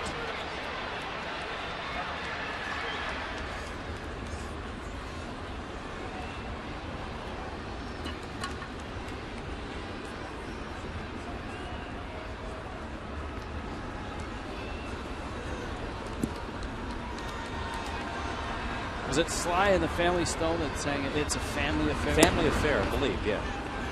Was it Sly and the Family Stone that sang it? It's a family affair. Family affair, I believe, yeah.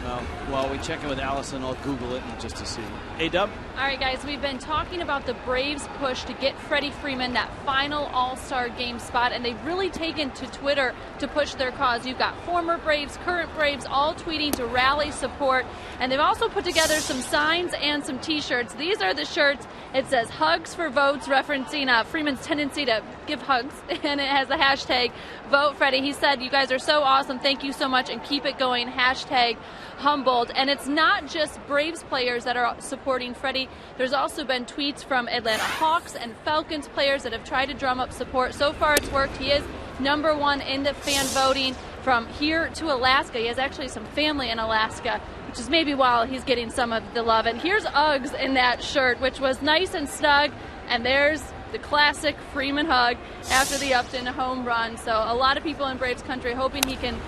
Well, while we check in with Allison, I'll Google it just to see. A-Dub? All right, guys, we've been talking about the Braves' push to get Freddie Freeman that final All-Star game spot, and they've really taken to Twitter to push their cause. You've got former Braves, current Braves, all tweeting to rally support, and they've also put together some signs and some T-shirts. These are the shirts. It says "Hugs for Votes," referencing Freeman's tendency to give hugs, and it has the hashtag Vote Freddie. He said, "You guys are so awesome. Thank you so much, and keep it going." Hashtag humbled. And it's not just Braves players that are supporting Freddie. There's also been tweets from Atlanta Hawks and Falcons players that have tried to drum up support. So far it's worked. He is #1 in the fan voting from here to Alaska. He has actually some family in Alaska, which is maybe why he's getting some of the love. And here's Uggs in that shirt, which was nice and snug. And there's the classic Freeman hug after the Upton home run. So a lot of people in Braves country hoping he can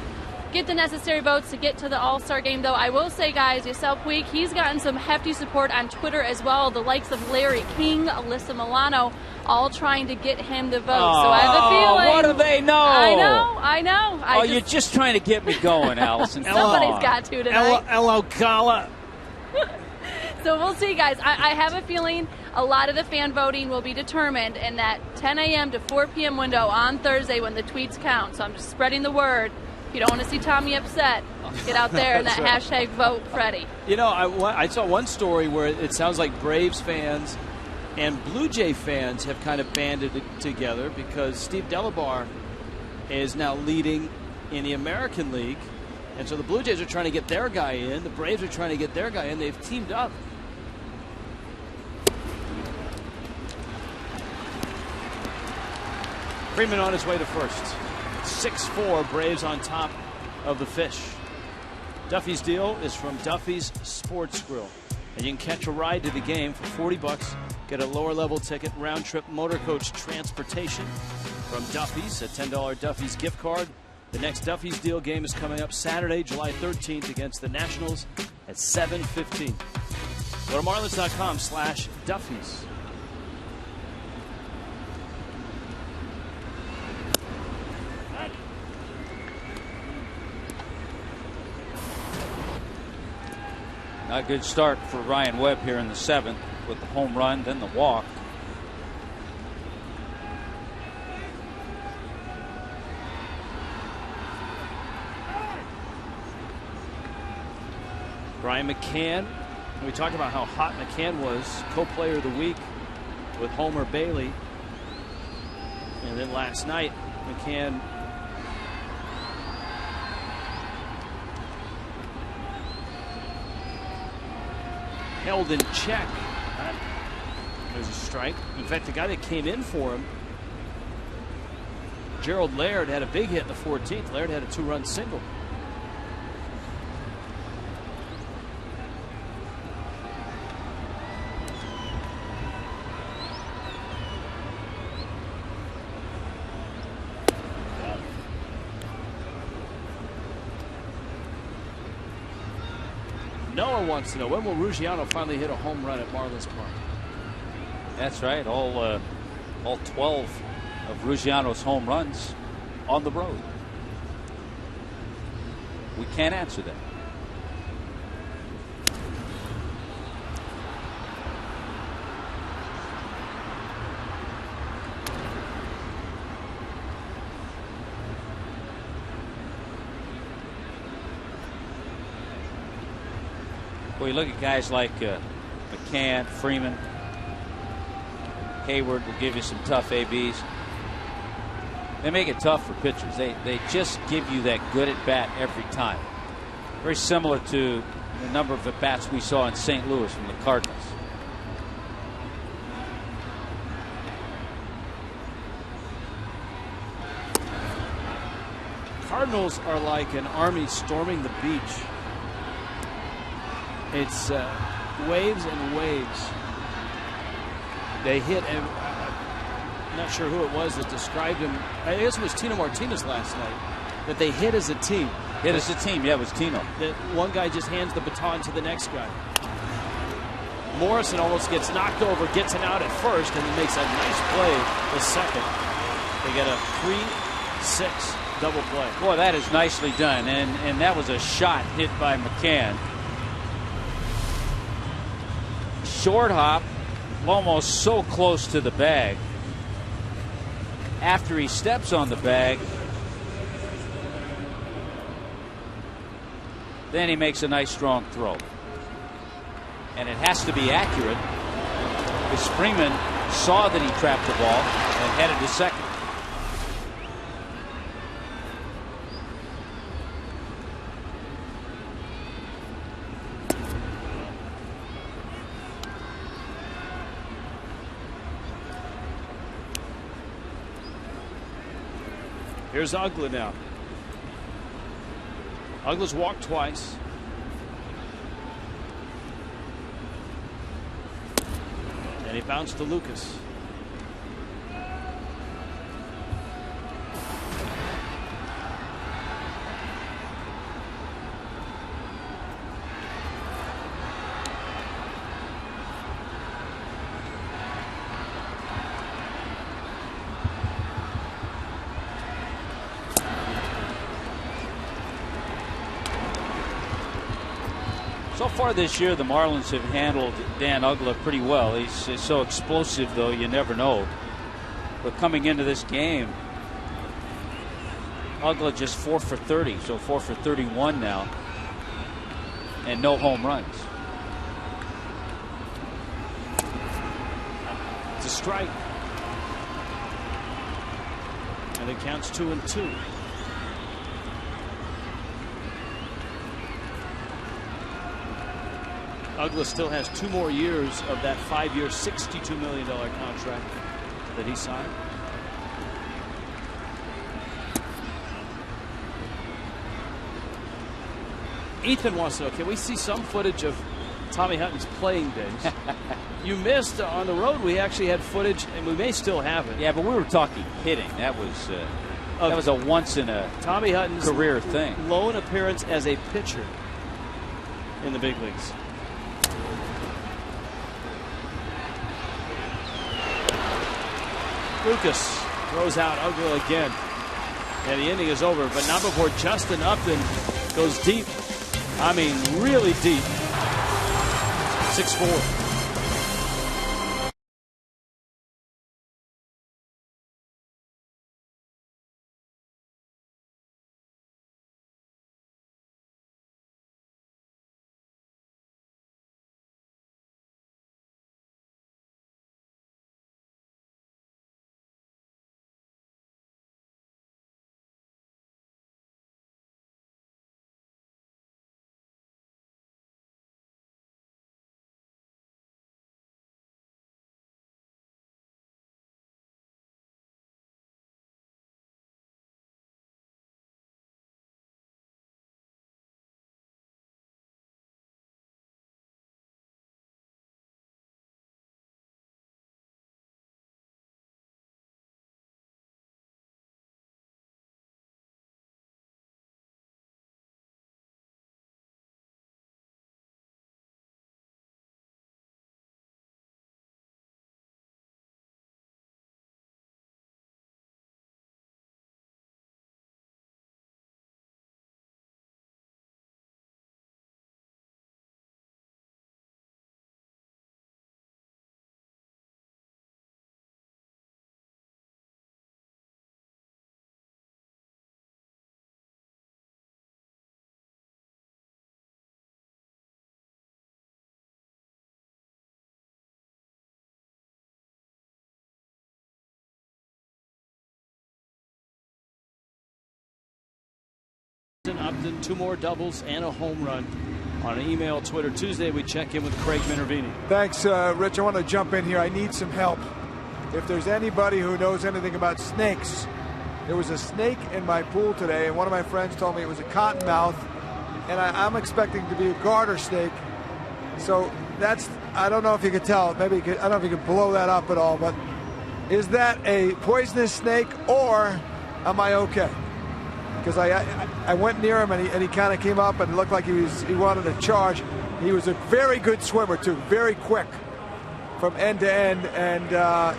get the necessary votes to get to the All-Star game, though. I will say, guys, Yasiel Puig, he's gotten some hefty support on Twitter as well. The likes of Larry King, Alyssa Milano, all trying to get him the vote. So I have a feeling. What do they know? I know. You're just trying to get me going, Allison. Somebody's got to tonight. Hello, Kala. So we'll see, guys. I have a feeling a lot of the fan voting will be determined in that 10 a.m. to 4 p.m. window on Thursday when the tweets count. So I'm just spreading the word. If you don't want to see Tommy upset, get out there and that hashtag Vote Freddie. You know, I saw one story where it sounds like Braves fans and Blue Jay fans have kind of banded it together because Steve Delabar is now leading in the American League. And so the Blue Jays are trying to get their guy in. The Braves are trying to get their guy in. They've teamed up. Freeman on his way to first. 6-4, Braves on top of the Fish. Duffy's Deal is from Duffy's Sports Grill. And you can catch a ride to the game for $40. Get a lower level ticket, round trip motor coach transportation from Duffy's, a $10 Duffy's gift card. The next Duffy's Deal game is coming up Saturday, July 13th against the Nationals at 7:15. Go to Marlins.com/Duffy's. A good start for Ryan Webb here in the 7th with the home run, then the walk. Brian McCann. We talked about how hot McCann was, co-player of the week with Homer Bailey. And then last night, McCann held in check. There's a strike. In fact, the guy that came in for him, Gerald Laird, had a big hit in the 14th. Laird had a 2-run single. Noah wants to know, when will Ruggiano finally hit a home run at Marlins Park? That's right. All 12 of Ruggiano's home runs on the road. We can't answer that. Well, you look at guys like McCann, Freeman, Hayward will give you some tough ABs. They make it tough for pitchers. They just give you that good at bat every time. Very similar to the number of at bats we saw in St. Louis from the Cardinals. Cardinals are like an army storming the beach. It's waves and waves. They hit, I'm not sure who it was that described him. I guess it was Tino Martinez last night, that they hit as a team. Hit as a team, yeah, it was Tino. That one guy just hands the baton to the next guy. Morrison almost gets knocked over, gets an out at first, and he makes a nice play the second. They get a 3-6 double play. Boy, that is nicely done, and that was a shot hit by McCann. Short hop, almost so close to the bag. After he steps on the bag, then he makes a nice strong throw. And it has to be accurate, because Freeman saw that he trapped the ball and headed to second. Here's Ugla now. Ugla's walked twice. And he bounced to Lucas. So far this year, the Marlins have handled Dan Ugla pretty well. He's so explosive, though, you never know. But coming into this game, Ugla just 4 for 30, so 4 for 31 now, and no home runs. It's a strike. And it counts 2-2. Ugla still has 2 more years of that 5-year, $62 million contract that he signed. Ethan wants to know, can we see some footage of Tommy Hutton's playing days? You missed on the road. We actually had footage, and we may still have it. Yeah, but we were talking hitting. That was a once in a Tommy Hutton's career thing. Lone appearance as a pitcher in the big leagues. Lucas throws out Ugla again. And the inning is over, but not before Justin Upton goes deep. I mean, really deep. 6-4. Upton, 2 more doubles and a home run. On an email, Twitter Tuesday, we check in with Craig Minervini. Thanks, Rich. I want to jump in here. I need some help. If there's anybody who knows anything about snakes, there was a snake in my pool today, and one of my friends told me it was a cottonmouth, and I'm expecting to be a garter snake. So that's, I don't know if you could tell. Maybe you could, I don't know if you could blow that up at all, but is that a poisonous snake, or am I okay? Because I went near him, and he kind of came up and it looked like he wanted to charge. He was a very good swimmer too, very quick from end to end, and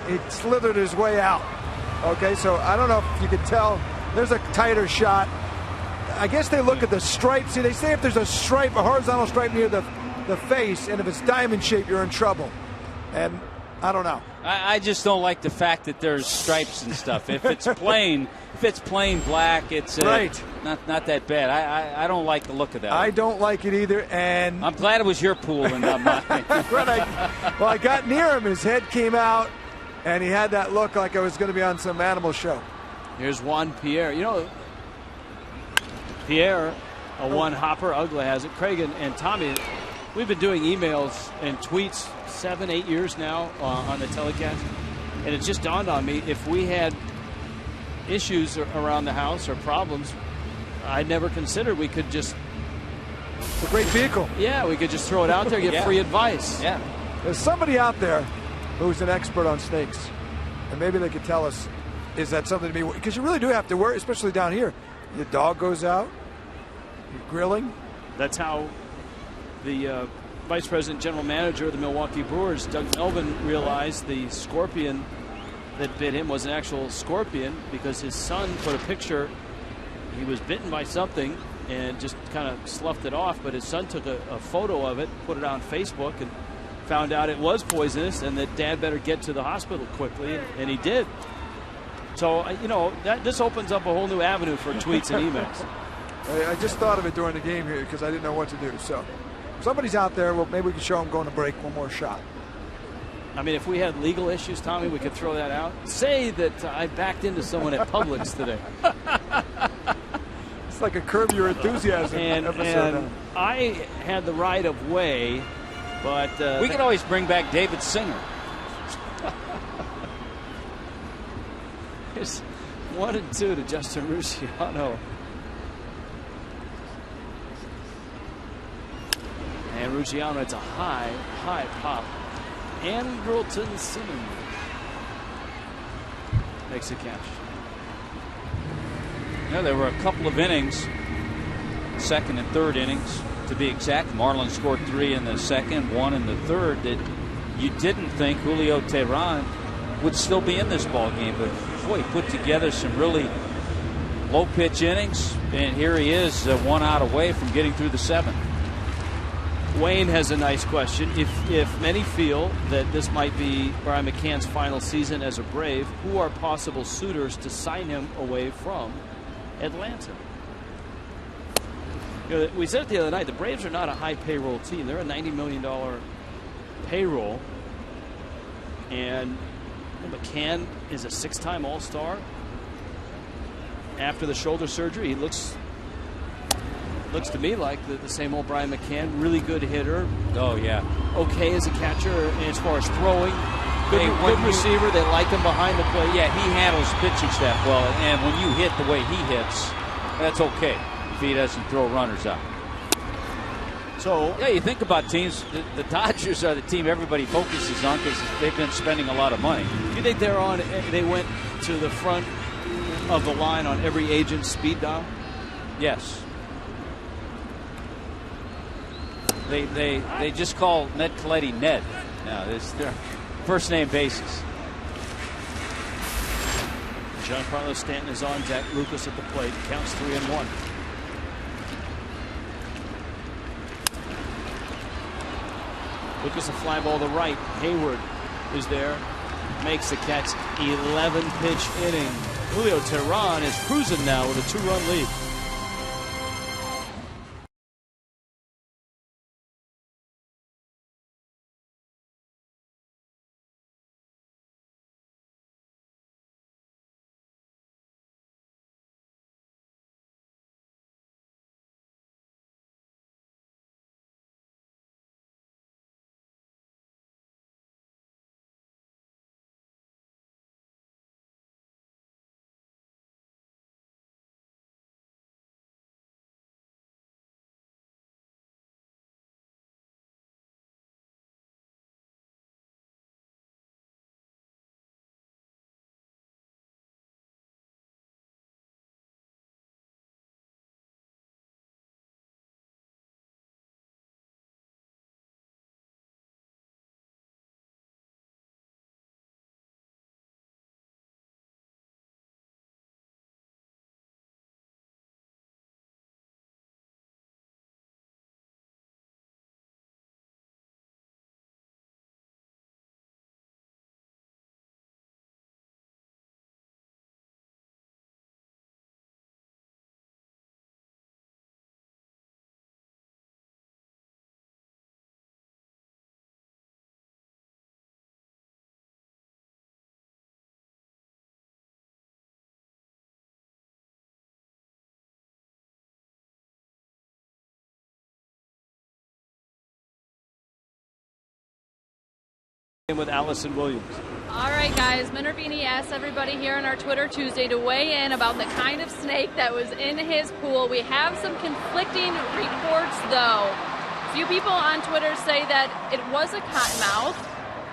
he slithered his way out. Okay, so I don't know if you could tell There's a tighter shot. I guess they look at the stripe. See, they say if there's a stripe, a horizontal stripe near the face, and if it's diamond shaped, you're in trouble. And I don't know. I just don't like the fact that there's stripes and stuff. If it's plain black, it's right. Not that bad. I don't like the look of that. I don't like it either, and I'm glad it was your pool and not mine. I got near him. His head came out, and he had that look like I was going to be on some animal show. Here's Juan Pierre. You know, Pierre, a one-hopper, Ugla has it. Craig and Tommy, we've been doing emails and tweets 7-8 years now on the telecast, and it just dawned on me, if we had issues around the house or problems, I never considered we could just... It's a great vehicle. Yeah, we could just throw it out there, get free advice. Yeah. There's somebody out there who's an expert on snakes, and maybe they could tell us, is that something to be... Because you really do have to worry, especially down here. Your dog goes out, you're grilling. That's how the Vice President General Manager of the Milwaukee Brewers, Doug Melvin, realized the scorpion that bit him was an actual scorpion because his son put a picture. He was bitten by something and just kind of sloughed it off, but his son took a photo of it, put it on Facebook, and found out it was poisonous and that Dad better get to the hospital quickly, and he did. So, you know, this opens up a whole new avenue for tweets and emails. I just thought of it during the game here because I didn't know what to do. So, if somebody's out there, well, maybe we can show them going to break one more shot. I mean, if we had legal issues, Tommy, we could throw that out. Say that I backed into someone at Publix today. It's like a Curb Your Enthusiasm episode. And I had the right of way, but... we can always bring back David Singer. Here's 1 and 2 to Justin Rusciano. And Rusciano, it's a high pop. Andrelton Simmons makes a catch. Yeah, there were a couple of innings, second and third innings to be exact. Marlins scored 3 in the second, 1 in the third, that you didn't think Julio Teheran would still be in this ball game, but boy, he put together some really low pitch innings, and here he is 1 out away from getting through the 7th. Wayne has a nice question. If many feel that this might be Brian McCann's final season as a Brave, who are possible suitors to sign him away from Atlanta? You know, we said it the other night, the Braves are not a high payroll team. They're a $90 million payroll. And McCann is a 6-time All-Star. After the shoulder surgery, he looks to me like the same old Brian McCann. Really good hitter. Oh, yeah. Okay as a catcher as far as throwing. Good receiver. They like him behind the plate. Yeah, he handles pitching staff well. And when you hit the way he hits, that's okay if he doesn't throw runners out. So, yeah, you think about teams, the Dodgers are the team everybody focuses on because they've been spending a lot of money. Do you think they went to the front of the line on every agent's speed dial? Yes. They just call Ned Coletti Ned. Now, it's their first name basis. Giancarlo Stanton is on deck. Lucas at the plate. Counts 3-1. Lucas a fly ball to right. Hayward is there. Makes the catch. 11 pitch inning. Julio Teheran is cruising now with a 2-run lead. With Allison Williams. All right, guys. Minervini asked everybody here on our Twitter Tuesday to weigh in about the kind of snake that was in his pool. We have some conflicting reports, though. A few people on Twitter say that it was a cottonmouth.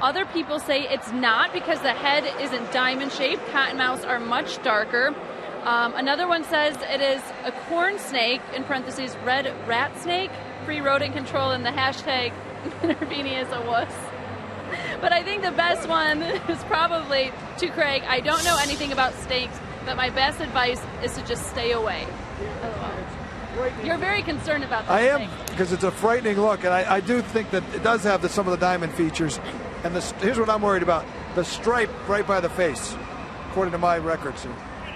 Other people say it's not because the head isn't diamond-shaped. Cottonmouths are much darker. Another one says it is a corn snake, in parentheses, red rat snake. Free rodent control in the hashtag Minervini is a wuss. But I think the best one is probably to Craig. I don't know anything about snakes, but my best advice is to just stay away. You're very concerned about that. I am, because it's a frightening look, and I do think that it does have some of the diamond features. And here's what I'm worried about: the stripe right by the face, according to my records.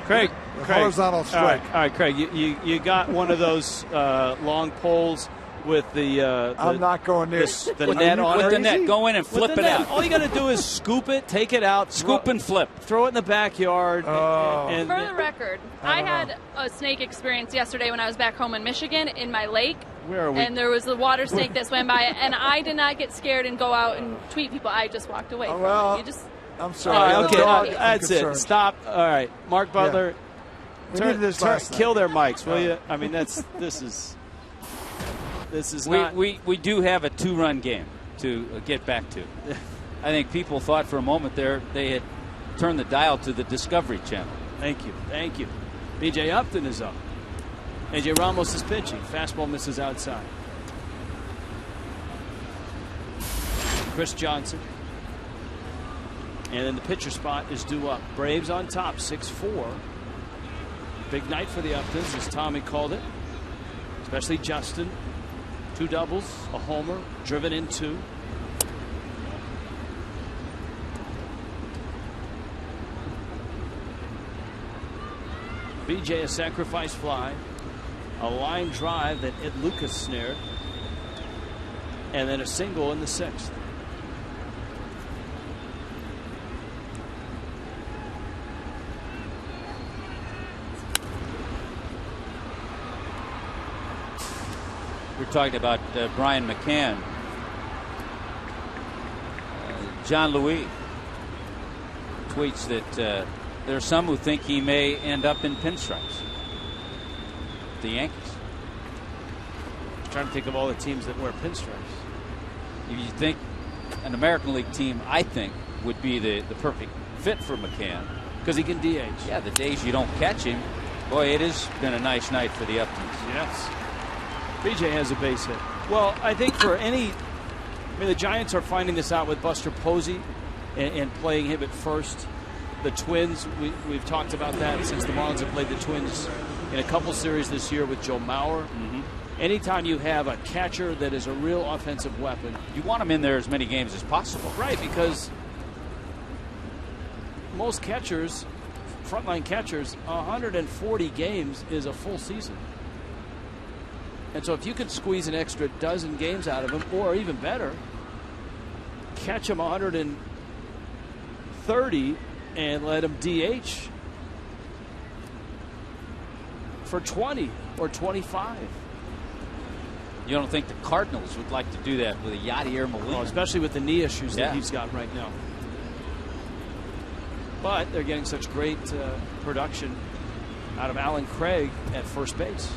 Craig, horizontal stripe. All right, Craig, you got one of those long poles with the I'm not going near the net on it. With the net, go in and flip it out. All you got to do is scoop it, take it out, scoop and flip, throw it in the backyard. For the record, I had a snake experience yesterday when I was back home in Michigan in my lake. Where are we? And there was a water snake that swam by, and I did not get scared and go out and tweet people. I just walked away. Well, you just. I'm sorry. All right, okay, that's concerned. it. Stop. All right, Mark Butler. We needed this last night. Kill their mics, will you? I mean, this is not. We do have a 2-run game to get back to. I think people thought for a moment there they had turned the dial to the Discovery Channel. Thank you. B.J. Upton is up. A.J. Ramos is pitching. Fastball misses outside. Chris Johnson. And then the pitcher spot is due up. Braves on top, 6-4. Big night for the Uptons, as Tommy called it. Especially Justin. 2 doubles, a homer, driven in 2. BJ a sacrifice fly, a line drive that Lucas snared, and then a single in the 6th. We're talking about Brian McCann. John Louis tweets that there are some who think he may end up in pinstripes. The Yankees. I'm trying to think of all the teams that wear pinstripes. If you think an American League team, I think, would be the perfect fit for McCann. Because he can DH. Yeah, the days you don't catch him. Boy, it has been a nice night for the Uptons. Yes. BJ has a base hit. Well, I think the Giants are finding this out with Buster Posey and playing him at first. The Twins, we've talked about that since the Marlins have played the Twins in a couple series this year with Joe Mauer. Mm-hmm. Anytime you have a catcher that is a real offensive weapon, you want him in there as many games as possible. Right, because most catchers, frontline catchers, 140 games is a full season. And so if you can squeeze an extra dozen games out of him, or even better, catch him 130 and let him DH for 20 or 25. You don't think the Cardinals would like to do that with a Yadier Molina? Well, especially with the knee issues that he's got right now. But they're getting such great production out of Alan Craig at first base.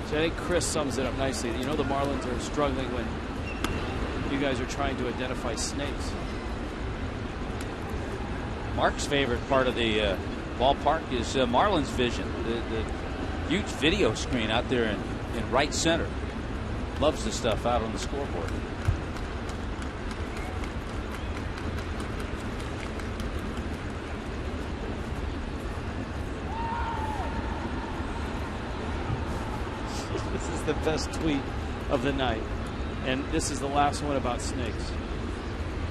I think Chris sums it up nicely. You know, the Marlins are struggling when you guys are trying to identify snakes. Mark's favorite part of the ballpark is Marlins vision. The huge video screen out there in right center. Loves the stuff out on the scoreboard. The best tweet of the night, and this is the last one about snakes,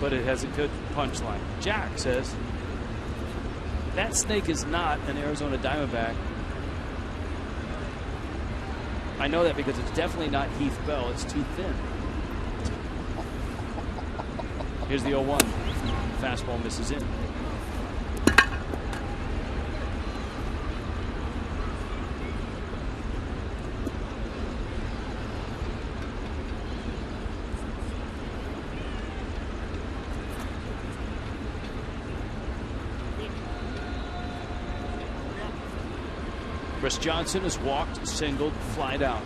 but it has a good punchline. Jack says that snake is not an Arizona Diamondback. I know that because it's definitely not Heath Bell. It's too thin. Here's the 0-1. Fastball misses in. Chris Johnson has walked, singled, flied out.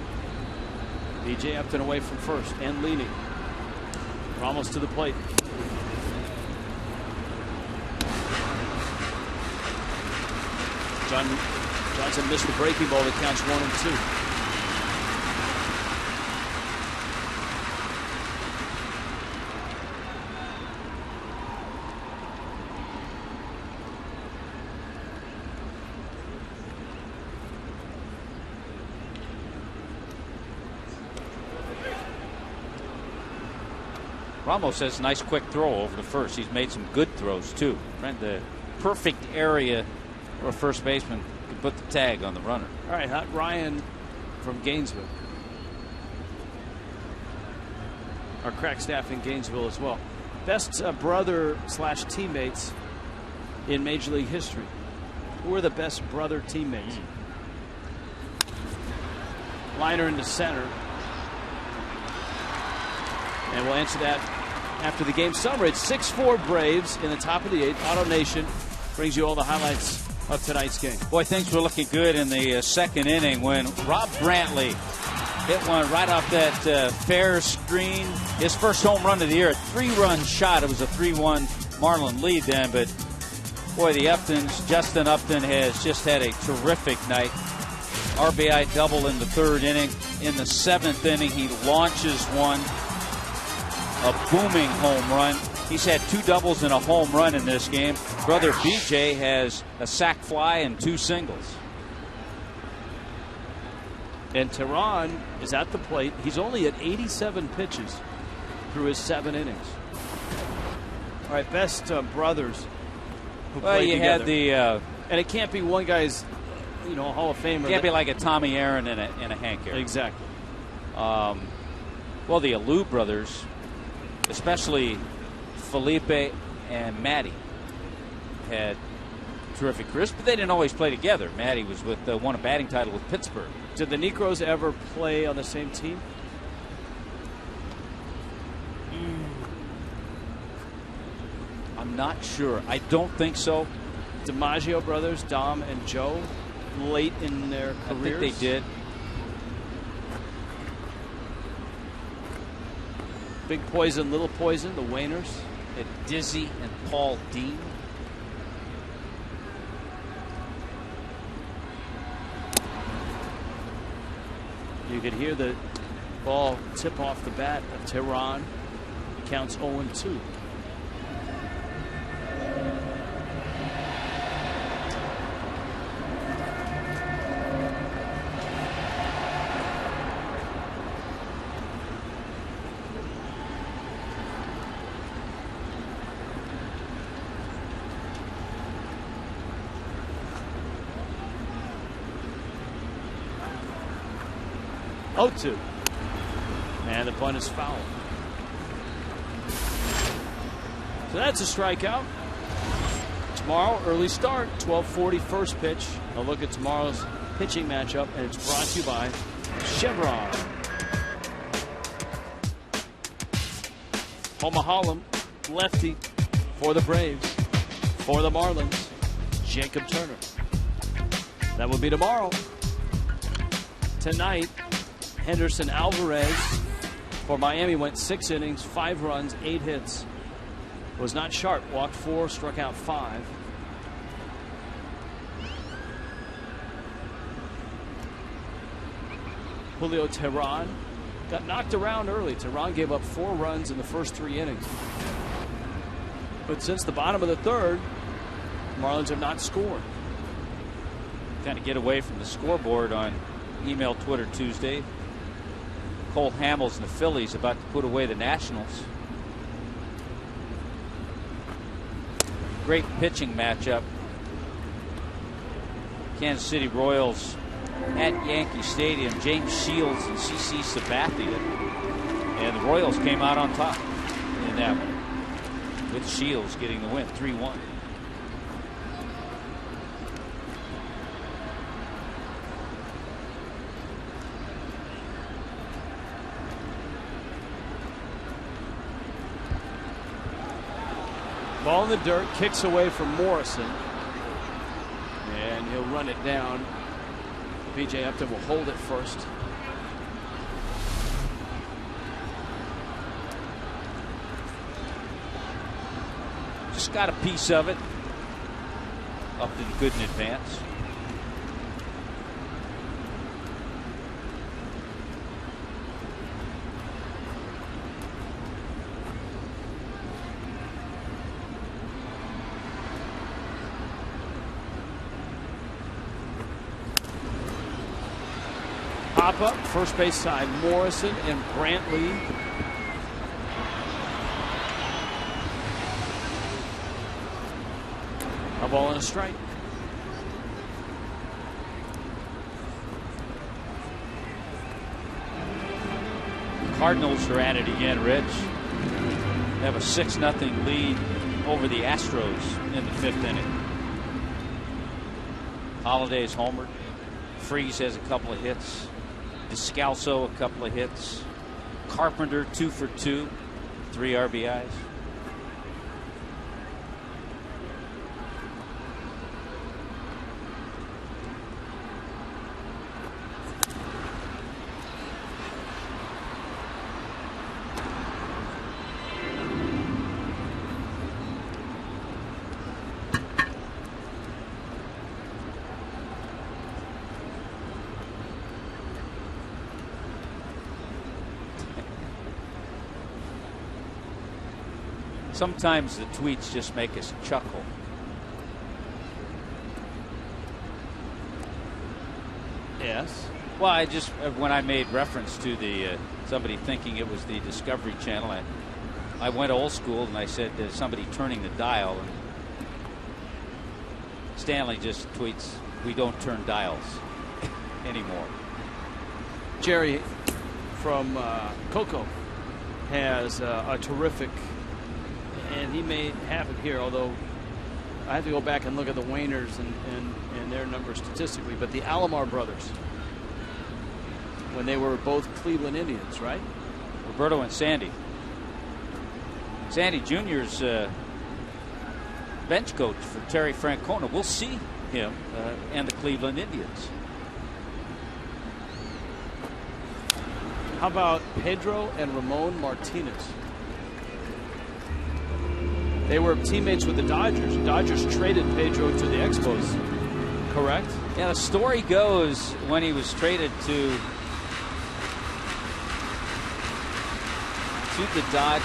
B.J. Upton away from first and leading. Ramos to the plate. Johnson missed the breaking ball that counts 1 and 2. Ramos has a nice quick throw over to first. He's made some good throws too. The perfect area where a first baseman can put the tag on the runner. All right, Hot Ryan from Gainesville. Our crack staff in Gainesville as well. Best brother / teammates in Major League history. Who are the best brother teammates? Liner into center. And we'll answer that after the game summary. It's 6-4 Braves in the top of the 8th. Auto Nation brings you all the highlights of tonight's game. Boy, things were looking good in the second inning when Rob Brantley hit one right off that fair screen. His first home run of the year, a 3-run shot. It was a 3-1 Marlin lead then, but boy, the Uptons, Justin Upton has just had a terrific night. RBI double in the 3rd inning. In the 7th inning, he launches one. A booming home run. He's had 2 doubles and a home run in this game. Brother BJ has a sac fly and 2 singles. And Tehran is at the plate. He's only at 87 pitches through his 7 innings. All right, best brothers who played together. Had the and it can't be one guy's, Hall of Famer. Can't be like a Tommy Aaron and a Hank Aaron. Exactly. Well, the Alou brothers, especially Felipe and Matty, had terrific careers, but they didn't always play together. Matty was won a batting title with Pittsburgh. Did the Necros ever play on the same team? I'm not sure. I don't think so. DiMaggio brothers, Dom and Joe, late in their careers? I think they did. Big Poison, Little Poison, the Wainers. At Dizzy and Paul Dean. You could hear the ball tip off the bat of Tehran. Counts 0-2. And the bunt is foul. So that's a strikeout. Tomorrow, early start, 12:40 first pitch. A look at tomorrow's pitching matchup, and it's brought to you by Chevron. Omaha lefty for the Braves. For the Marlins, Jacob Turner. That will be tomorrow. Tonight, Henderson Alvarez for Miami went 6 innings, 5 runs, 8 hits. Was not sharp. Walked 4, struck out 5. Julio Tehran got knocked around early. Tehran gave up 4 runs in the first 3 innings. But since the bottom of the 3rd, Marlins have not scored. Kind of get away from the scoreboard on email Twitter Tuesday. Cole Hamels and the Phillies about to put away the Nationals. Great pitching matchup. Kansas City Royals at Yankee Stadium. James Shields and CC Sabathia. And the Royals came out on top in that one, with Shields getting the win, 3-1. Ball in the dirt, kicks away from Morrison. And he'll run it down B.J. Upton will hold it first. Just got a piece of it. Upton good in advance. Pop up, first base side, Morrison and Brantley. A ball and a strike. Cardinals are at it again, Rich. They have a 6-0 lead over the Astros in the 5th inning. Holiday's homered. Freese has a couple of hits. Descalso a couple of hits. Carpenter 2 for 2, 3 RBIs. Sometimes the tweets just make us chuckle. Yes. Well, I just when I made reference to the somebody thinking it was the Discovery Channel, I went old school and I said there's somebody turning the dial, and Stanley just tweets, "We don't turn dials anymore." Jerry from Coco has a terrific. And he may have it here, although I have to go back and look at the Wainers and their numbers statistically. But the Alomar brothers, when they were both Cleveland Indians, right? Roberto and Sandy. Sandy Jr.'s bench coach for Terry Francona. We'll see him and the Cleveland Indians. How about Pedro and Ramon Martinez? They were teammates with the Dodgers. The Dodgers traded Pedro to the Expos, correct? Yeah, the story goes when he was traded to the Dodgers,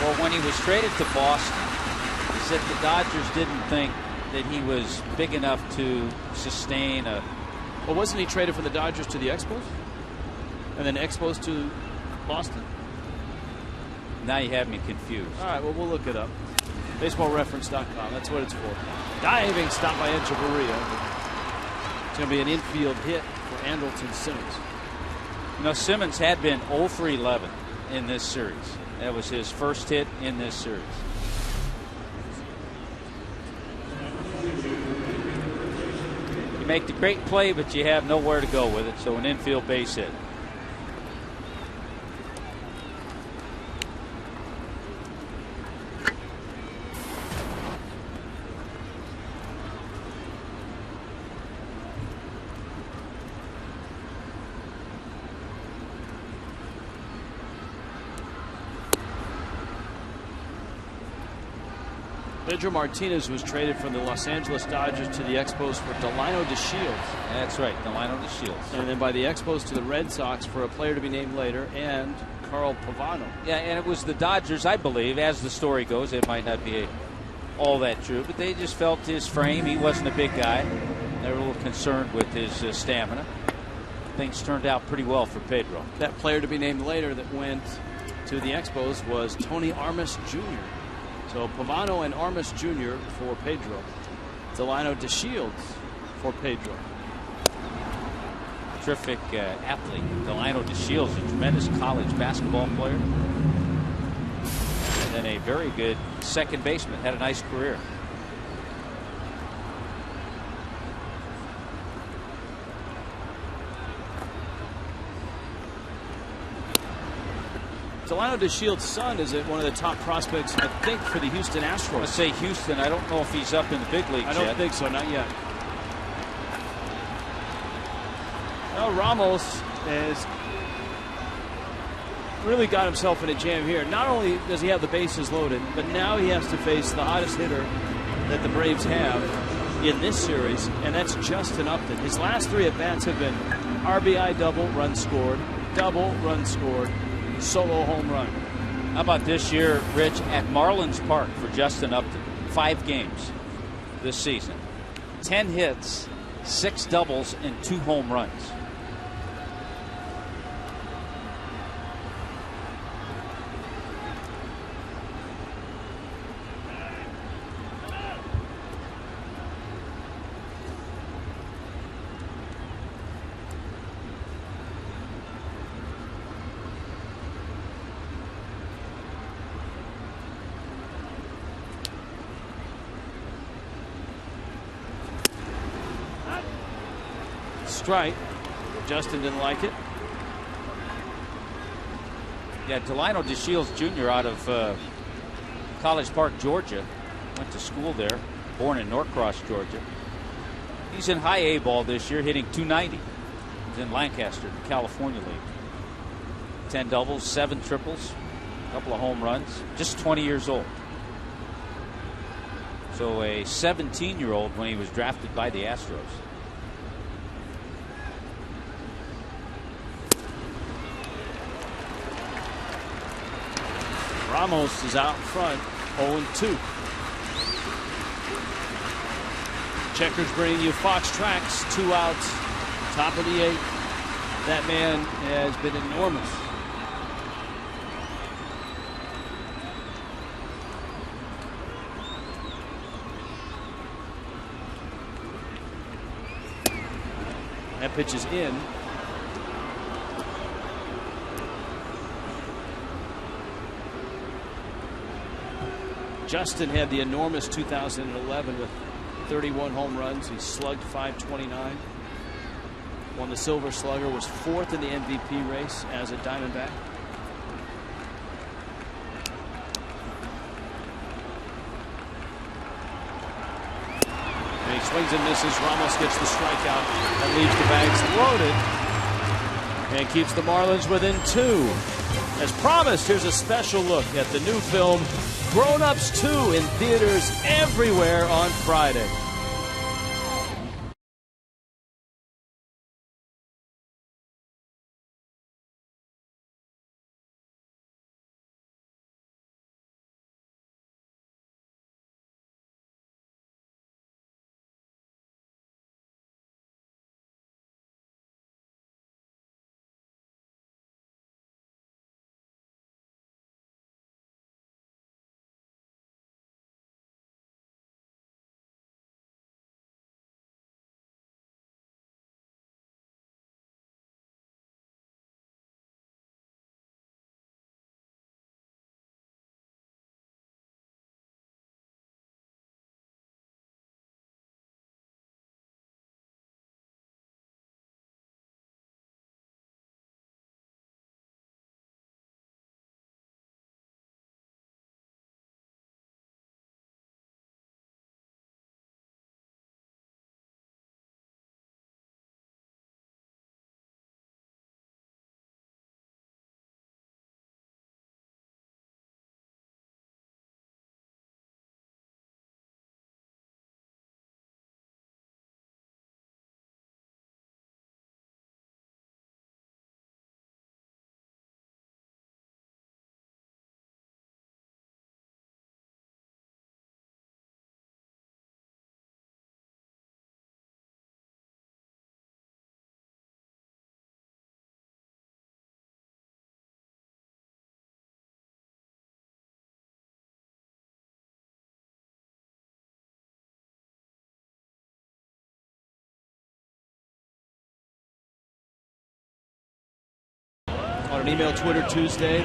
or when he was traded to Boston, he said the Dodgers didn't think that he was big enough to sustain a... Well, wasn't he traded from the Dodgers to the Expos? And then Expos to Boston? Now you have me confused. All right, well, we'll look it up. BaseballReference.com. That's what it's for. Diving stop by Echeverria. It's going to be an infield hit for Andrelton Simmons. You know, Simmons had been 0 for 11 in this series. That was his first hit in this series. You make the great play, but you have nowhere to go with it, so an infield base hit. Pedro Martinez was traded from the Los Angeles Dodgers to the Expos for Delino DeShields. That's right, Delino DeShields. And then by the Expos to the Red Sox for a player to be named later, and Carl Pavano. Yeah, and it was the Dodgers, I believe, as the story goes. It might not be all that true, but they just felt his frame. He wasn't a big guy. They were a little concerned with his stamina. Things turned out pretty well for Pedro. That player to be named later that went to the Expos was Tony Armas Jr. So Pavano and Armas Jr. for Pedro. Delino DeShields for Pedro. Terrific athlete. Delino DeShields, a tremendous college basketball player. And then a very good second baseman. Had a nice career. Delino DeShields' son is one of the top prospects, I think, for the Houston Astros. Let's say Houston. I don't know if he's up in the big leagues yet. I don't think so, not yet. Well, Ramos has really got himself in a jam here. Not only does he have the bases loaded, but now he has to face the hottest hitter that the Braves have in this series, and that's Justin Upton. His last 3 at-bats have been RBI double, run scored, double, run scored, solo home run. How about this year, Rich, at Marlins Park for Justin Upton? 5 games this season. 10 hits, 6 doubles, and 2 home runs. Strike. Justin didn't like it. Yeah, Delino DeShields Jr. out of College Park, Georgia. Went to school there. Born in Norcross, Georgia. He's in high A ball this year, hitting .290. He's in Lancaster, the California League. 10 doubles, 7 triples, a couple of home runs. Just 20 years old. So a 17-year-old when he was drafted by the Astros. Ramos is out in front, 0-2. Checkers bringing you Fox Tracks, 2 outs, top of the 8th. That man has been enormous. That pitch is in. Justin had the enormous 2011 with 31 home runs. He slugged .529. Won the Silver Slugger, was 4th in the MVP race as a Diamondback. And he swings and misses. Ramos gets the strikeout. That leaves the bags loaded and keeps the Marlins within 2. As promised, here's a special look at the new film Grown Ups 2 in theaters everywhere on Friday. On an email Twitter Tuesday,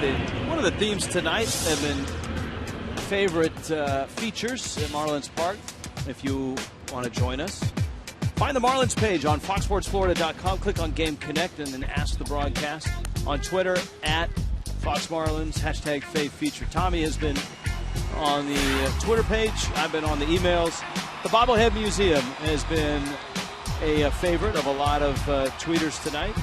one of the themes tonight have been favorite features at Marlins Park. If you want to join us, find the Marlins page on foxsportsflorida.com. Click on Game Connect and then ask the broadcast. On Twitter at Fox Marlins, #Fave Feature. Tommy has been on the Twitter page. I've been on the emails. The Bobblehead Museum has been a favorite of a lot of tweeters tonight.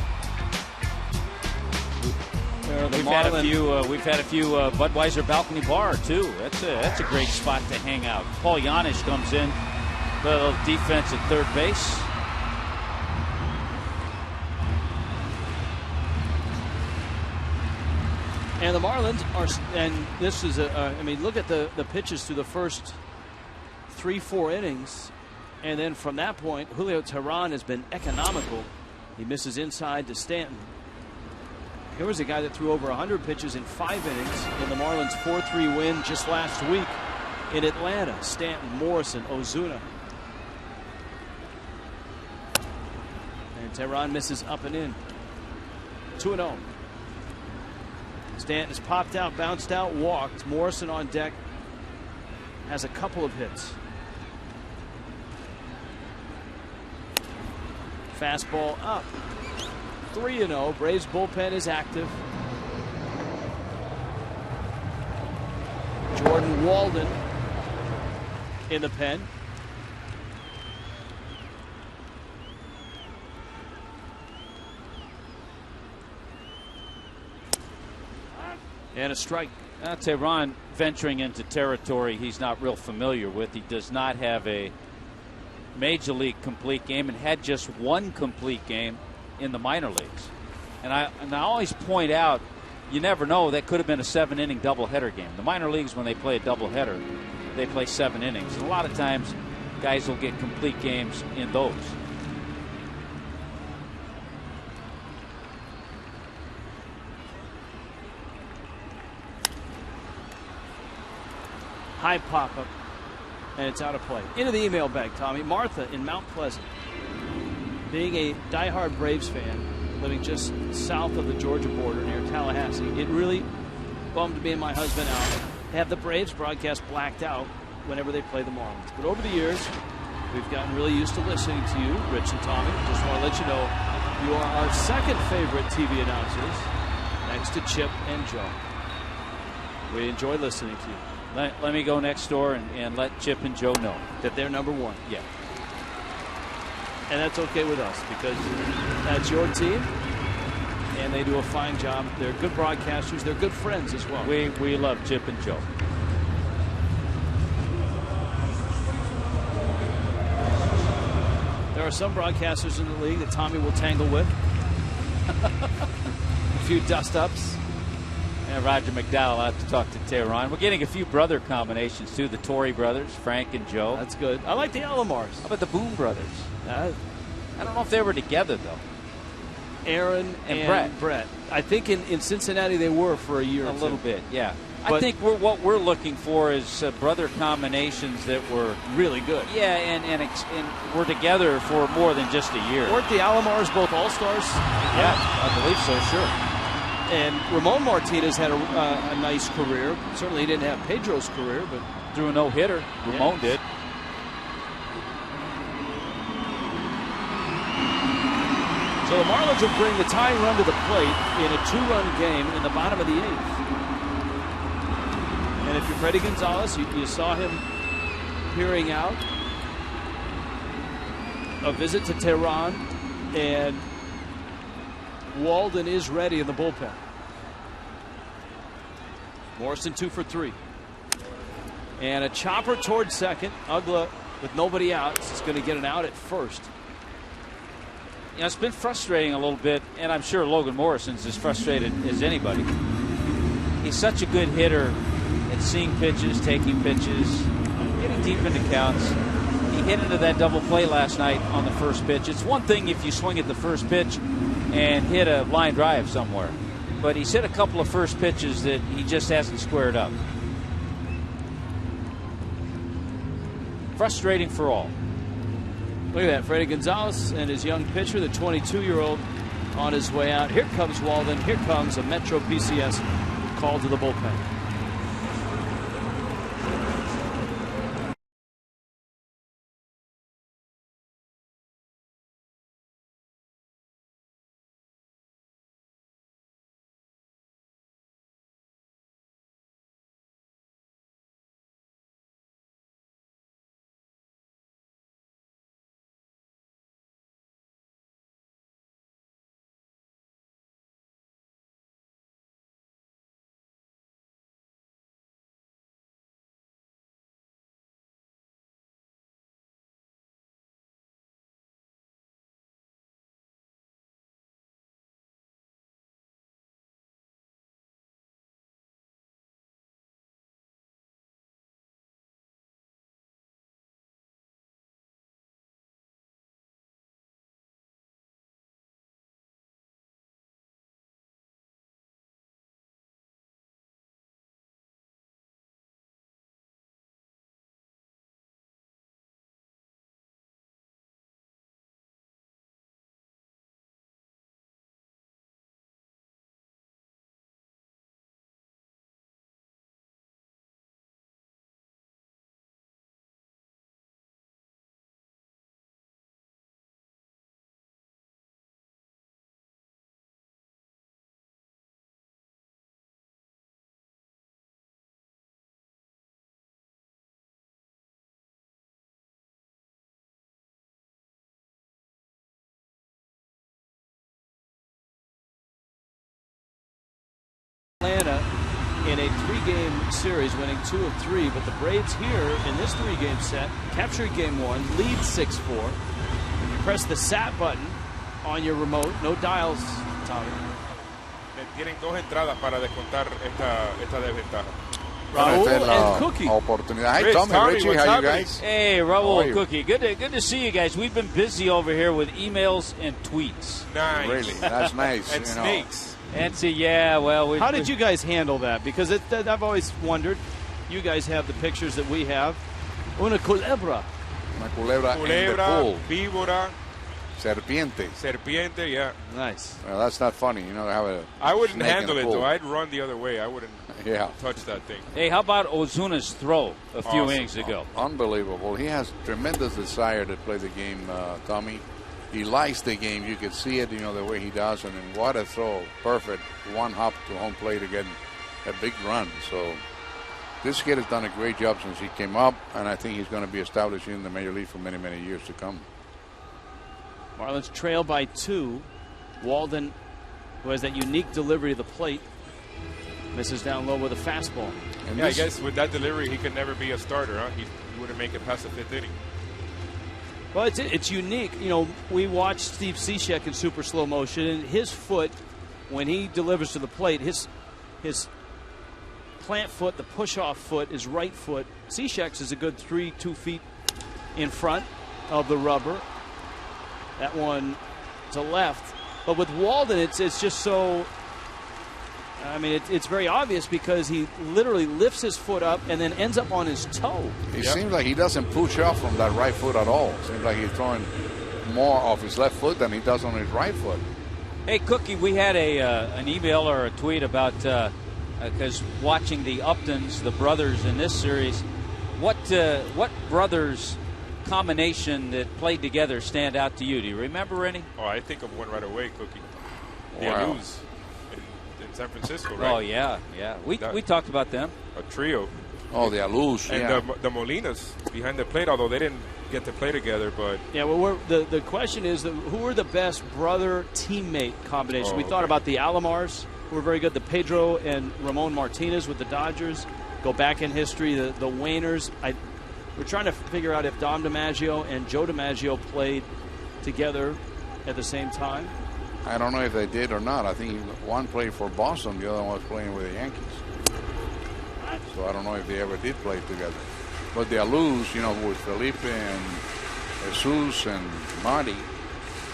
We've had a few Budweiser balcony bar too. That's a great spot to hang out. Paul Janisch comes in, the little defense at third base. And the Marlins are, and this is I mean, look at the pitches through the first 3-4 innings, and then from that point, Julio Teheran has been economical. He misses inside to Stanton. Here was a guy that threw over 100 pitches in 5 innings in the Marlins' 4-3 win just last week in Atlanta. Stanton, Morrison, Ozuna. And Teheran misses up and in. 2-0. Stanton has popped out, bounced out, walked. Morrison on deck has a couple of hits. Fastball up. 3-0. Braves bullpen is active. Jordan Walden in the pen. And a strike. Teheran venturing into territory he's not real familiar with. He does not have a major league complete game and had just one complete game in the minor leagues. And I always point out, you never know, that could have been a 7-inning doubleheader game. The minor leagues, when they play a doubleheader, they play 7 innings. And a lot of times guys will get complete games in those. High pop-up, and it's out of play. Into the email bag, Tommy. Martha in Mount Pleasant. Being a diehard Braves fan, living just south of the Georgia border near Tallahassee, it really bummed me and my husband out to have the Braves broadcast blacked out whenever they play the Marlins. But over the years, we've gotten really used to listening to you, Rich and Tommy. Just want to let you know you are our second favorite TV announcers, next to Chip and Joe. We enjoy listening to you. Let me go next door and let Chip and Joe know that they're number one. Yeah. And that's okay with us because that's your team, and they do a fine job. They're good broadcasters. They're good friends as well. We love Chip and Joe. There are some broadcasters in the league that Tommy will tangle with. A few dust-ups. And Roger McDowell out to talk to Teheran. We're getting a few brother combinations too. The Torrey brothers, Frank and Joe. That's good. I like the Alomars. How about the Boone brothers? I don't know if they were together though. Aaron and Brett. I think in Cincinnati they were for a year. A little bit, yeah. But I think what we're looking for is brother combinations that were really good. Yeah, and we're together for more than just a year. Weren't the Alomars both All-Stars? Yeah, I believe so. Sure. And Ramon Martinez had a nice career. Certainly he didn't have Pedro's career, but threw a no-hitter. Ramon did. So the Marlins will bring the tying run to the plate in a 2-run game in the bottom of the 8th. And if you're Freddie Gonzalez, you saw him peering out. A visit to Teheran, and Walden is ready in the bullpen. Morrison 2 for 3. And a chopper towards second. Ugla with nobody out is going to get an out at first. You know, it's been frustrating a little bit, and I'm sure Logan Morrison's as frustrated as anybody. He's such a good hitter at seeing pitches, taking pitches, getting deep into counts. He hit into that double play last night on the first pitch. It's one thing if you swing at the first pitch and hit a line drive somewhere, but he's hit a couple of first pitches that he just hasn't squared up. Frustrating for all. Look at that, Freddie Gonzalez and his young pitcher, the 22-year-old, on his way out. Here comes Walden. Here comes a Metro PCS call to the bullpen. in a 3-game series, winning 2 of 3. But the Braves here in this 3-game set captured game 1, lead 6-4. You press the SAT button on your remote. No dials, Tommy. Tienen 2 entradas para descontar esta desventaja. Raul and Cookie. Oportunidad. Hey, Rich, Tommy, Richie, how you happening? guys? Hey, Raul and Cookie. Good to see you guys. We've been busy over here with emails and tweets. Nice. Really, that's nice. And snakes. And so, yeah, well, how did you guys handle that? Because I've always wondered. You guys have the pictures that we have. Una culebra. Una culebra in the pool. Víbora. Serpiente, yeah. Nice. Well, that's not funny. You know, have a I wouldn't snake handle in it, the pool. though. I'd run the other way. I wouldn't touch that thing. Hey, how about Ozuna's throw a few innings ago? Unbelievable. He has tremendous desire to play the game, Tommy. He likes the game. You can see it, you know, the way he does. And then what a throw. Perfect. One hop to home plate to get a big run. So this kid has done a great job since he came up. And I think he's going to be established in the major league for many, many years to come. Marlins trail by 2. Walden, who has that unique delivery to the plate, misses down low with a fastball. And yeah, I guess with that delivery, he could never be a starter, huh? He wouldn't make it past the 5th inning. Well, it's unique. You know, we watched Steve Cishek in super slow motion, and his foot, when he delivers to the plate, his plant foot, the push-off foot, is right foot. Cishek's is a good 2 feet in front of the rubber. That one to left. But with Walden, it's just so, I mean, it's very obvious because he literally lifts his foot up and then ends up on his toe. It seems like he doesn't push off from that right foot at all. It seems like he's throwing more off his left foot than he does on his right foot. Hey, Cookie, we had an email or a tweet about, because watching the Uptons, the brothers in this series, what brothers combination that played together stand out to you? Do you remember any? Oh, I think of one right away, Cookie. The Wow. Alus in San Francisco, right? Oh, yeah. We talked about them. A trio. Oh, the Alus, and yeah. the Molinas behind the plate, although they didn't get to play together, but yeah. Well, the question is who are the best brother teammate combinations? We thought about the Alomars, who were very good. The Pedro and Ramon Martinez with the Dodgers go back in history. The Wainers. We're trying to figure out if Dom DiMaggio and Joe DiMaggio played together at the same time. I don't know if they did or not. I think one played for Boston, the other one was playing with the Yankees. So I don't know if they ever did play together. But the Alus, you know, with Felipe and Jesus and Marty,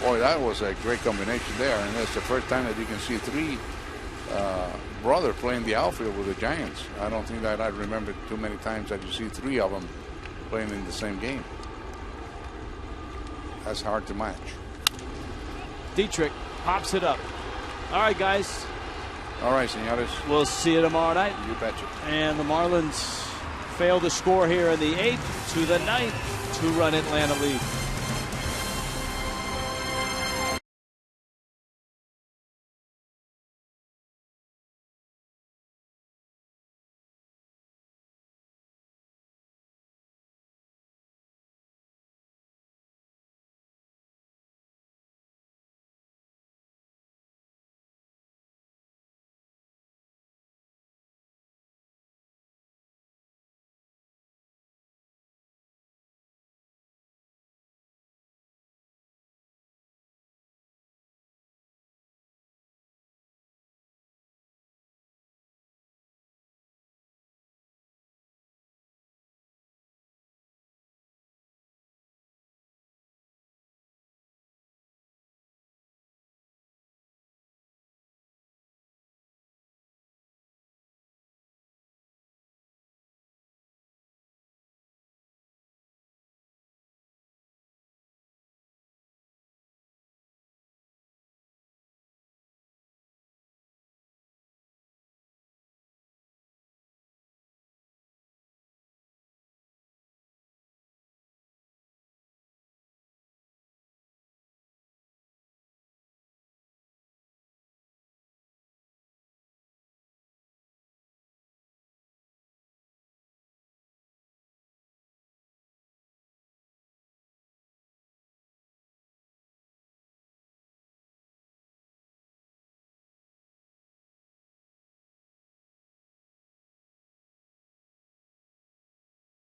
boy, that was a great combination there. And that's the first time that you can see 3 brothers playing the outfield with the Giants. I don't think that I remember too many times that you see 3 of them playing in the same game. That's hard to match. Dietrich pops it up. All right, guys. All right, senores. We'll see you tomorrow night. You betcha. And the Marlins fail to score here in the 8th to the 9th. 2-run Atlanta lead.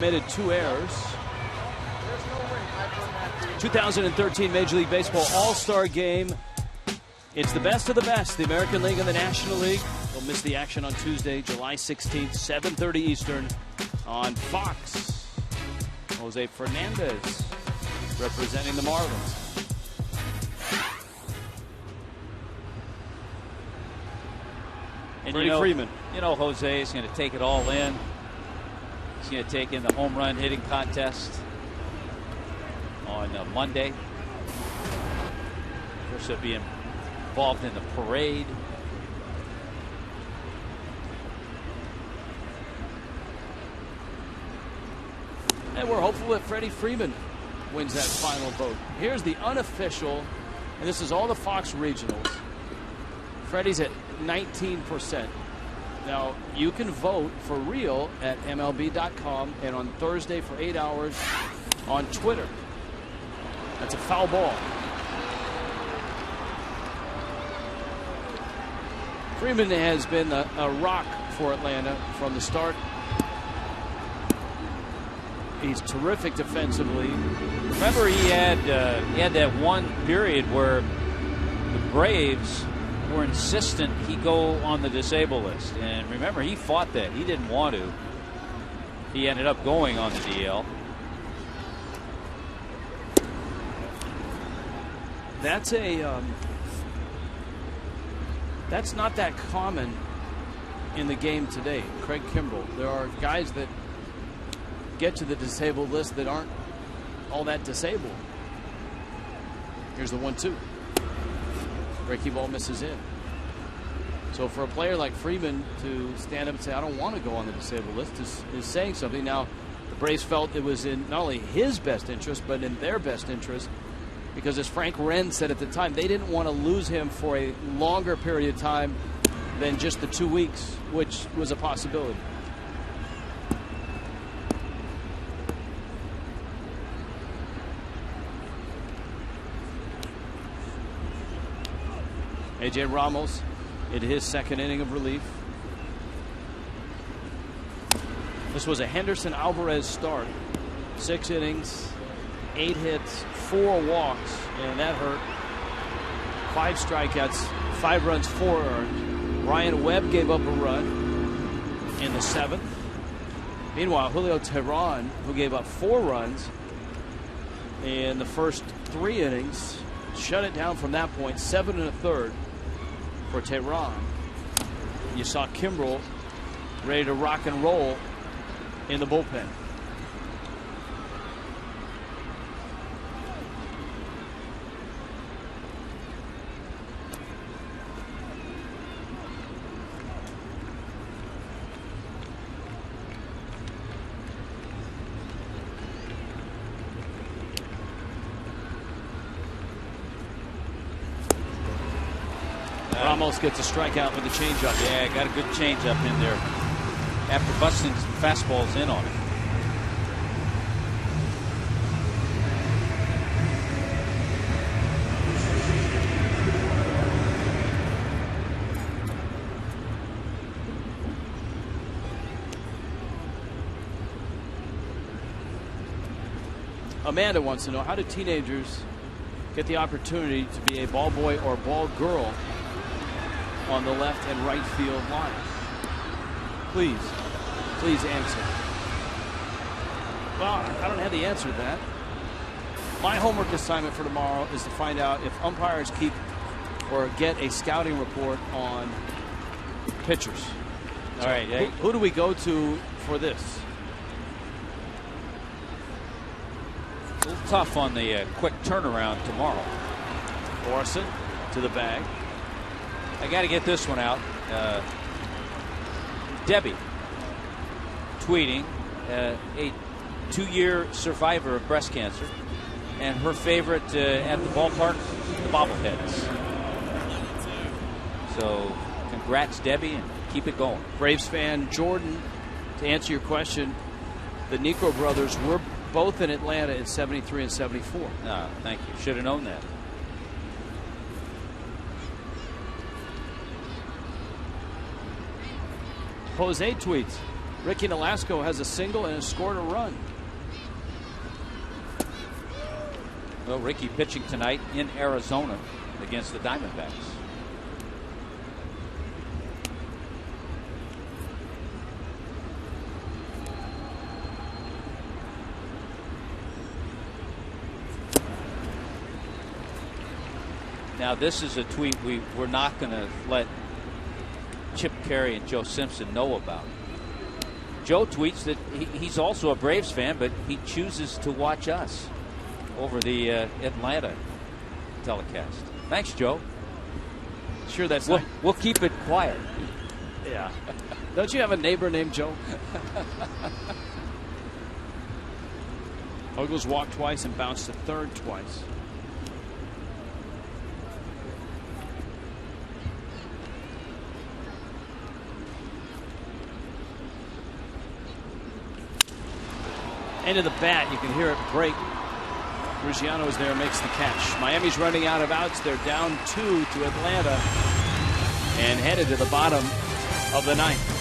Committed 2 errors. 2013 Major League Baseball All-Star Game. It's the best of the best, the American League and the National League. They'll miss the action on Tuesday, July 16th, 7:30 Eastern on Fox. Jose Fernandez representing the Marlins. And Freddie Freeman. You know Jose is going to take it all in. He's going to take in the home run hitting contest on Monday. Of course, he'll be involved in the parade. And we're hopeful that Freddie Freeman wins that final vote. Here's the unofficial, and this is all the Fox regionals. Freddie's at 19%. Now, you can vote for real at MLB.com and on Thursday for 8 hours on Twitter. That's a foul ball. Freeman has been a rock for Atlanta from the start. He's terrific defensively. Remember, he had that one period where the Braves were insistent he go on the disabled list, and remember, he fought that. He didn't want to. He ended up going on the DL. That's that's not that common in the game today. Craig Kimbrell. There are guys that get to the disabled list that aren't all that disabled. Here's the 1-2. Breaking ball misses in. So for a player like Freeman to stand up and say, I don't want to go on the disabled list, is saying something. Now, the Braves felt it was in not only his best interest, but in their best interest, because as Frank Wren said at the time, they didn't want to lose him for a longer period of time than just the 2 weeks, which was a possibility. A.J. Ramos in his second inning of relief. This was a Henderson Alvarez start. 6 innings, 8 hits, 4 walks, and that hurt. 5 strikeouts, 5 runs, 4 earned. Ryan Webb gave up a run in the 7th. Meanwhile, Julio Teheran, who gave up 4 runs in the first 3 innings, shut it down from that point. 7 1/3 for Teheran. You saw Kimbrell ready to rock and roll in the bullpen. Ramos gets a strikeout with a changeup. Yeah, got a good changeup in there after busting some fastballs in on it. Amanda wants to know, how do teenagers get the opportunity to be a ball boy or ball girl on the left and right field line? Please answer. Well, I don't have the answer to that. My homework assignment for tomorrow is to find out if umpires keep or get a scouting report on pitchers. All right. Who do we go to for this? It's a little tough on the quick turnaround tomorrow. Orson to the bag. I got to get this one out. Debbie tweeting, a 2-year survivor of breast cancer, and her favorite at the ballpark, the bobbleheads. So congrats, Debbie, and keep it going. Braves fan Jordan, to answer your question, the Necro brothers were both in Atlanta in 73 and 74. Thank you. Should have known that. Jose tweets, Ricky Nolasco has a single and has scored a run. Well, Ricky pitching tonight in Arizona against the Diamondbacks. Now, this is a tweet we're not going to let Chip Carey and Joe Simpson know about. Joe tweets that he's also a Braves fan, but he chooses to watch us over the Atlanta telecast. Thanks, Joe. Sure, we'll keep it quiet. Yeah. Don't you have a neighbor named Joe? Ogles walked twice and bounced to third twice. End of the bat, you can hear it break. Ruggiano is there, makes the catch. Miami's running out of outs. They're down 2 to Atlanta and headed to the bottom of the ninth.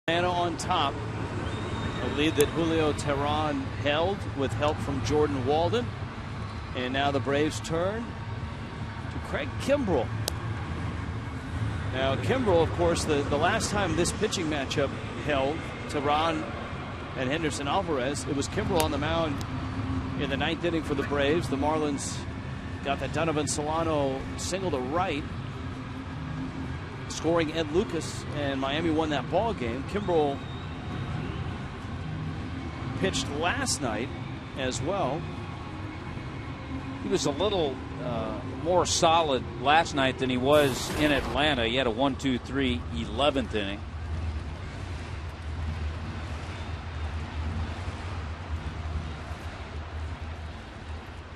Atlanta on top, a lead that Julio Teheran held with help from Jordan Walden. And now the Braves turn to Craig Kimbrell. Now Kimbrell, of course, the last time this pitching matchup held, Teheran and Henderson Alvarez, it was Kimbrell on the mound in the ninth inning for the Braves. The Marlins got that Donovan Solano single to right, scoring Ed Lucas, and Miami won that ball game. Kimbrell pitched last night as well. He was a little more solid last night than he was in Atlanta. He had a 1-2-3 11th inning.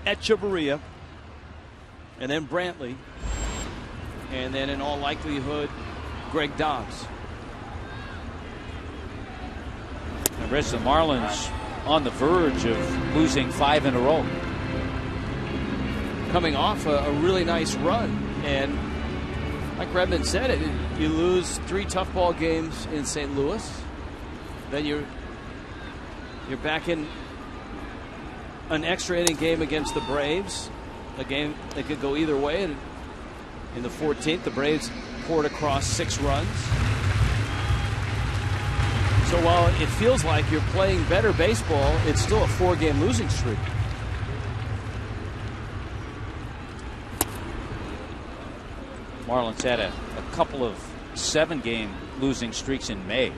Echeverria, and then Brantley, and then in all likelihood Greg Dobbs. And Rich, the Marlins on the verge of losing 5 in a row. Coming off a really nice run, and like Redmond said, you lose 3 tough ball games in St. Louis, then you're back in an extra inning game against the Braves, a game that could go either way. And in the 14th, the Braves poured across 6 runs. So while it feels like you're playing better baseball, it's still a 4-game losing streak. Marlins had a couple of 7-game losing streaks in May.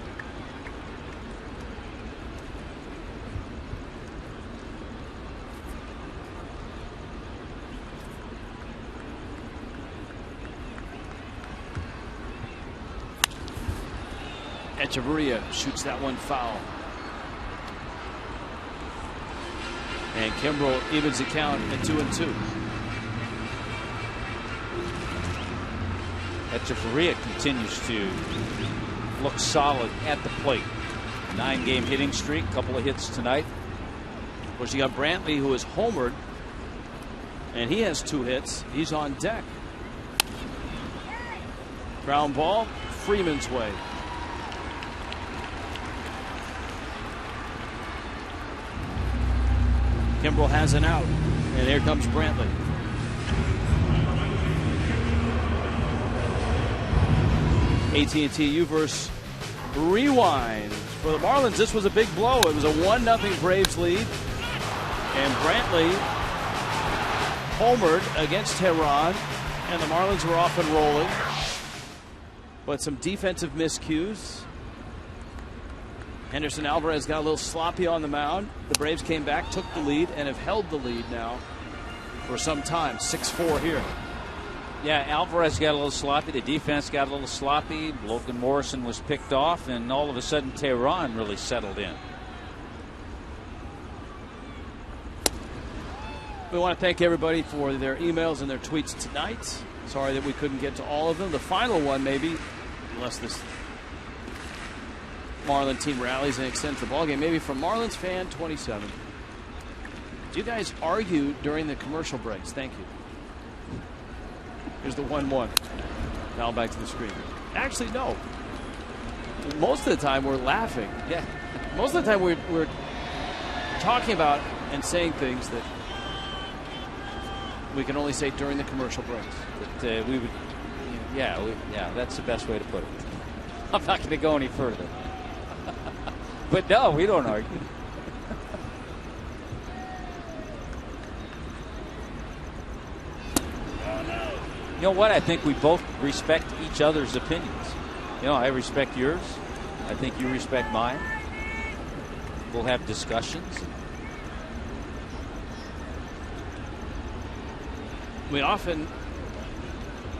Echeverria shoots that one foul. And Kimbrel evens the count at 2-2. Echeverria continues to look solid at the plate. 9-game hitting streak, couple of hits tonight. Of course, you got Brantley, who is homered, and he has 2 hits. He's on deck. Ground ball, Freeman's way. Kimbrel has an out, and here comes Brantley. AT&T U-verse rewind. For the Marlins, this was a big blow. It was a 1-0 Braves lead. And Brantley homered against Tehran, and the Marlins were off and rolling. But some defensive miscues. Henderson Alvarez got a little sloppy on the mound. The Braves came back, took the lead, and have held the lead now for some time. 6-4 here. Yeah, Alvarez got a little sloppy. The defense got a little sloppy. Logan Morrison was picked off, and all of a sudden Tehran really settled in. We want to thank everybody for their emails and their tweets tonight. Sorry that we couldn't get to all of them. The final one, maybe, unless this Marlin team rallies and extends the ballgame, maybe from Marlins fan 27. Do you guys argue during the commercial breaks? Thank you. Here's the 1-1. Now back to the screen. Actually, no. Most of the time we're laughing. Yeah. Most of the time we're talking about and saying things that we can only say during the commercial breaks. That we would, yeah, that's the best way to put it. I'm not going to go any further. But no, we don't argue. You know what? I think we both respect each other's opinions. You know, I respect yours. I think you respect mine. We'll have discussions. We often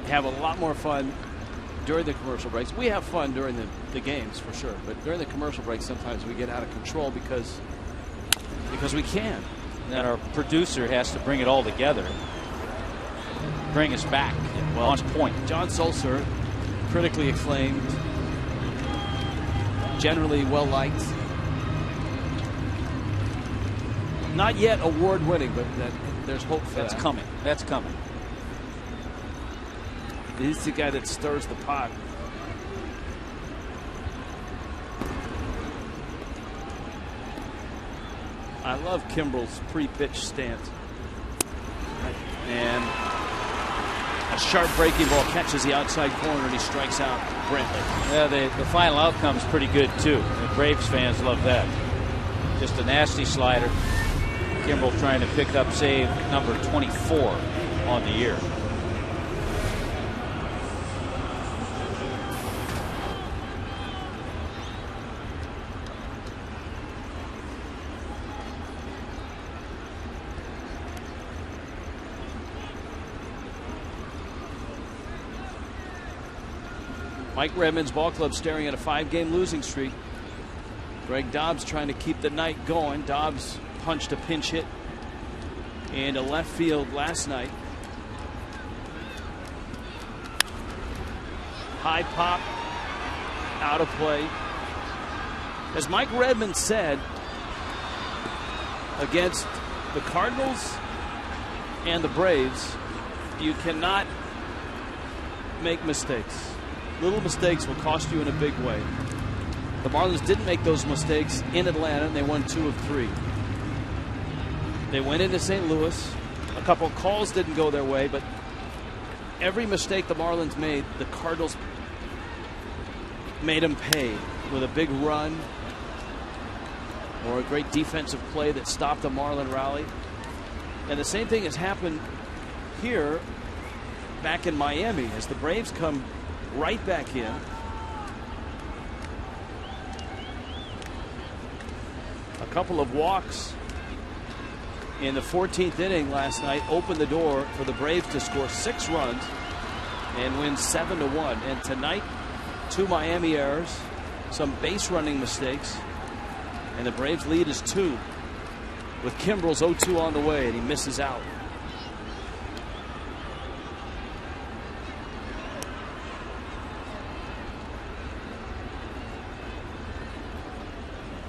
have a lot more fun during the commercial breaks. We have fun during the games for sure, but during the commercial breaks sometimes we get out of control because we can. And our producer has to bring it all together, bring us back on point. John Sulzer, critically acclaimed, generally well liked, not yet award winning, but there's hope for that. Coming. That's coming. He's the guy that stirs the pot. I love Kimbrel's pre-pitch stance. And a sharp breaking ball catches the outside corner and he strikes out Brantley. Yeah, the final outcome's pretty good too. The Braves fans love that. Just a nasty slider. Kimbrel trying to pick up save number 24 on the year. Mike Redmond's ball club staring at a 5-game losing streak. Greg Dobbs trying to keep the night going. Dobbs punched a pinch hit into left field last night. High pop, out of play. As Mike Redmond said, against the Cardinals and the Braves, you cannot make mistakes. Little mistakes will cost you in a big way. The Marlins didn't make those mistakes in Atlanta, and they won 2 of 3. They went into St. Louis. A couple of calls didn't go their way, but every mistake the Marlins made, the Cardinals made them pay with a big run or a great defensive play that stopped the Marlin rally. And the same thing has happened here back in Miami as the Braves come right back in. A couple of walks in the 14th inning last night opened the door for the Braves to score 6 runs and win 7-1. And tonight, 2 Miami errors some base running mistakes. And the Braves lead is 2 with Kimbrel's 0-2 on the way, and he misses out.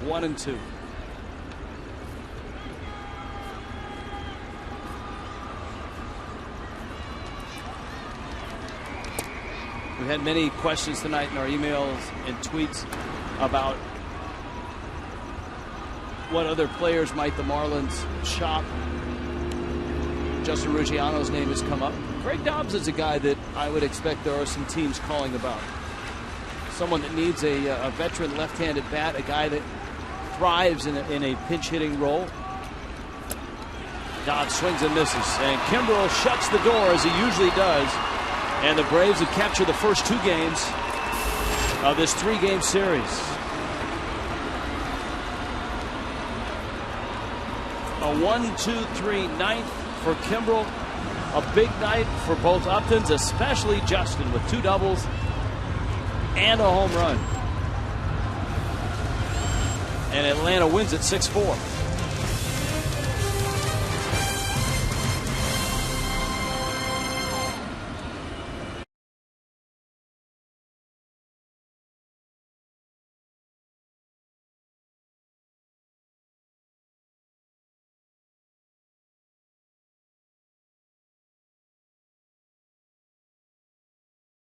One and 2. We've had many questions tonight in our emails and tweets about what other players might the Marlins shop. Justin Ruggiano's name has come up. Greg Dobbs is a guy that I would expect there are some teams calling about. Someone that needs a veteran left-handed bat, a guy that thrives in a pinch-hitting role. Dobbs swings and misses, and Kimbrel shuts the door as he usually does. And the Braves have captured the first 2 games of this 3-game series. A 1-2-3 ninth for Kimbrel. A big night for both Uptons, especially Justin, with 2 doubles and a home run. And Atlanta wins at 6-4.